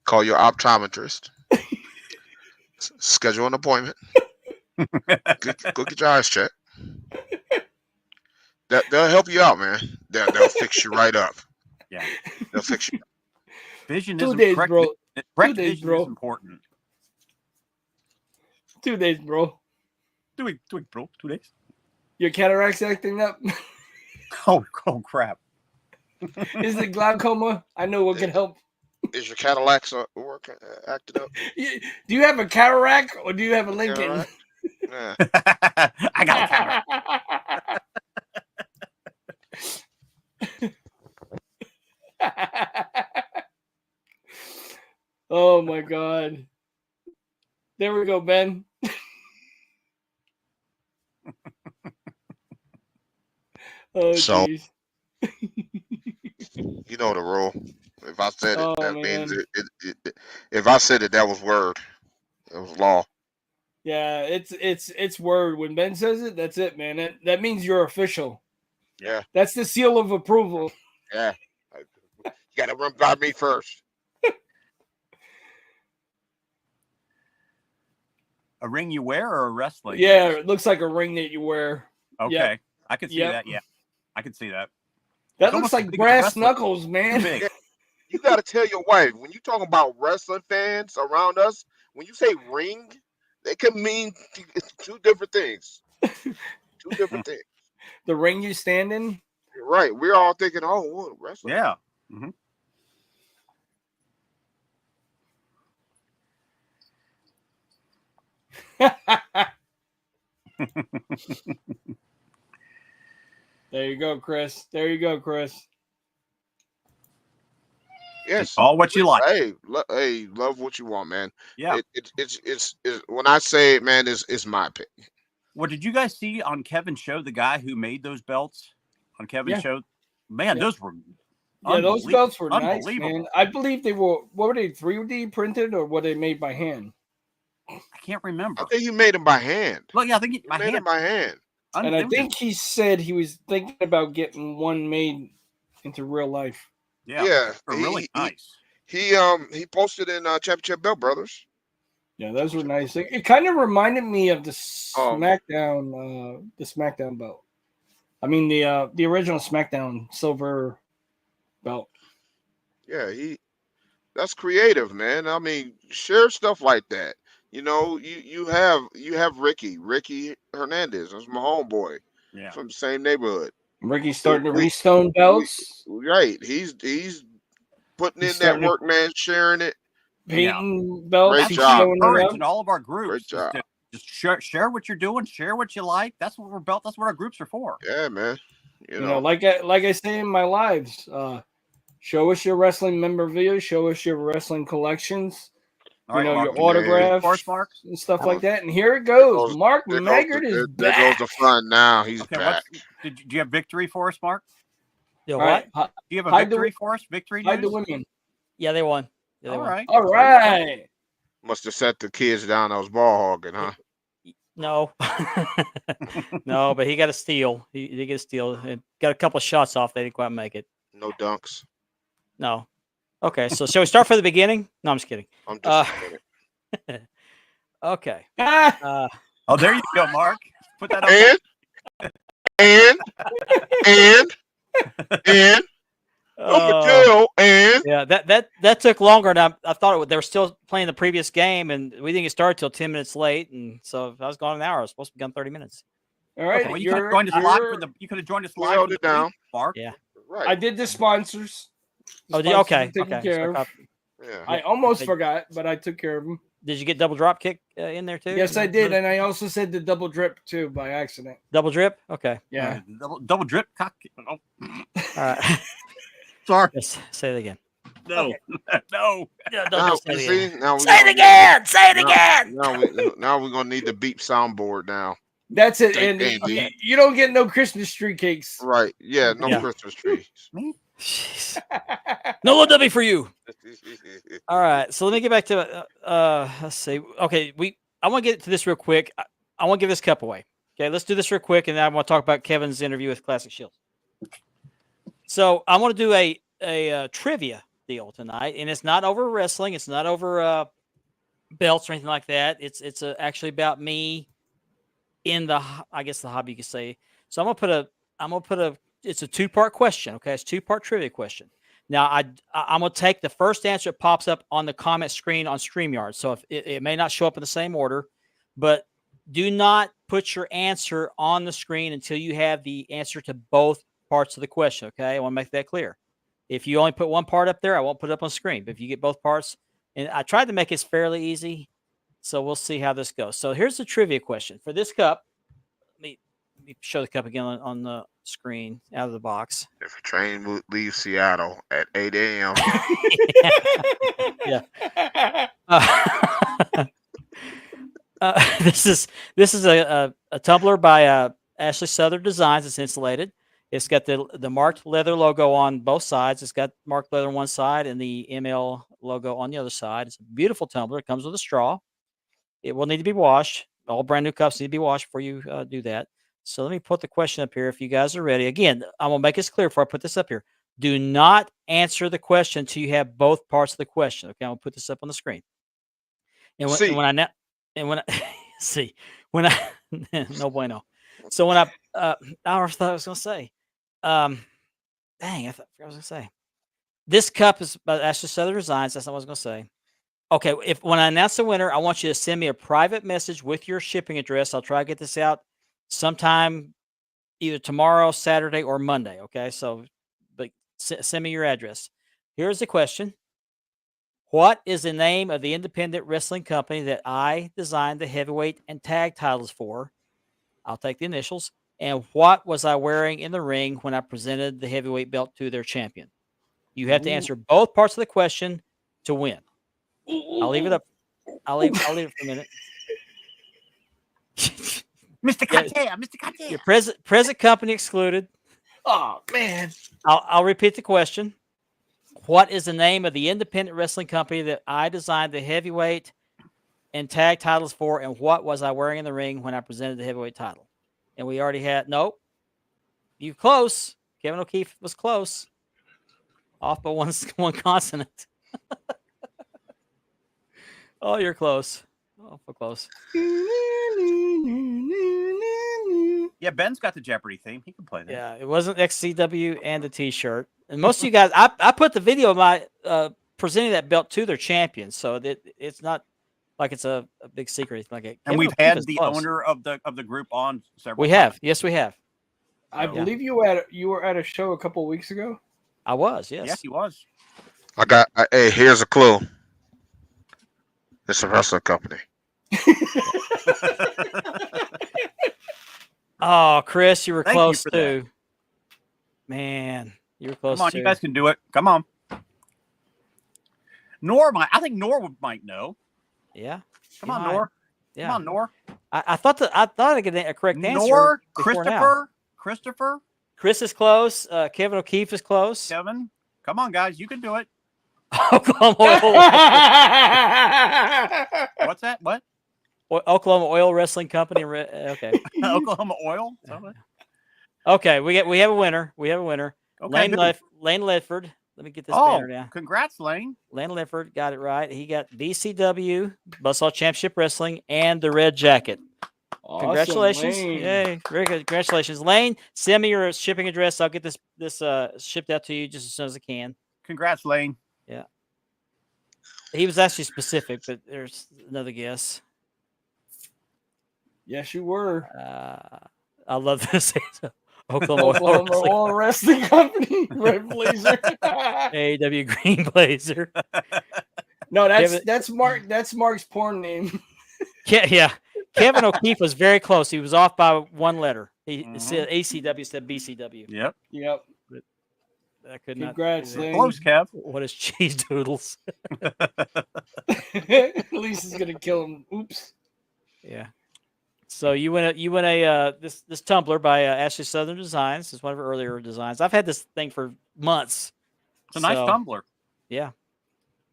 Speaker 3: call your optometrist. Schedule an appointment. Go get your eyes checked. They'll help you out, man. They'll fix you right up.
Speaker 2: Yeah.
Speaker 3: They'll fix you.
Speaker 2: Vision
Speaker 4: 2
Speaker 2: is
Speaker 4: days,
Speaker 2: correct.
Speaker 4: bro.
Speaker 2: Correct
Speaker 4: 2 days,
Speaker 2: vision
Speaker 4: bro.
Speaker 2: is important.
Speaker 4: 2 days, bro.
Speaker 2: 2 weeks, bro. 2 days.
Speaker 4: Your cataracts acting up.
Speaker 2: Oh crap.
Speaker 4: Is it glaucoma? I know what can help.
Speaker 3: Is your Cadillacs working, acted up?
Speaker 4: Do you have a cataract or do you have a Lincoln?
Speaker 3: Yeah.
Speaker 2: I got a cataract.
Speaker 4: Oh my God. There we go, Ben. Oh,
Speaker 3: So,
Speaker 4: jeez.
Speaker 3: you know the rule. If I said it,
Speaker 4: Oh,
Speaker 3: that
Speaker 4: man.
Speaker 3: means it. If I said it, that was word. It was law.
Speaker 4: Yeah, it's word. When Ben says it, that's it, man. That means you're official.
Speaker 3: Yeah.
Speaker 4: That's the seal of approval.
Speaker 3: Yeah. You got to run by me first.
Speaker 2: A ring you wear or a wrestling?
Speaker 4: Yeah, it looks like a ring that you wear.
Speaker 2: Okay.
Speaker 4: Yep.
Speaker 2: I could see
Speaker 4: Yep.
Speaker 2: that. Yeah. I could see that.
Speaker 4: That
Speaker 2: It's
Speaker 4: looks
Speaker 2: almost as
Speaker 4: like
Speaker 2: big as a
Speaker 4: brass
Speaker 2: wrestling.
Speaker 4: knuckles, man.
Speaker 2: Big.
Speaker 3: Yeah. You got to tell your wife, when you talking about wrestling fans around us, when you say ring, they can mean two different things. Two different things.
Speaker 4: The ring you stand in.
Speaker 3: You're right. We're all thinking, oh, what, wrestling.
Speaker 2: Yeah. Mm-hmm.
Speaker 4: There you go, Chris. There you go, Chris.
Speaker 3: Yes.
Speaker 2: All what you like.
Speaker 3: Hey, love what you want, man.
Speaker 2: Yeah.
Speaker 3: It's when I say it, man, it's my opinion.
Speaker 2: What did you guys see on Kevin's show? The guy who made those belts on Kevin's
Speaker 4: Yeah.
Speaker 2: show, man,
Speaker 4: Yeah.
Speaker 2: those were
Speaker 4: Those belts were nice,
Speaker 2: unbelievable.
Speaker 4: man. I believe they were. What were they? 3D printed or were they made by hand?
Speaker 2: I can't remember.
Speaker 3: I think you made them by hand.
Speaker 2: Well, yeah, I think
Speaker 3: You made them by hand.
Speaker 4: And I think he said he was thinking about getting one made into real life.
Speaker 2: yeah, they're really nice.
Speaker 3: He posted in Championship Belt Brothers.
Speaker 4: Yeah, those were nice. It kind of reminded me of the SmackDown belt. I mean the original SmackDown silver belt.
Speaker 3: Yeah, that's creative, man. I mean, share stuff like that. You know, you have Ricky Hernandez. That's my homeboy.
Speaker 2: Yeah,
Speaker 3: from the same neighborhood.
Speaker 4: Ricky's starting to restone belts.
Speaker 3: Right. He's putting in that work, man, sharing it.
Speaker 4: Painting belts.
Speaker 3: Great
Speaker 4: He's
Speaker 3: job.
Speaker 4: showing it
Speaker 2: Encourage
Speaker 4: up.
Speaker 2: in all of our groups.
Speaker 3: Great job.
Speaker 2: Just share what you're doing, share what you like. That's what that's what our groups are for.
Speaker 3: Yeah, man. You
Speaker 4: know, like I say in my lives, show us your wrestling memorabilia, show us your wrestling collections.
Speaker 2: All right,
Speaker 4: your autographs and stuff like that. And here it goes. Mark Maggart is back.
Speaker 3: There goes the fun now. He's back.
Speaker 2: Do you have victory for us, Mark?
Speaker 1: Yeah, what?
Speaker 2: Do you have a victory for us? Victory news?
Speaker 4: Hide the women.
Speaker 1: Yeah, they won. Yeah, they
Speaker 2: won.
Speaker 1: Right.
Speaker 4: All right.
Speaker 3: Must have set the kids down. I was ball hogging, huh?
Speaker 1: No. No, but he got a steal. He did get a steal and got a couple of shots off. They didn't quite make it.
Speaker 3: No dunks.
Speaker 1: No. Okay, so shall we start from the beginning? No, I'm just kidding.
Speaker 3: I'm just
Speaker 1: okay.
Speaker 2: Oh, there you go, Mark. Put that up.
Speaker 3: And
Speaker 1: yeah, that took longer, and I thought they were still playing the previous game, and we didn't get started till 10 minutes late, and so if I was gone an hour, I was supposed to be gone 30 minutes.
Speaker 4: All right,
Speaker 2: well, you could have joined us live for you could have joined us live.
Speaker 3: Held it down,
Speaker 2: Mark.
Speaker 1: Yeah,
Speaker 3: right.
Speaker 4: I did the sponsors.
Speaker 1: Okay.
Speaker 3: Yeah.
Speaker 4: I almost forgot, but I took care of them.
Speaker 1: Did you get double drop kick in there too?
Speaker 4: Yes, I did, and I also said the double drip too by accident.
Speaker 1: Double drip? Okay.
Speaker 4: Yeah.
Speaker 2: Double drip cock.
Speaker 1: All right.
Speaker 2: Sorry.
Speaker 1: Yes, say it again.
Speaker 2: No.
Speaker 1: Okay.
Speaker 2: No.
Speaker 1: Don't say it again.
Speaker 3: Say
Speaker 1: it again. Say it again.
Speaker 3: Now we're gonna need the beep soundboard now.
Speaker 4: That's it, Andy. You don't get no Christmas tree cakes.
Speaker 3: Right. Yeah, no Christmas trees.
Speaker 1: Jeez. No LW for you. All right, so let me get back to let's see. Okay, I want to get to this real quick. I want to give this cup away. Okay, let's do this real quick, and then I want to talk about Kevin's interview with Classic Shields. So I want to do a trivia deal tonight, and it's not over wrestling. It's not over belts or anything like that. It's actually about me in the hobby, you could say. So I'm gonna put a it's a 2-part question. Okay, it's 2-part trivia question. Now I'm gonna take the first answer that pops up on the comment screen on StreamYard. So if it may not show up in the same order, but do not put your answer on the screen until you have the answer to both parts of the question. Okay, I want to make that clear. If you only put one part up there, I won't put it up on screen. But if you get both parts, and I tried to make it fairly easy, so we'll see how this goes. So here's the trivia question for this cup. Let me show the cup again on the screen out of the box.
Speaker 3: If a train leaves Seattle at 8 a.m.
Speaker 1: Yeah. This is a tumbler by Ashley Southern Designs. It's insulated. It's got the marked leather logo on both sides. It's got marked leather on one side and the ML logo on the other side. It's a beautiful tumbler. It comes with a straw. It will need to be washed. All brand new cups need to be washed before you do that. So let me put the question up here if you guys are ready. Again, I'm going to make this clear before I put this up here. Do not answer the question until you have both parts of the question. Okay, I'm going to put this up on the screen. And when I see, when I, no bueno. So when I thought I was going to say, dang, I forgot what I was going to say. This cup is by Ashley Southern Designs. That's not what I was going to say. Okay, when I announce the winner, I want you to send me a private message with your shipping address. I'll try to get this out sometime either tomorrow, Saturday, or Monday. Okay, so but send me your address. Here's the question. What is the name of the independent wrestling company that I designed the heavyweight and tag titles for? I'll take the initials. And what was I wearing in the ring when I presented the heavyweight belt to their champion? You have to answer both parts of the question to win. I'll leave it up. I'll leave it for a minute.
Speaker 2: Mr. Katia, Mr. Katia.
Speaker 1: Your present company excluded.
Speaker 4: Oh man.
Speaker 1: I'll repeat the question. What is the name of the independent wrestling company that I designed the heavyweight and tag titles for? And what was I wearing in the ring when I presented the heavyweight title? And we already had nope. You close. Kevin O'Keefe was close. Off by one consonant. Oh, you're close. Oh, close.
Speaker 2: Yeah, Ben's got the Jeopardy theme. He can play that.
Speaker 1: Yeah, it wasn't XCW and the T-shirt. And most of you guys, I put the video of my presenting that belt to their champions, so that it's not like it's a big secret. It's like
Speaker 2: and we've had the owner of the group on several.
Speaker 1: We have, yes, we have.
Speaker 4: I believe you were at a show a couple of weeks ago.
Speaker 1: I was, yes.
Speaker 2: Yes, he was.
Speaker 3: Hey, here's a clue. It's a wrestling company.
Speaker 1: Oh, Chris, you were
Speaker 2: Thank
Speaker 1: close
Speaker 2: you
Speaker 1: too. Man, you were close.
Speaker 2: Come on,
Speaker 1: too.
Speaker 2: you guys can do it. Come on. I think Nor might know.
Speaker 1: Yeah.
Speaker 2: Come on, Nor.
Speaker 1: Yeah.
Speaker 2: Come on, Nor.
Speaker 1: I thought I get a correct answer.
Speaker 2: Nor,
Speaker 1: Christopher. Chris is close. Kevin O'Keefe is close.
Speaker 2: Kevin, come on, guys, you can do it.
Speaker 1: Oklahoma Oil.
Speaker 2: What's that? What?
Speaker 1: Oklahoma Oil Wrestling Company. Okay.
Speaker 2: Oklahoma Oil.
Speaker 1: Okay, we have a winner.
Speaker 2: Okay,
Speaker 1: Lane Ledford. Let me get this banner down.
Speaker 2: Congrats, Lane.
Speaker 1: Lane Ledford got it right. He got BCW, Buzzsaw Championship Wrestling, and the red jacket.
Speaker 4: Awesome,
Speaker 1: Congratulations.
Speaker 4: Lane.
Speaker 1: Yay. Very good. Congratulations. Lane, send me your shipping address. I'll get this shipped out to you just as soon as I can.
Speaker 2: Congrats, Lane.
Speaker 1: Yeah. He was actually specific, but there's another guess.
Speaker 4: Yes, you were.
Speaker 1: I love this. Oklahoma
Speaker 4: Oil Wrestling Company, Red Blazer.
Speaker 1: AEW Green Blazer.
Speaker 4: No, that's Mark. That's Mark's porn name.
Speaker 1: Yeah. Kevin O'Keefe was very close. He was off by one letter. He said ACW, said BCW.
Speaker 2: Yep.
Speaker 1: But I could
Speaker 4: Congrats,
Speaker 1: not.
Speaker 4: Lane.
Speaker 2: Close, Kev.
Speaker 1: What is cheese doodles?
Speaker 4: At least he's gonna kill him. Oops.
Speaker 1: Yeah. So you win a this tumbler by Ashley Southern Designs. It's one of her earlier designs. I've had this thing for months.
Speaker 2: It's a nice tumbler.
Speaker 1: Yeah.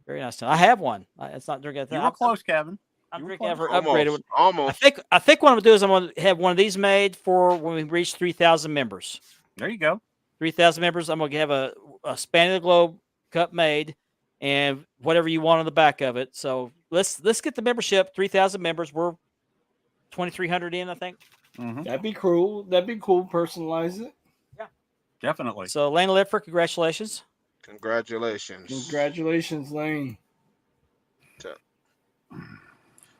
Speaker 1: Very nice. I have one. It's not drinking.
Speaker 2: You were close, Kevin.
Speaker 1: I'm drinking ever
Speaker 3: Almost,
Speaker 1: upgraded.
Speaker 3: almost.
Speaker 1: I think what I'm gonna do is I'm gonna have one of these made for when we reach 3,000 members.
Speaker 2: There you go.
Speaker 1: 3,000 members. I'm gonna have a span of the globe cup made, and whatever you want on the back of it. So let's get the membership. 3,000 members. We're 2,300 in, I think.
Speaker 2: Mhm.
Speaker 4: That'd be cool. That'd be cool. Personalize it.
Speaker 2: Definitely.
Speaker 1: So Lane Ledford, congratulations.
Speaker 3: Congratulations.
Speaker 4: Congratulations, Lane.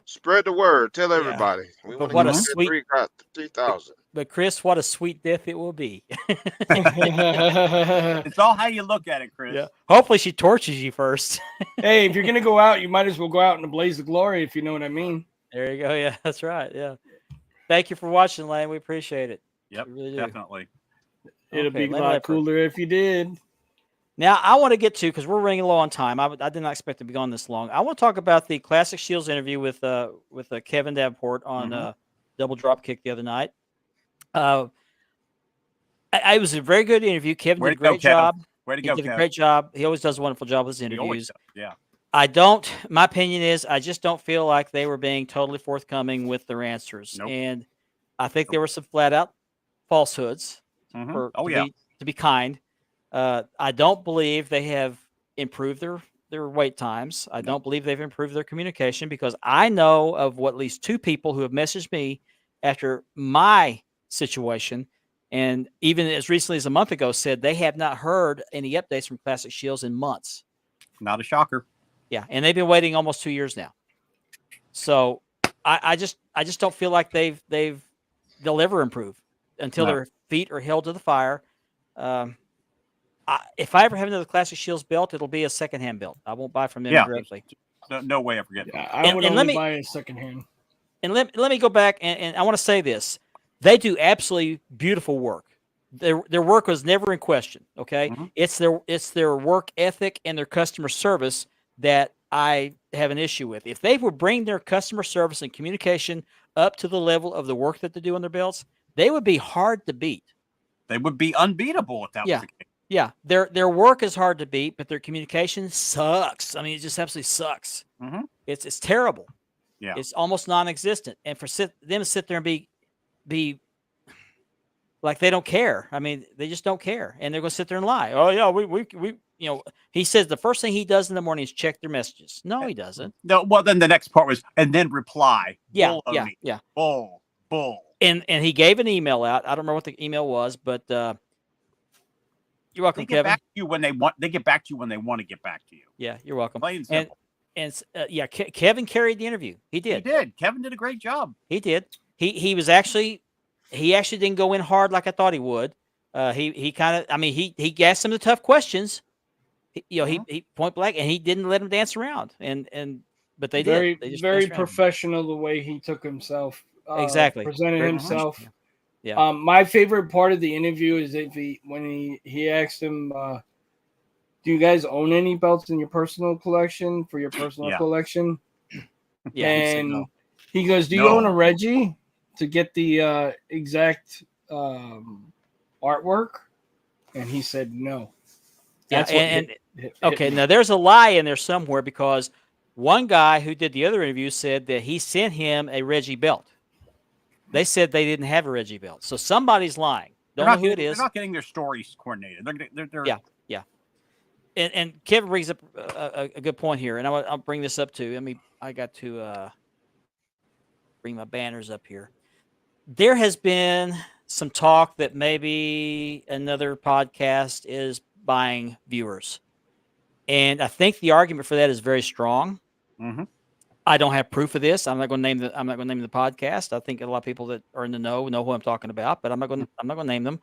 Speaker 3: Spread the word. Tell
Speaker 1: Yeah.
Speaker 3: everybody. We
Speaker 1: But
Speaker 3: want
Speaker 1: what
Speaker 3: to
Speaker 1: a
Speaker 3: get
Speaker 1: sweet
Speaker 3: 3,000.
Speaker 1: But Chris, what a sweet death it will be.
Speaker 2: It's all how you look at it, Chris.
Speaker 1: Yeah. Hopefully she torches you first.
Speaker 4: Hey, if you're gonna go out, you might as well go out in a blaze of glory, if you know what I mean.
Speaker 1: There you go. Yeah, that's right. Yeah. Thank you for watching, Lane. We appreciate it.
Speaker 2: Yep,
Speaker 1: We really do.
Speaker 2: definitely.
Speaker 4: It'll
Speaker 1: Okay,
Speaker 4: be a
Speaker 1: Lane
Speaker 4: lot
Speaker 1: Ledford.
Speaker 4: cooler if you did.
Speaker 1: Now, I want to get to, because we're running low on time. I did not expect to be gone this long. I want to talk about the Classic Shields interview with Kevin Davenport on Double Dropkick the other night. It was a very good interview. Kevin
Speaker 2: Way
Speaker 1: did a
Speaker 2: to go,
Speaker 1: great
Speaker 2: Kev.
Speaker 1: job.
Speaker 2: Way to
Speaker 1: He
Speaker 2: go,
Speaker 1: did a
Speaker 2: Kev.
Speaker 1: great job. He always does a wonderful job with his
Speaker 2: He always
Speaker 1: interviews.
Speaker 2: does, yeah.
Speaker 1: My opinion is, I just don't feel like they were being totally forthcoming with their answers.
Speaker 2: Nope.
Speaker 1: And I think there were some flat out falsehoods,
Speaker 2: Mhm.
Speaker 1: to be kind. I don't believe they have improved their wait times. I don't believe they've improved their communication, because I know of at least 2 people who have messaged me after my situation, and even as recently as a month ago said they have not heard any updates from Classic Shields in months.
Speaker 2: Not a shocker.
Speaker 1: Yeah, and they've been waiting almost 2 years now. So I just don't feel like they'll ever improve until
Speaker 2: No.
Speaker 1: their feet are held to the fire. If I ever have another Classic Shields belt, it'll be a secondhand belt. I won't buy from them
Speaker 2: Yeah.
Speaker 1: directly.
Speaker 2: No way of forgetting.
Speaker 4: Yeah, I
Speaker 1: And-
Speaker 4: would
Speaker 1: and let
Speaker 4: only
Speaker 1: me-
Speaker 4: buy it secondhand.
Speaker 1: And let me go back, and I want to say this: they do absolutely beautiful work. Their work was never in question. Okay,
Speaker 2: Mhm.
Speaker 1: it's their work ethic and their customer service that I have an issue with. If they would bring their customer service and communication up to the level of the work that they do on their belts, they would be hard to beat.
Speaker 2: They would be unbeatable if that
Speaker 1: Yeah.
Speaker 2: was the case.
Speaker 1: Yeah, their work is hard to beat, but their communication sucks. I mean, it just absolutely sucks.
Speaker 2: Mhm.
Speaker 1: It's terrible.
Speaker 2: Yeah.
Speaker 1: It's almost non-existent. And for them to sit there and be like they don't care. I mean, they just don't care, and they're going to sit there and lie. Oh yeah, we he says the first thing he does in the morning is check their messages. No, he doesn't.
Speaker 2: No, well, then the next part was, and then reply.
Speaker 1: Yeah,
Speaker 2: Baloney.
Speaker 1: yeah.
Speaker 2: Bull.
Speaker 1: And he gave an email out. I don't remember what the email was, but you're welcome,
Speaker 2: They get
Speaker 1: Kevin.
Speaker 2: back to you when they want. They get back to you when they want to get back to you.
Speaker 1: Yeah, you're welcome.
Speaker 2: Plain and simple.
Speaker 1: Kevin carried the interview. He
Speaker 2: He
Speaker 1: did.
Speaker 2: did. Kevin did a great job.
Speaker 1: He did. He actually didn't go in hard like I thought he would. He kind of, I mean, he asked some of the tough questions. He point blank, and he didn't let them dance around. But they
Speaker 4: very,
Speaker 1: did. They just
Speaker 4: very
Speaker 1: danced around.
Speaker 4: professional the way he took himself.
Speaker 1: Exactly.
Speaker 4: Presented
Speaker 1: Very
Speaker 4: himself.
Speaker 1: professional. Yeah.
Speaker 4: My favorite part of the interview is when he asked him, "Do you guys own any belts in your personal collection for your personal collection?"
Speaker 1: Yeah.
Speaker 4: And he goes, "Do you
Speaker 2: No.
Speaker 4: own a Reggie to get the exact artwork?" And he said, "No."
Speaker 1: Yeah,
Speaker 4: That's what
Speaker 1: and
Speaker 4: hit
Speaker 1: okay,
Speaker 4: me.
Speaker 1: now there's a lie in there somewhere, because one guy who did the other interview said that he sent him a Reggie belt. They said they didn't have a Reggie belt, so somebody's lying. Don't know who it is.
Speaker 2: They're not getting their stories coordinated. They're
Speaker 1: Yeah. And Kevin brings up a good point here, and I'll bring this up too. I got to bring my banners up here. There has been some talk that maybe another podcast is buying viewers, and I think the argument for that is very strong.
Speaker 2: Mhm.
Speaker 1: I don't have proof of this. I'm not going to name the podcast. I think a lot of people that are in the know who I'm talking about, but I'm not going to name them,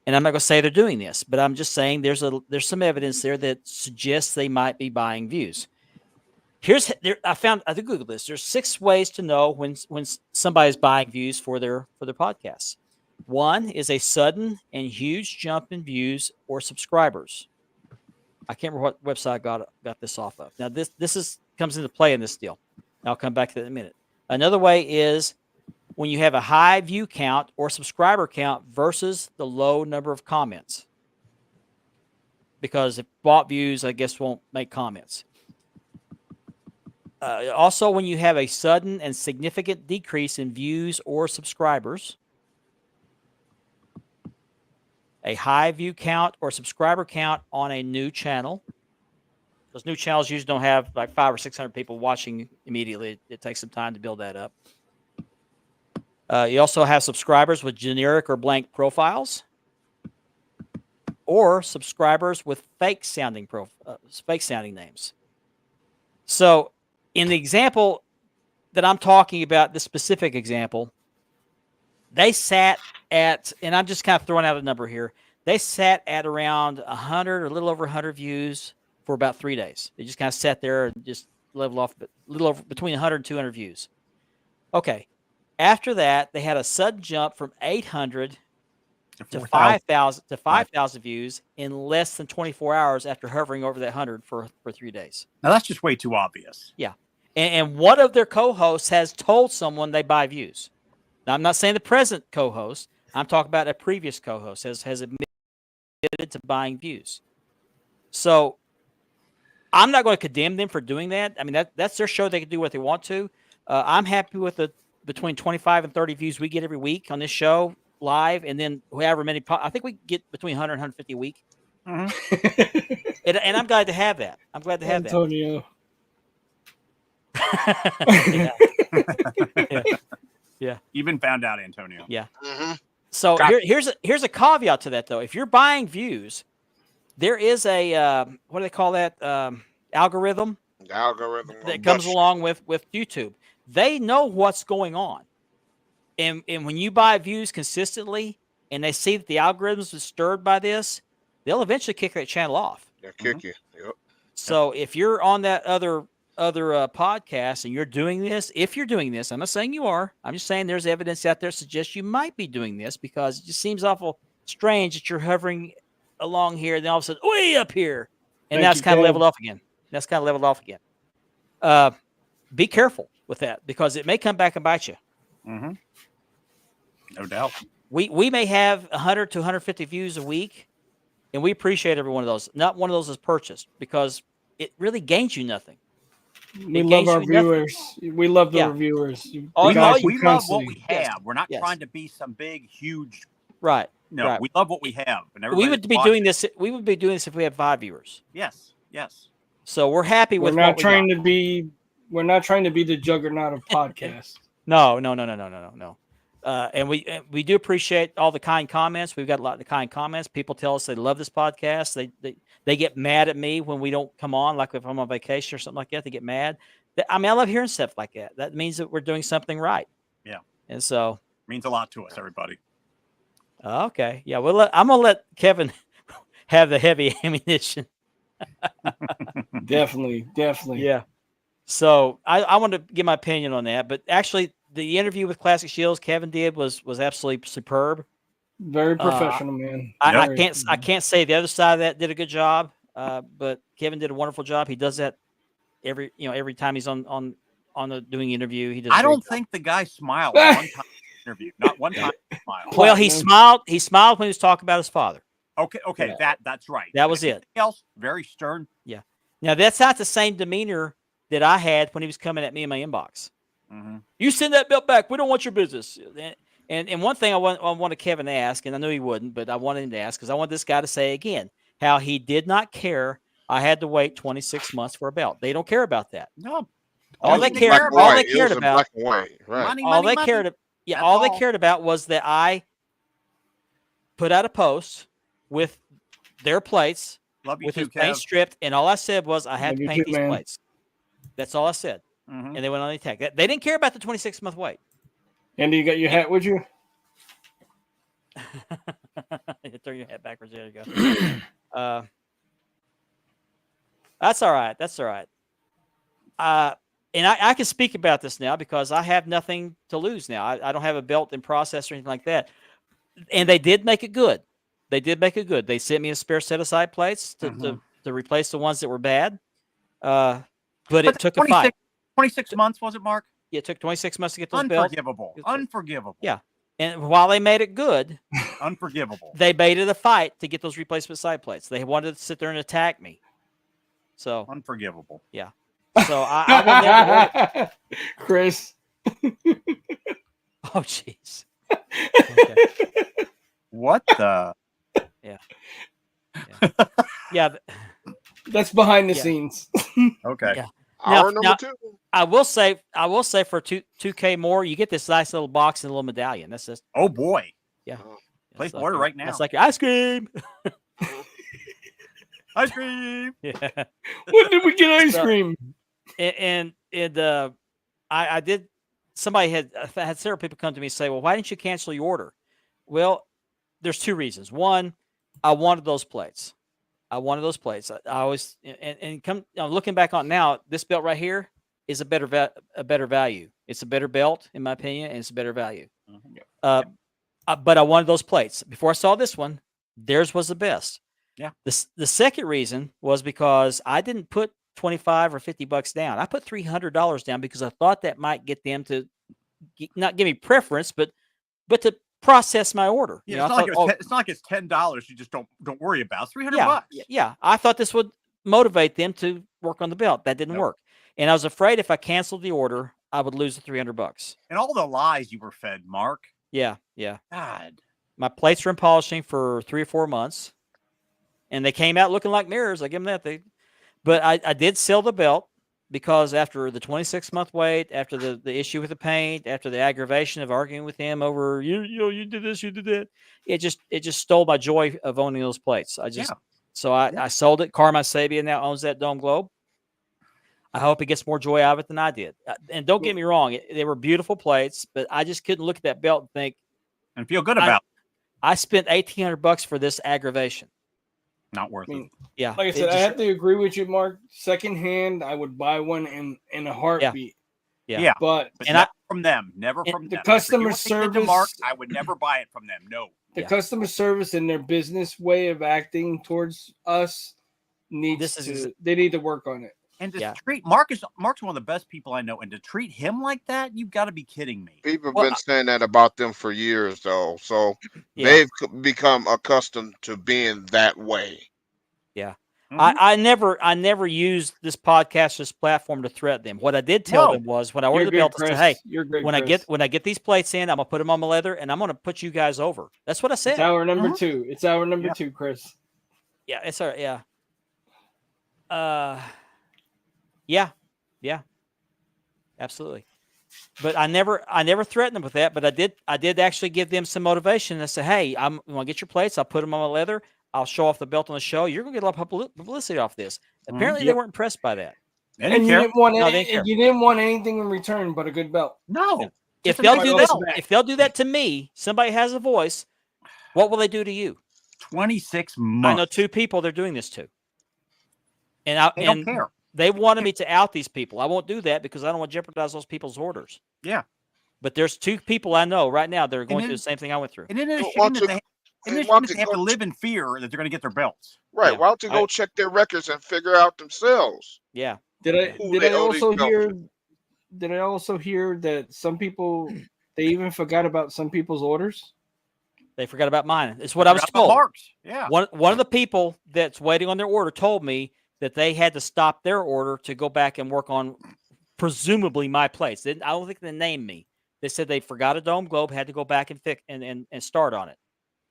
Speaker 1: and I'm not going to say they're doing this. But I'm just saying there's some evidence there that suggests they might be buying views. I Googled this. There's 6 ways to know when somebody's buying views for their podcasts. One is a sudden and huge jump in views or subscribers. I can't remember what website I got this off of. Now this comes into play in this deal. I'll come back to that in a minute. Another way is when you have a high view count or subscriber count versus the low number of comments. Because if bought views, I guess, won't make comments. Also, when you have a sudden and significant decrease in views or subscribers, a high view count or subscriber count on a new channel. Those new channels usually don't have like 500 or 600 people watching immediately. It takes some time to build that up. You also have subscribers with generic or blank profiles, or subscribers with fake sounding names. So, in the example that I'm talking about, the specific example, they sat at, and I'm just kind of throwing out a number here. They sat at around 100 or a little over 100 views for about 3 days. They just kind of sat there and just leveled off a little over between 100 and 200 views. Okay. After that, they had a sudden jump from 800 to 5,000 views in less than 24 hours after hovering over that 100 for 3 days.
Speaker 2: Now that's just way too obvious.
Speaker 1: Yeah. And one of their co-hosts has told someone they buy views. Now, I'm not saying the present co-host. I'm talking about a previous co-host has admitted to buying views. So I'm not going to condemn them for doing that. I mean, that's their show. They can do what they want to. I'm happy with the between 25 and 30 views we get every week on this show live, and then however many. I think we get between 100 and 150 a week.
Speaker 2: Mm-hmm.
Speaker 1: And I'm glad to have that. I'm glad to have
Speaker 4: Antonio.
Speaker 1: that. Yeah.
Speaker 2: Even found out, Antonio.
Speaker 1: Yeah.
Speaker 3: Mm-hmm.
Speaker 1: So here's a caveat to that, though. If you're buying views, there is a what do they call that algorithm?
Speaker 3: The algorithm
Speaker 1: That comes along with YouTube. They know what's going on, and when you buy views consistently, and they see that the algorithm's disturbed by this, they'll eventually kick that channel off.
Speaker 3: They'll kick you. Yep.
Speaker 1: So if you're on that other podcast and you're doing this, I'm not saying you are. I'm just saying there's evidence out there that suggests you might be doing this, because it just seems awful strange that you're hovering along here, and then all of a sudden, way up here, and that's kind of leveled off again. Be careful with that, because it may come back and bite you.
Speaker 2: Mm-hmm. No doubt.
Speaker 1: We may have 100 to 150 views a week, and we appreciate every one of those. Not one of those is purchased, because it really gains you nothing.
Speaker 4: We love our viewers. We love the reviewers.
Speaker 2: We love what we have.
Speaker 1: Yes.
Speaker 2: We're not trying to be some big, huge.
Speaker 1: Right.
Speaker 2: No,
Speaker 1: right.
Speaker 2: we love what we have. And
Speaker 1: we would be doing this. We would be doing this if we had 5 viewers.
Speaker 2: Yes. Yes.
Speaker 1: So we're happy with.
Speaker 4: We're not trying to be the juggernaut of podcasts.
Speaker 1: No. And we do appreciate all the kind comments. We've got a lot of kind comments. People tell us they love this podcast. They get mad at me when we don't come on, like if I'm on vacation or something like that. They get mad. I mean, I love hearing stuff like that. That means that we're doing something right.
Speaker 2: Yeah.
Speaker 1: And so
Speaker 2: means a lot to us, everybody.
Speaker 1: Okay. Yeah. Well, I'm gonna let Kevin have the heavy ammunition.
Speaker 4: Definitely.
Speaker 1: Yeah. So I want to give my opinion on that, but actually, the interview with Classic Shields Kevin did was absolutely superb.
Speaker 4: Very professional, man.
Speaker 1: I can't say the other side of that did a good job, but Kevin did a wonderful job. He does that every time he's on the doing interview. He does.
Speaker 2: I don't think the guy smiled one time in the interview. Not one time he smiled.
Speaker 1: Well, he smiled. He smiled when he was talking about his father.
Speaker 2: Okay,
Speaker 1: Yeah.
Speaker 2: That's right.
Speaker 1: That was it.
Speaker 2: Else, very stern.
Speaker 1: Yeah. Now that's not the same demeanor that I had when he was coming at me in my inbox.
Speaker 2: Mm-hmm.
Speaker 1: You send that belt back. We don't want your business. And one thing I wanted Kevin to ask, and I knew he wouldn't, but I wanted him to ask, because I want this guy to say again how he did not care I had to wait 26 months for a belt. They don't care about that.
Speaker 2: No.
Speaker 1: All they cared about, all they cared about was that I put out a post with their plates, with his paint stripped, and all I said was I had to paint these plates. That's all I said.
Speaker 2: Mm-hmm.
Speaker 1: And they went on the attack. They didn't care about the 26-month wait.
Speaker 4: Andy, you got your hat with you?
Speaker 1: Throw your hat backwards. There you go. That's all right. That's all right. And I can speak about this now because I have nothing to lose now. I don't have a belt in process or anything like that. And they did make it good. They sent me a spare set of side plates to replace the ones that were bad. But it took a fight.
Speaker 2: 26 months, was it, Mark?
Speaker 1: Yeah, it took 26 months to get those belts.
Speaker 2: Unforgivable.
Speaker 1: Yeah. And while they made it good,
Speaker 2: unforgivable,
Speaker 1: they baited a fight to get those replacement side plates. They wanted to sit there and attack me. So
Speaker 2: unforgivable.
Speaker 1: Yeah. So I will never
Speaker 4: Chris.
Speaker 1: Oh, jeez. Okay.
Speaker 2: What the?
Speaker 1: Yeah. Yeah.
Speaker 4: That's behind the
Speaker 1: Yeah.
Speaker 4: scenes.
Speaker 2: Okay.
Speaker 1: Yeah. Now-
Speaker 3: Hour number
Speaker 1: now-
Speaker 3: 2.
Speaker 1: I will say for 2K more, you get this nice little box and a little medallion. That's just
Speaker 2: Oh boy.
Speaker 1: yeah.
Speaker 3: Oh.
Speaker 2: Place
Speaker 1: That's
Speaker 2: order
Speaker 1: your-
Speaker 2: right now.
Speaker 1: That's like your ice cream.
Speaker 2: Ice cream.
Speaker 1: Yeah.
Speaker 4: When did we get ice
Speaker 1: So-
Speaker 4: cream?
Speaker 1: And I did. Somebody had several people come to me and say, "Well, why didn't you cancel your order?" Well, there's 2 reasons. One, I wanted those plates. I always and come looking back on it now, this belt right here is a better value. It's a better belt in my opinion, and it's a better value.
Speaker 2: Mhm.
Speaker 1: But I wanted those plates before I saw this one. Theirs was the best.
Speaker 2: Yeah.
Speaker 1: The second reason was because I didn't put $25 or $50 down. I put $300 down because I thought that might get them to not give me preference, but to process my order.
Speaker 2: Yeah,
Speaker 1: You know,
Speaker 2: it's,
Speaker 1: I
Speaker 2: not like
Speaker 1: thought,
Speaker 2: it's not like it's $10. You just don't worry about. It's $300.
Speaker 1: yeah. I thought this would motivate them to work on the belt. That didn't
Speaker 2: Nope.
Speaker 1: work, and I was afraid if I canceled the order, I would lose the $300.
Speaker 2: And all the lies you were fed, Mark.
Speaker 1: Yeah.
Speaker 2: God.
Speaker 1: My plates were in polishing for 3 or 4 months, and they came out looking like mirrors. I give them that. But I did sell the belt because after the 26-month wait, after the issue with the paint, after the aggravation of arguing with him over you did this, you did that, it just stole my joy of owning those plates. I sold it. Carmine Sabia now owns that Dome Globe. I hope he gets more joy out of it than I did. And don't get me wrong, they were beautiful plates, but I just couldn't look at that belt and think,
Speaker 2: And feel good about it.
Speaker 1: I spent $1,800 for this aggravation.
Speaker 2: Not worth
Speaker 4: I mean,
Speaker 2: it.
Speaker 1: Yeah,
Speaker 4: like I said, I have to agree with you, Mark. Secondhand, I would buy one in a heartbeat.
Speaker 1: Yeah.
Speaker 4: But
Speaker 2: But
Speaker 1: and
Speaker 2: never from them. Never
Speaker 1: and
Speaker 2: from
Speaker 4: the
Speaker 2: them.
Speaker 4: customer
Speaker 2: If you want to get to Mark,
Speaker 4: service-
Speaker 2: I would never buy it from them. No.
Speaker 4: the
Speaker 1: Yeah.
Speaker 4: customer service and their business way of acting towards us they need to work on it.
Speaker 2: And to
Speaker 1: Yeah.
Speaker 2: treat Mark's one of the best people I know, and to treat him like that, you've got to be kidding me.
Speaker 3: People have
Speaker 1: Well,
Speaker 3: been saying that about them for years, though. So
Speaker 1: Yeah.
Speaker 3: they've become accustomed to being that way.
Speaker 2: Mhm.
Speaker 1: I never used this podcast, this platform to threaten them. What I did tell
Speaker 2: No.
Speaker 1: them was when I
Speaker 4: You're
Speaker 1: ordered the
Speaker 4: good,
Speaker 1: belt, I
Speaker 4: Chris.
Speaker 1: said, "Hey,
Speaker 4: You're great.
Speaker 1: when I get these plates in, I'm gonna put them on my leather, and I'm gonna put you guys over." That's what I
Speaker 4: it's
Speaker 1: said.
Speaker 4: hour number
Speaker 2: Mhm.
Speaker 4: 2. It's hour number
Speaker 2: Yeah.
Speaker 4: 2, Chris.
Speaker 1: Yeah, it's all right. Yeah. Yeah, absolutely. But I never threatened them with that. But I did actually give them some motivation. I said, "Hey, I'm going to get your plates. I'll put them on my leather. I'll show off the belt on the show. You're going to get a lot of publicity off this." Apparently, they
Speaker 4: Yep.
Speaker 1: weren't impressed by that.
Speaker 2: They
Speaker 4: And
Speaker 2: didn't
Speaker 4: you
Speaker 2: care.
Speaker 4: didn't want
Speaker 1: No, they didn't care.
Speaker 4: you didn't want anything in return but a good belt.
Speaker 2: No.
Speaker 1: If
Speaker 2: Just a
Speaker 1: they'll
Speaker 2: nice
Speaker 1: do
Speaker 4: belt.
Speaker 1: that, if they'll do that to me, somebody has a voice. What will they do to you?
Speaker 2: 26
Speaker 1: I
Speaker 2: months.
Speaker 1: know 2 people they're doing this to, and
Speaker 2: They don't care.
Speaker 1: they wanted me to out these people. I won't do that because I don't want to jeopardize those people's orders.
Speaker 2: Yeah.
Speaker 1: But there's 2 people I know right now that are going
Speaker 2: then-
Speaker 1: through the same thing I went through.
Speaker 2: And then it's a
Speaker 3: Well,
Speaker 2: shame
Speaker 3: why
Speaker 2: that
Speaker 3: don't
Speaker 2: they,
Speaker 3: you-
Speaker 2: and it's a
Speaker 3: why
Speaker 2: shame
Speaker 3: don't
Speaker 2: that
Speaker 3: you
Speaker 2: they have
Speaker 3: go
Speaker 2: to live in fear that they're going to get their belts.
Speaker 3: Right.
Speaker 1: Yeah.
Speaker 3: Why don't you go check their records and figure out themselves?
Speaker 1: Yeah.
Speaker 4: Did I
Speaker 3: Who
Speaker 4: did
Speaker 3: they
Speaker 4: I
Speaker 3: owe these
Speaker 4: also
Speaker 3: belts
Speaker 4: hear
Speaker 3: to.
Speaker 4: did I also hear that some people they even forgot about some people's orders?
Speaker 1: They forgot about mine. It's what I was
Speaker 2: Forgot about
Speaker 1: told.
Speaker 2: Mark's. Yeah.
Speaker 1: One of the people that's waiting on their order told me that they had to stop their order to go back and work on presumably my plates. I don't think they named me. They said they forgot a Dome Globe, had to go back and fix and start on it.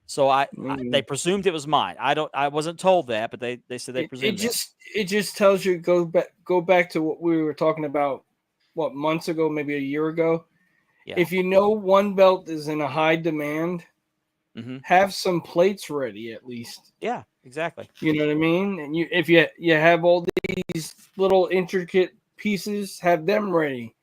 Speaker 1: So they presumed it was mine. I wasn't told that, but they said they presumed
Speaker 4: it just tells you go back to what we were talking about months ago, maybe a year ago.
Speaker 1: Yeah.
Speaker 4: If you know one belt is in a high demand,
Speaker 1: Mhm.
Speaker 4: have some plates ready at least.
Speaker 1: Yeah, exactly.
Speaker 4: You know what I mean? And if you have all these little intricate pieces, have them ready.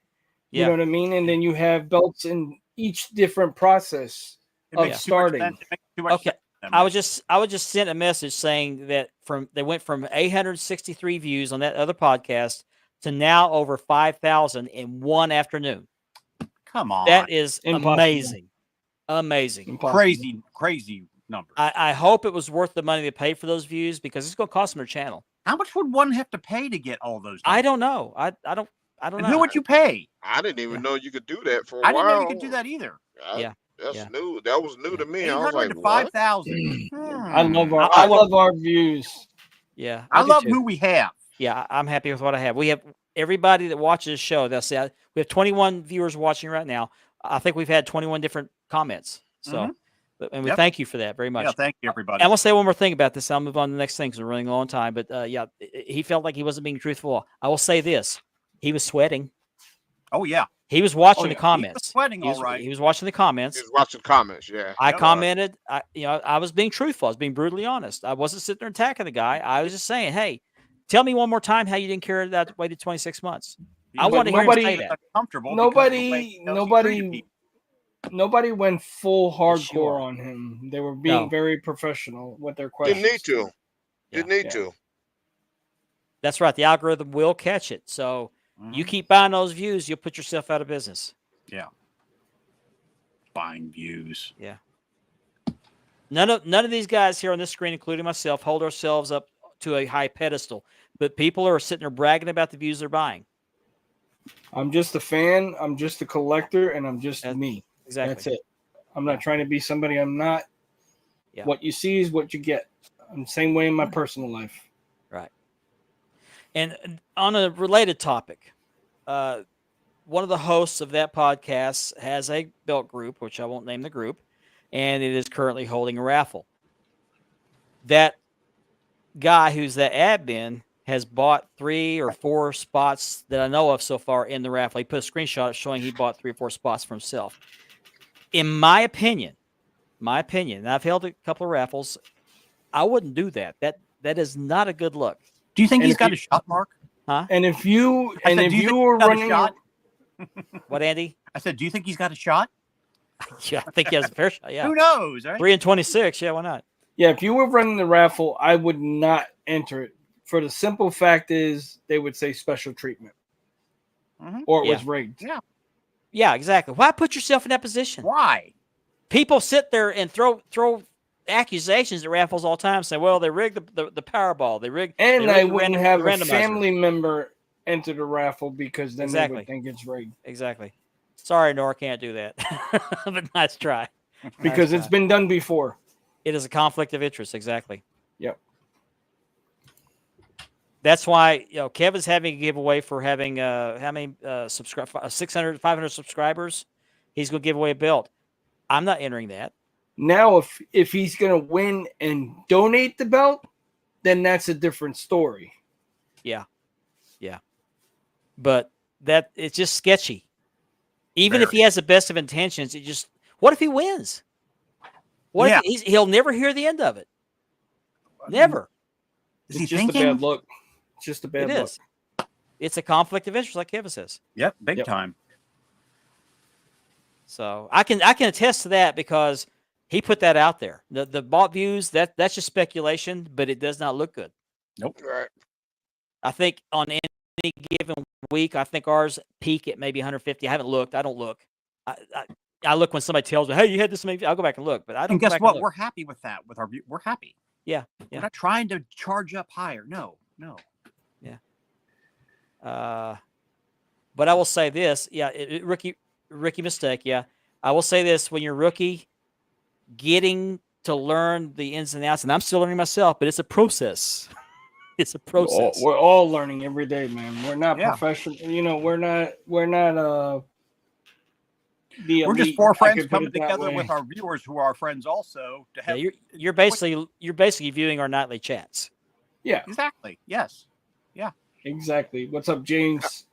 Speaker 4: You
Speaker 1: Yeah.
Speaker 4: know what I mean? And then you have belts in each different process
Speaker 2: It
Speaker 4: of
Speaker 2: makes too much
Speaker 4: starting.
Speaker 2: sense. It makes too much
Speaker 1: Okay.
Speaker 2: sense to them.
Speaker 1: I was just sent a message saying that they went from 863 views on that other podcast to now over 5,000 in one afternoon.
Speaker 2: Come on.
Speaker 1: That is
Speaker 4: Impossible.
Speaker 1: amazing. Amazing.
Speaker 4: Impossible.
Speaker 2: Crazy numbers.
Speaker 1: I hope it was worth the money they paid for those views because it's going to cost them their channel.
Speaker 2: How much would one have to pay to get all those?
Speaker 1: I
Speaker 2: numbers?
Speaker 1: don't know. I don't
Speaker 2: And
Speaker 1: know.
Speaker 2: who would you pay?
Speaker 3: I didn't even
Speaker 1: Yeah.
Speaker 3: know you could do that for a
Speaker 2: I
Speaker 3: while.
Speaker 2: didn't know you could do that either.
Speaker 1: Yeah.
Speaker 3: That's
Speaker 1: Yeah.
Speaker 3: new. That was new to me. I was
Speaker 2: 800
Speaker 3: like,
Speaker 2: to
Speaker 3: what?
Speaker 2: 5,000.
Speaker 4: I love our
Speaker 1: I
Speaker 4: I love our views.
Speaker 1: Yeah.
Speaker 2: I
Speaker 1: do
Speaker 2: love
Speaker 1: too.
Speaker 2: who we have.
Speaker 1: Yeah, I'm happy with what I have. We have everybody that watches the show. They'll say we have 21 viewers watching right now. I think we've had 21 different comments. So,
Speaker 2: Mhm.
Speaker 1: And we thank you for that very much.
Speaker 2: Yeah, thank you, everybody.
Speaker 1: I want to say one more thing about this. I'll move on to the next thing because we're running a long time. But yeah, he felt like he wasn't being truthful. I will say this: he was sweating.
Speaker 2: Oh yeah,
Speaker 1: he was watching the
Speaker 2: He was
Speaker 1: comments.
Speaker 2: sweating,
Speaker 1: He was,
Speaker 2: all right.
Speaker 1: he was watching the comments.
Speaker 3: He was watching comments. Yeah,
Speaker 1: I commented. I was being truthful. I was being brutally honest. I wasn't sitting there attacking the guy. I was just saying, hey, tell me one more time how you didn't care that waited 26 months. I want to hear him say that.
Speaker 4: Nobody went full hardcore on him. They were being very professional with their questions.
Speaker 3: Didn't need to.
Speaker 1: That's right. The algorithm will catch it. So you keep buying those views, you'll put yourself out of business.
Speaker 2: Yeah. Buying views.
Speaker 1: Yeah. None of these guys here on this screen, including myself, hold ourselves up to a high pedestal. But people are sitting there bragging about the views they're buying.
Speaker 4: I'm just a fan. I'm just a collector, and I'm just me.
Speaker 1: Exactly.
Speaker 4: That's it. I'm not trying to be somebody I'm not.
Speaker 1: Yeah.
Speaker 4: What you see is what you get. I'm the same way in my personal life.
Speaker 1: Right. And on a related topic, one of the hosts of that podcast has a belt group, which I won't name the group, and it is currently holding a raffle. That guy who's the admin has bought 3 or 4 spots that I know of so far in the raffle. He put a screenshot showing he bought 3 or 4 spots for himself. In my opinion, and I've held a couple of raffles, I wouldn't do that. That is not a good look.
Speaker 2: Do you think he's got a shot, Mark?
Speaker 1: Huh?
Speaker 4: And if you were running
Speaker 2: shot,
Speaker 1: what, Andy?
Speaker 2: I said, do you think he's got a shot?
Speaker 1: Yeah, I think he has a fair shot. Yeah.
Speaker 2: Who knows? Right?
Speaker 1: 3 and 26. Yeah, why not?
Speaker 4: Yeah, if you were running the raffle, I would not enter it. For the simple fact is, they would say special treatment, or it was rigged.
Speaker 2: Yeah.
Speaker 1: Yeah, exactly. Why put yourself in that position?
Speaker 2: Why?
Speaker 1: People sit there and throw accusations at raffles all the time, saying, "Well, they rigged the Powerball. They rigged."
Speaker 4: And
Speaker 1: they
Speaker 4: I
Speaker 1: rigged
Speaker 4: wouldn't
Speaker 1: the
Speaker 4: have a
Speaker 1: randomizer.
Speaker 4: family member enter the raffle because then they would think it's rigged.
Speaker 1: Exactly. Sorry, Nora, can't do that. But nice try.
Speaker 4: Because it's been done before.
Speaker 1: It is a conflict of interest. Exactly.
Speaker 4: Yep.
Speaker 1: That's why Kevin's having a giveaway for having how many 600, 500 subscribers. He's going to give away a belt. I'm not entering that.
Speaker 4: Now, if he's going to win and donate the belt, then that's a different story.
Speaker 1: Yeah. But it's just sketchy. Even if he has the best of intentions, what if he wins? What if he'll never hear the end of it? Never.
Speaker 2: Is he
Speaker 4: just
Speaker 2: thinking?
Speaker 4: a bad look. It's just a bad look.
Speaker 1: Is. It's a conflict of interest, like Kevin says.
Speaker 2: Yep, big time.
Speaker 1: So I can attest to that because he put that out there. The bought views, that's just speculation, but it does not look good.
Speaker 2: Nope.
Speaker 3: Right.
Speaker 1: I think on any given week, I think ours peak at maybe 150. I haven't looked. I don't look. I look when somebody tells me, "Hey, you had this many." I'll go back and look, but I don't.
Speaker 2: And guess what? We're happy with that. With our view, we're happy.
Speaker 1: Yeah.
Speaker 2: We're not trying to charge up higher. No.
Speaker 1: Yeah. But I will say this. Yeah, rookie mistake. Yeah, I will say this: when you're rookie, getting to learn the ins and outs, and I'm still learning myself, but it's a process. It's a process.
Speaker 4: We're all learning every day, man. We're not professional. We're not. We're
Speaker 2: just 4 friends coming together with our viewers who are our friends also. To have
Speaker 1: you're basically viewing our nightly chats.
Speaker 4: Yeah.
Speaker 2: Exactly. Yes. Yeah.
Speaker 4: Exactly. What's up, James?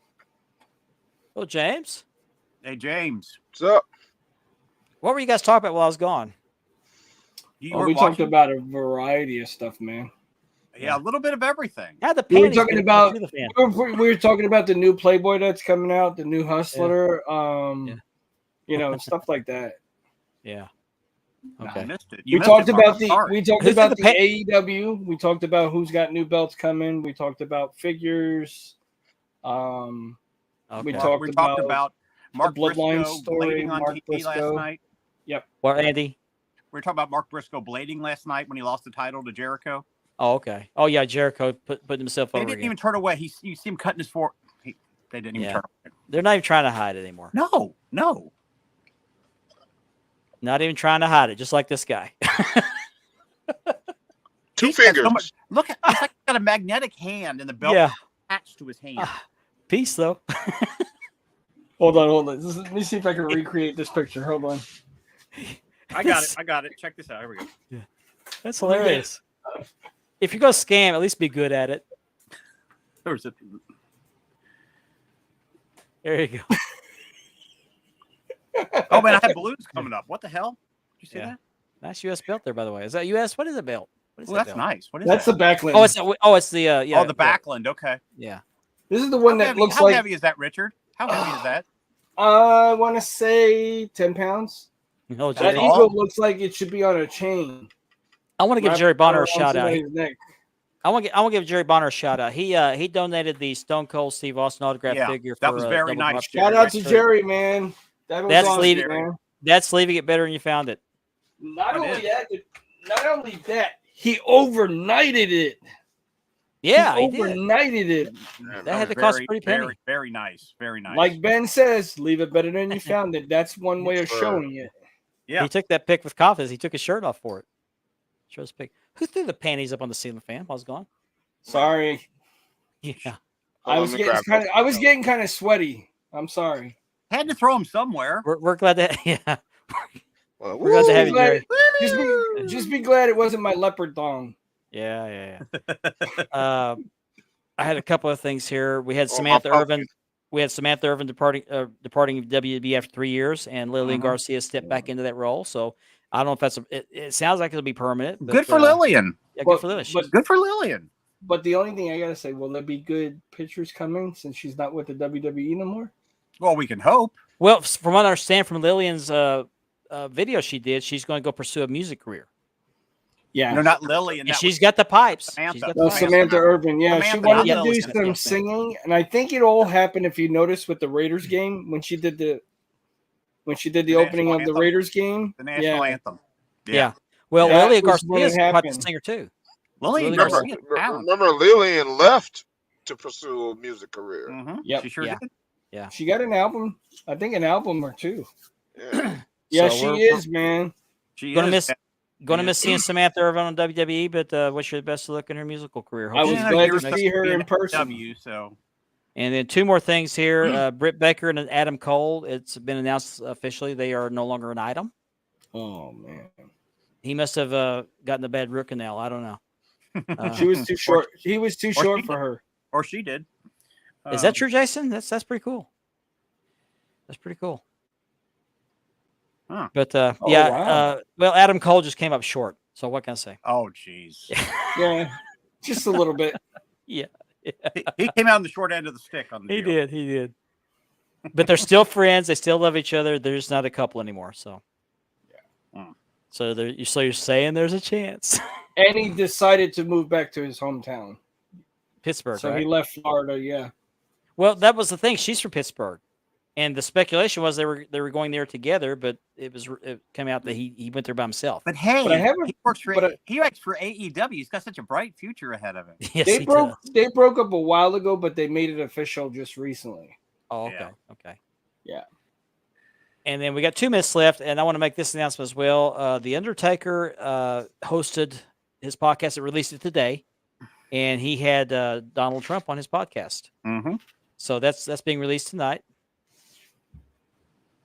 Speaker 1: Oh, James.
Speaker 2: Hey, James.
Speaker 3: What's up?
Speaker 1: What were you guys talking about while I was gone?
Speaker 4: We talked about a variety of stuff, man.
Speaker 2: Yeah, a little bit of everything.
Speaker 4: We were talking about the new Playboy that's coming out, the new Hustler, stuff like that.
Speaker 1: Yeah.
Speaker 2: Okay. I missed it.
Speaker 4: We talked about the AEW. We talked about who's got new belts coming. We talked about figures. We talked about
Speaker 2: Mark
Speaker 4: Bloodline
Speaker 2: Briscoe
Speaker 4: story.
Speaker 2: blading on
Speaker 4: Mark
Speaker 2: TV
Speaker 4: Briscoe.
Speaker 2: last night.
Speaker 4: Yep.
Speaker 1: What, Andy?
Speaker 2: We were talking about Mark Briscoe blading last night when he lost the title to Jericho.
Speaker 1: Oh, okay. Oh, yeah, Jericho put himself over.
Speaker 2: They didn't even turn away. You see him cutting his fork. They didn't even turn away.
Speaker 1: They're not even trying to hide it anymore.
Speaker 2: No.
Speaker 1: Not even trying to hide it, just like this guy.
Speaker 3: 2 fingers.
Speaker 2: Look at it's like he's got a magnetic hand and the belt attached to his hand.
Speaker 1: Peace, though.
Speaker 4: Hold on. Let me see if I can recreate this picture. Hold on.
Speaker 2: I got it. I got it. Check this out. Here we go.
Speaker 1: That's hilarious. If you're gonna scam, at least be good at it.
Speaker 2: There's a
Speaker 1: There you go.
Speaker 2: Oh man, I have balloons coming up. What the hell? Did you see
Speaker 1: Yeah.
Speaker 2: that?
Speaker 1: Nice U.S. belt there, by the way. Is that U.S.? What is a belt? What is
Speaker 2: Well,
Speaker 1: that
Speaker 2: that's
Speaker 1: belt?
Speaker 2: nice. What is
Speaker 4: That's
Speaker 2: that?
Speaker 4: the backland.
Speaker 1: It's the yeah.
Speaker 2: Oh, the Backland. Okay.
Speaker 1: Yeah.
Speaker 4: This is the one
Speaker 2: How
Speaker 4: that
Speaker 2: heavy,
Speaker 4: looks
Speaker 2: how
Speaker 4: like.
Speaker 2: heavy is that, Richard? How heavy is that?
Speaker 4: I want to say 10 pounds.
Speaker 1: Oh,
Speaker 2: That's
Speaker 4: That
Speaker 1: Jerry.
Speaker 2: all?
Speaker 4: eagle looks like it should be on a chain.
Speaker 1: I want to give
Speaker 4: wrapped
Speaker 1: Jerry Bonner a
Speaker 4: around
Speaker 1: shout out.
Speaker 4: somebody's neck.
Speaker 1: I want to give Jerry Bonner a shout out. He donated the Stone Cold Steve Austin autograph
Speaker 2: Yeah,
Speaker 1: figure.
Speaker 2: that
Speaker 1: for,
Speaker 2: was very
Speaker 1: Double
Speaker 2: nice,
Speaker 1: Drop.
Speaker 4: Shout out to Jerry, man. That was
Speaker 1: That's
Speaker 4: awesome,
Speaker 1: leaving-
Speaker 4: man.
Speaker 1: That's leaving it better than you found it.
Speaker 4: Not
Speaker 2: It
Speaker 4: only
Speaker 2: is.
Speaker 4: that, he overnighted it.
Speaker 1: Yeah,
Speaker 4: he
Speaker 1: he did.
Speaker 4: overnighted it.
Speaker 1: That had
Speaker 2: was
Speaker 1: to cost a
Speaker 2: very,
Speaker 1: pretty penny.
Speaker 2: very, very nice. Very nice.
Speaker 4: Like Ben says, leave it better than you found it. That's one way of
Speaker 3: Sure.
Speaker 4: showing it.
Speaker 2: yeah.
Speaker 1: He took that pic with confidence. He took his shirt off for it. Show his pic. Who threw the panties up on the ceiling fan while I was gone?
Speaker 4: Sorry.
Speaker 1: Yeah.
Speaker 3: Hold
Speaker 4: I
Speaker 3: on,
Speaker 4: was
Speaker 3: let me
Speaker 4: getting
Speaker 3: grab
Speaker 4: kind of getting sweaty. I'm sorry.
Speaker 2: Had to throw him somewhere.
Speaker 1: We're glad that yeah.
Speaker 3: Well,
Speaker 1: We're glad to have you,
Speaker 4: Glad-
Speaker 1: Jerry.
Speaker 4: Just be glad it wasn't my leopard thong.
Speaker 1: Yeah. I had a couple of things here. We had
Speaker 3: Oh, my
Speaker 1: Samantha
Speaker 3: puppy.
Speaker 1: Irvin. We had Samantha Irvin departing WB after 3 years, and Lilian
Speaker 2: Mhm.
Speaker 1: Garcia stepped back into that role. So I don't know if that's it sounds like it'll be permanent. But,
Speaker 2: Good for Lillian.
Speaker 1: Yeah,
Speaker 4: But-
Speaker 1: good for Lilian.
Speaker 4: but-
Speaker 2: Good for Lillian.
Speaker 4: But the only thing I gotta say, will there be good pictures coming since she's not with the WWE no more?
Speaker 2: Well, we can hope.
Speaker 1: Well, from what I understand from Lillian's video she did, she's going to go pursue a music career.
Speaker 4: Yeah.
Speaker 2: No, not Lillian.
Speaker 1: And
Speaker 2: that
Speaker 1: she's
Speaker 2: was
Speaker 1: got the pipes. She's
Speaker 2: Samantha.
Speaker 1: got
Speaker 4: No,
Speaker 1: the pipes.
Speaker 4: Samantha Irvin. Yeah, she
Speaker 2: Samantha,
Speaker 4: wanted
Speaker 1: yeah,
Speaker 4: to do
Speaker 1: Lillian,
Speaker 4: some
Speaker 1: yeah.
Speaker 4: singing, and I think it all happened. If you noticed with the Raiders game when she did the
Speaker 2: The
Speaker 4: opening
Speaker 2: national
Speaker 4: of the
Speaker 2: anthem?
Speaker 4: Raiders game,
Speaker 2: the national
Speaker 4: yeah.
Speaker 2: anthem.
Speaker 1: Yeah. Well,
Speaker 4: That
Speaker 1: Lilian
Speaker 4: was when
Speaker 1: Garcia
Speaker 4: it
Speaker 1: is quite the
Speaker 4: happened.
Speaker 1: singer too.
Speaker 2: Lillian
Speaker 1: Remember-
Speaker 2: Garcia. talent.
Speaker 3: remember Lillian left to pursue a music career.
Speaker 2: Mhm.
Speaker 4: Yep.
Speaker 2: She sure
Speaker 1: Yeah.
Speaker 2: did.
Speaker 4: She got an album. I think an album or two.
Speaker 3: Yeah.
Speaker 4: Yeah,
Speaker 1: So
Speaker 4: she
Speaker 1: we're-
Speaker 4: is, man.
Speaker 2: She
Speaker 1: Gonna
Speaker 2: is.
Speaker 1: miss- Going to
Speaker 2: Yeah.
Speaker 1: miss seeing Samantha Irvin on WWE, but wish her the best of luck in her musical career.
Speaker 4: I
Speaker 1: Hope
Speaker 4: was
Speaker 1: she-
Speaker 2: Yeah,
Speaker 4: glad
Speaker 2: you're
Speaker 4: to see her in
Speaker 2: supposed to be
Speaker 4: person.
Speaker 2: W, so
Speaker 1: And then two more things here. Britt Baker and Adam Cole. It's been announced officially they are no longer an item.
Speaker 4: Oh man,
Speaker 1: He must have gotten a bad root canal. I don't know.
Speaker 4: she was too short. He was too short
Speaker 2: she
Speaker 4: for her.
Speaker 2: or she did.
Speaker 1: Is that true, Jason? That's pretty cool. That's pretty cool.
Speaker 2: Huh.
Speaker 1: But
Speaker 4: Oh,
Speaker 1: yeah,
Speaker 4: wow.
Speaker 1: well, Adam Cole just came up short. So what can I say?
Speaker 2: Oh, jeez.
Speaker 4: Yeah, just a little bit.
Speaker 1: Yeah,
Speaker 2: he came out on the short end of the stick on the
Speaker 1: he
Speaker 2: deal.
Speaker 1: did. He did. But they're still friends. They still love each other. They're just not a couple anymore. So,
Speaker 2: Hmm.
Speaker 1: so you're saying there's a chance.
Speaker 4: And he decided to move back to his hometown.
Speaker 1: Pittsburgh,
Speaker 4: So
Speaker 1: right?
Speaker 4: he left Florida. Yeah.
Speaker 1: Well, that was the thing. She's from Pittsburgh, and the speculation was they were going there together. But it came out that he went there by himself.
Speaker 2: But hey,
Speaker 4: But I haven't-
Speaker 2: he works for
Speaker 4: but
Speaker 2: he writes for AEW. He's got such a bright future ahead of him.
Speaker 1: Yes,
Speaker 4: They
Speaker 1: he
Speaker 4: broke
Speaker 1: does.
Speaker 4: they broke up a while ago, but they made it official just recently.
Speaker 1: Oh, okay,
Speaker 2: Yeah.
Speaker 1: okay.
Speaker 4: Yeah.
Speaker 1: And then we got 2 minutes left, and I want to make this announcement as well. The Undertaker hosted his podcast. It released it today, and he had Donald Trump on his podcast.
Speaker 2: Mm-hmm.
Speaker 1: So that's being released tonight.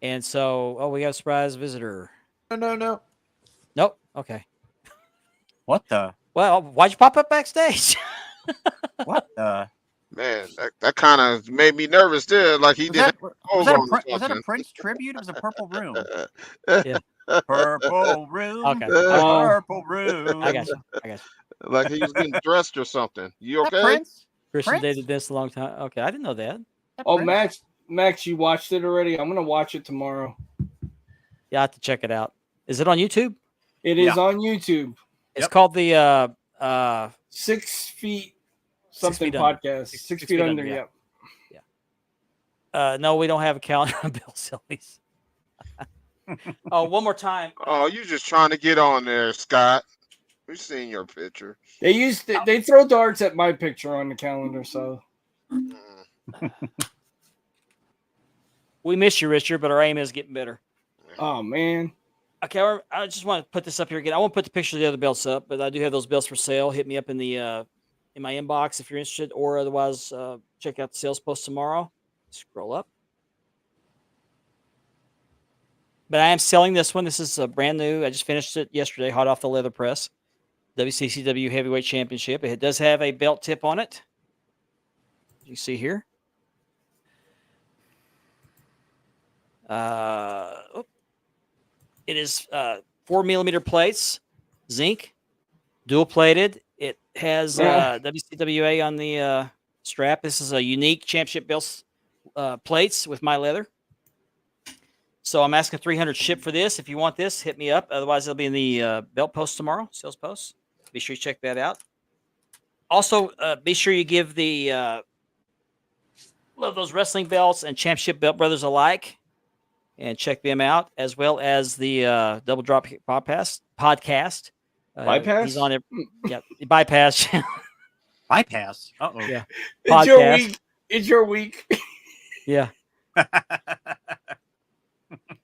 Speaker 1: And so, we got a surprise visitor.
Speaker 3: No.
Speaker 1: Nope. Okay.
Speaker 2: What the?
Speaker 1: Well, why'd you pop up backstage?
Speaker 2: What the?
Speaker 3: Man, that kind of made me nervous there. Like he
Speaker 2: Was
Speaker 3: did.
Speaker 2: that,
Speaker 3: clothes
Speaker 2: was, that a,
Speaker 3: on or
Speaker 2: was that a
Speaker 3: something.
Speaker 2: Prince tribute? It was a purple room.
Speaker 1: Yeah.
Speaker 2: Purple room.
Speaker 1: Okay.
Speaker 2: Purple room.
Speaker 1: I got you.
Speaker 3: Like he was getting dressed or something. You
Speaker 2: Is that
Speaker 3: okay?
Speaker 2: Prince?
Speaker 1: Christian
Speaker 2: Prince?
Speaker 1: dated this a long time. Okay, I didn't know that.
Speaker 2: Is that
Speaker 4: Oh,
Speaker 2: Prince?
Speaker 4: Max, you watched it already? I'm gonna watch it tomorrow.
Speaker 1: Yeah, I have to check it out. Is it on YouTube?
Speaker 4: It is
Speaker 2: Yeah.
Speaker 4: on YouTube.
Speaker 1: It's
Speaker 2: Yep.
Speaker 1: called the
Speaker 4: 6 feet something
Speaker 1: Feet Under.
Speaker 4: podcast.
Speaker 1: Six
Speaker 4: Six
Speaker 1: Feet
Speaker 4: feet
Speaker 1: Under,
Speaker 4: under.
Speaker 1: yeah.
Speaker 4: Yep.
Speaker 1: no, we don't have a calendar on Bill Sillies. Oh, one more time.
Speaker 3: Oh, you just trying to get on there, Scott. We've seen your picture.
Speaker 4: They throw darts at my picture on the calendar. So
Speaker 3: Mm.
Speaker 1: We miss you, Richard, but our aim is getting better.
Speaker 4: oh man,
Speaker 1: Okay, I just want to put this up here again. I won't put the picture of the other belts up, but I do have those belts for sale. Hit me up in the in my inbox if you're interested, or otherwise check out the sales post tomorrow. Scroll up. But I am selling this one. This is a brand new. I just finished it yesterday, hot off the leather press. WCCW Heavyweight Championship. It does have a belt tip on it. You see here. It is 4mm plates, zinc, dual plated. It has WCWA on the strap. This is a unique championship belt plates with my leather. So I'm asking 300 ship for this. If you want this, hit me up. Otherwise, it'll be in the belt post tomorrow, sales post. Be sure you check that out. Also, be sure you give the love those wrestling belts and championship belt brothers alike, and check them out, as well as the Double Drop Kick podcast.
Speaker 4: Bypass?
Speaker 1: He's on it. Yeah, bypass.
Speaker 2: Bypass. Uh-oh.
Speaker 1: Yeah.
Speaker 4: It's your
Speaker 1: Podcast.
Speaker 4: week. It's your week.
Speaker 1: Yeah.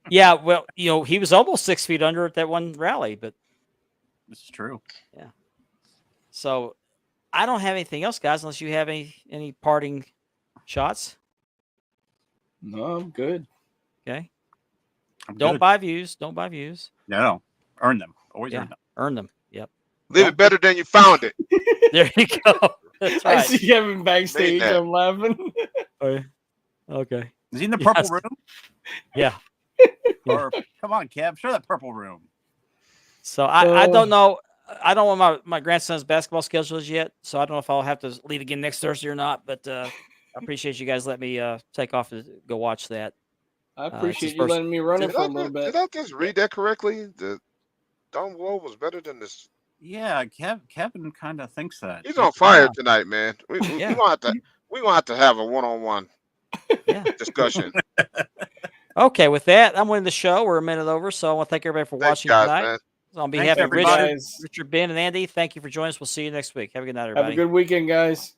Speaker 1: Yeah. Well, he was almost 6 feet under at that one rally, but
Speaker 2: This is true.
Speaker 1: so I don't have anything else, guys, unless you have any parting shots.
Speaker 4: No, I'm good.
Speaker 1: Okay.
Speaker 2: I'm
Speaker 1: Don't
Speaker 2: good.
Speaker 1: buy views. Don't buy views.
Speaker 2: No. Earn them. Always
Speaker 1: Yeah.
Speaker 2: earn them.
Speaker 1: Earn them. Yep.
Speaker 3: Leave it better than you found it.
Speaker 1: There you go. That's
Speaker 4: I
Speaker 1: right.
Speaker 4: see Kevin backstage.
Speaker 3: that.
Speaker 4: I'm laughing.
Speaker 1: Okay.
Speaker 2: Is he in the purple
Speaker 1: Yes.
Speaker 2: room?
Speaker 1: Yeah.
Speaker 2: Or come on, Kev, show that purple room.
Speaker 1: So I don't know. I don't know what my grandson's basketball schedule is yet, so I don't know if I'll have to lead again next Thursday or not. But I appreciate you guys letting me take off to go watch that.
Speaker 4: I
Speaker 1: his
Speaker 4: appreciate you
Speaker 1: first-
Speaker 4: letting me run it
Speaker 3: Did
Speaker 4: for
Speaker 3: I,
Speaker 4: a little
Speaker 3: did
Speaker 4: bit.
Speaker 3: I just read that correctly? The Don Wall was better than this.
Speaker 2: Yeah, Kevin kind of thinks that.
Speaker 3: He's on fire tonight, man. We
Speaker 1: Yeah.
Speaker 3: gonna have to have a one-on-one
Speaker 1: Yeah.
Speaker 3: discussion.
Speaker 1: Okay, with that, I'm winning the show. We're a minute over, so I want to thank everybody for
Speaker 3: Thanks,
Speaker 1: watching
Speaker 3: guys,
Speaker 1: tonight.
Speaker 3: man.
Speaker 1: So on
Speaker 2: Thanks,
Speaker 1: behalf of
Speaker 2: everybody.
Speaker 1: Richard, Ben, and Andy, thank you for joining us. We'll see you next week. Have a good night,
Speaker 4: Have
Speaker 1: everybody.
Speaker 4: a good weekend, guys.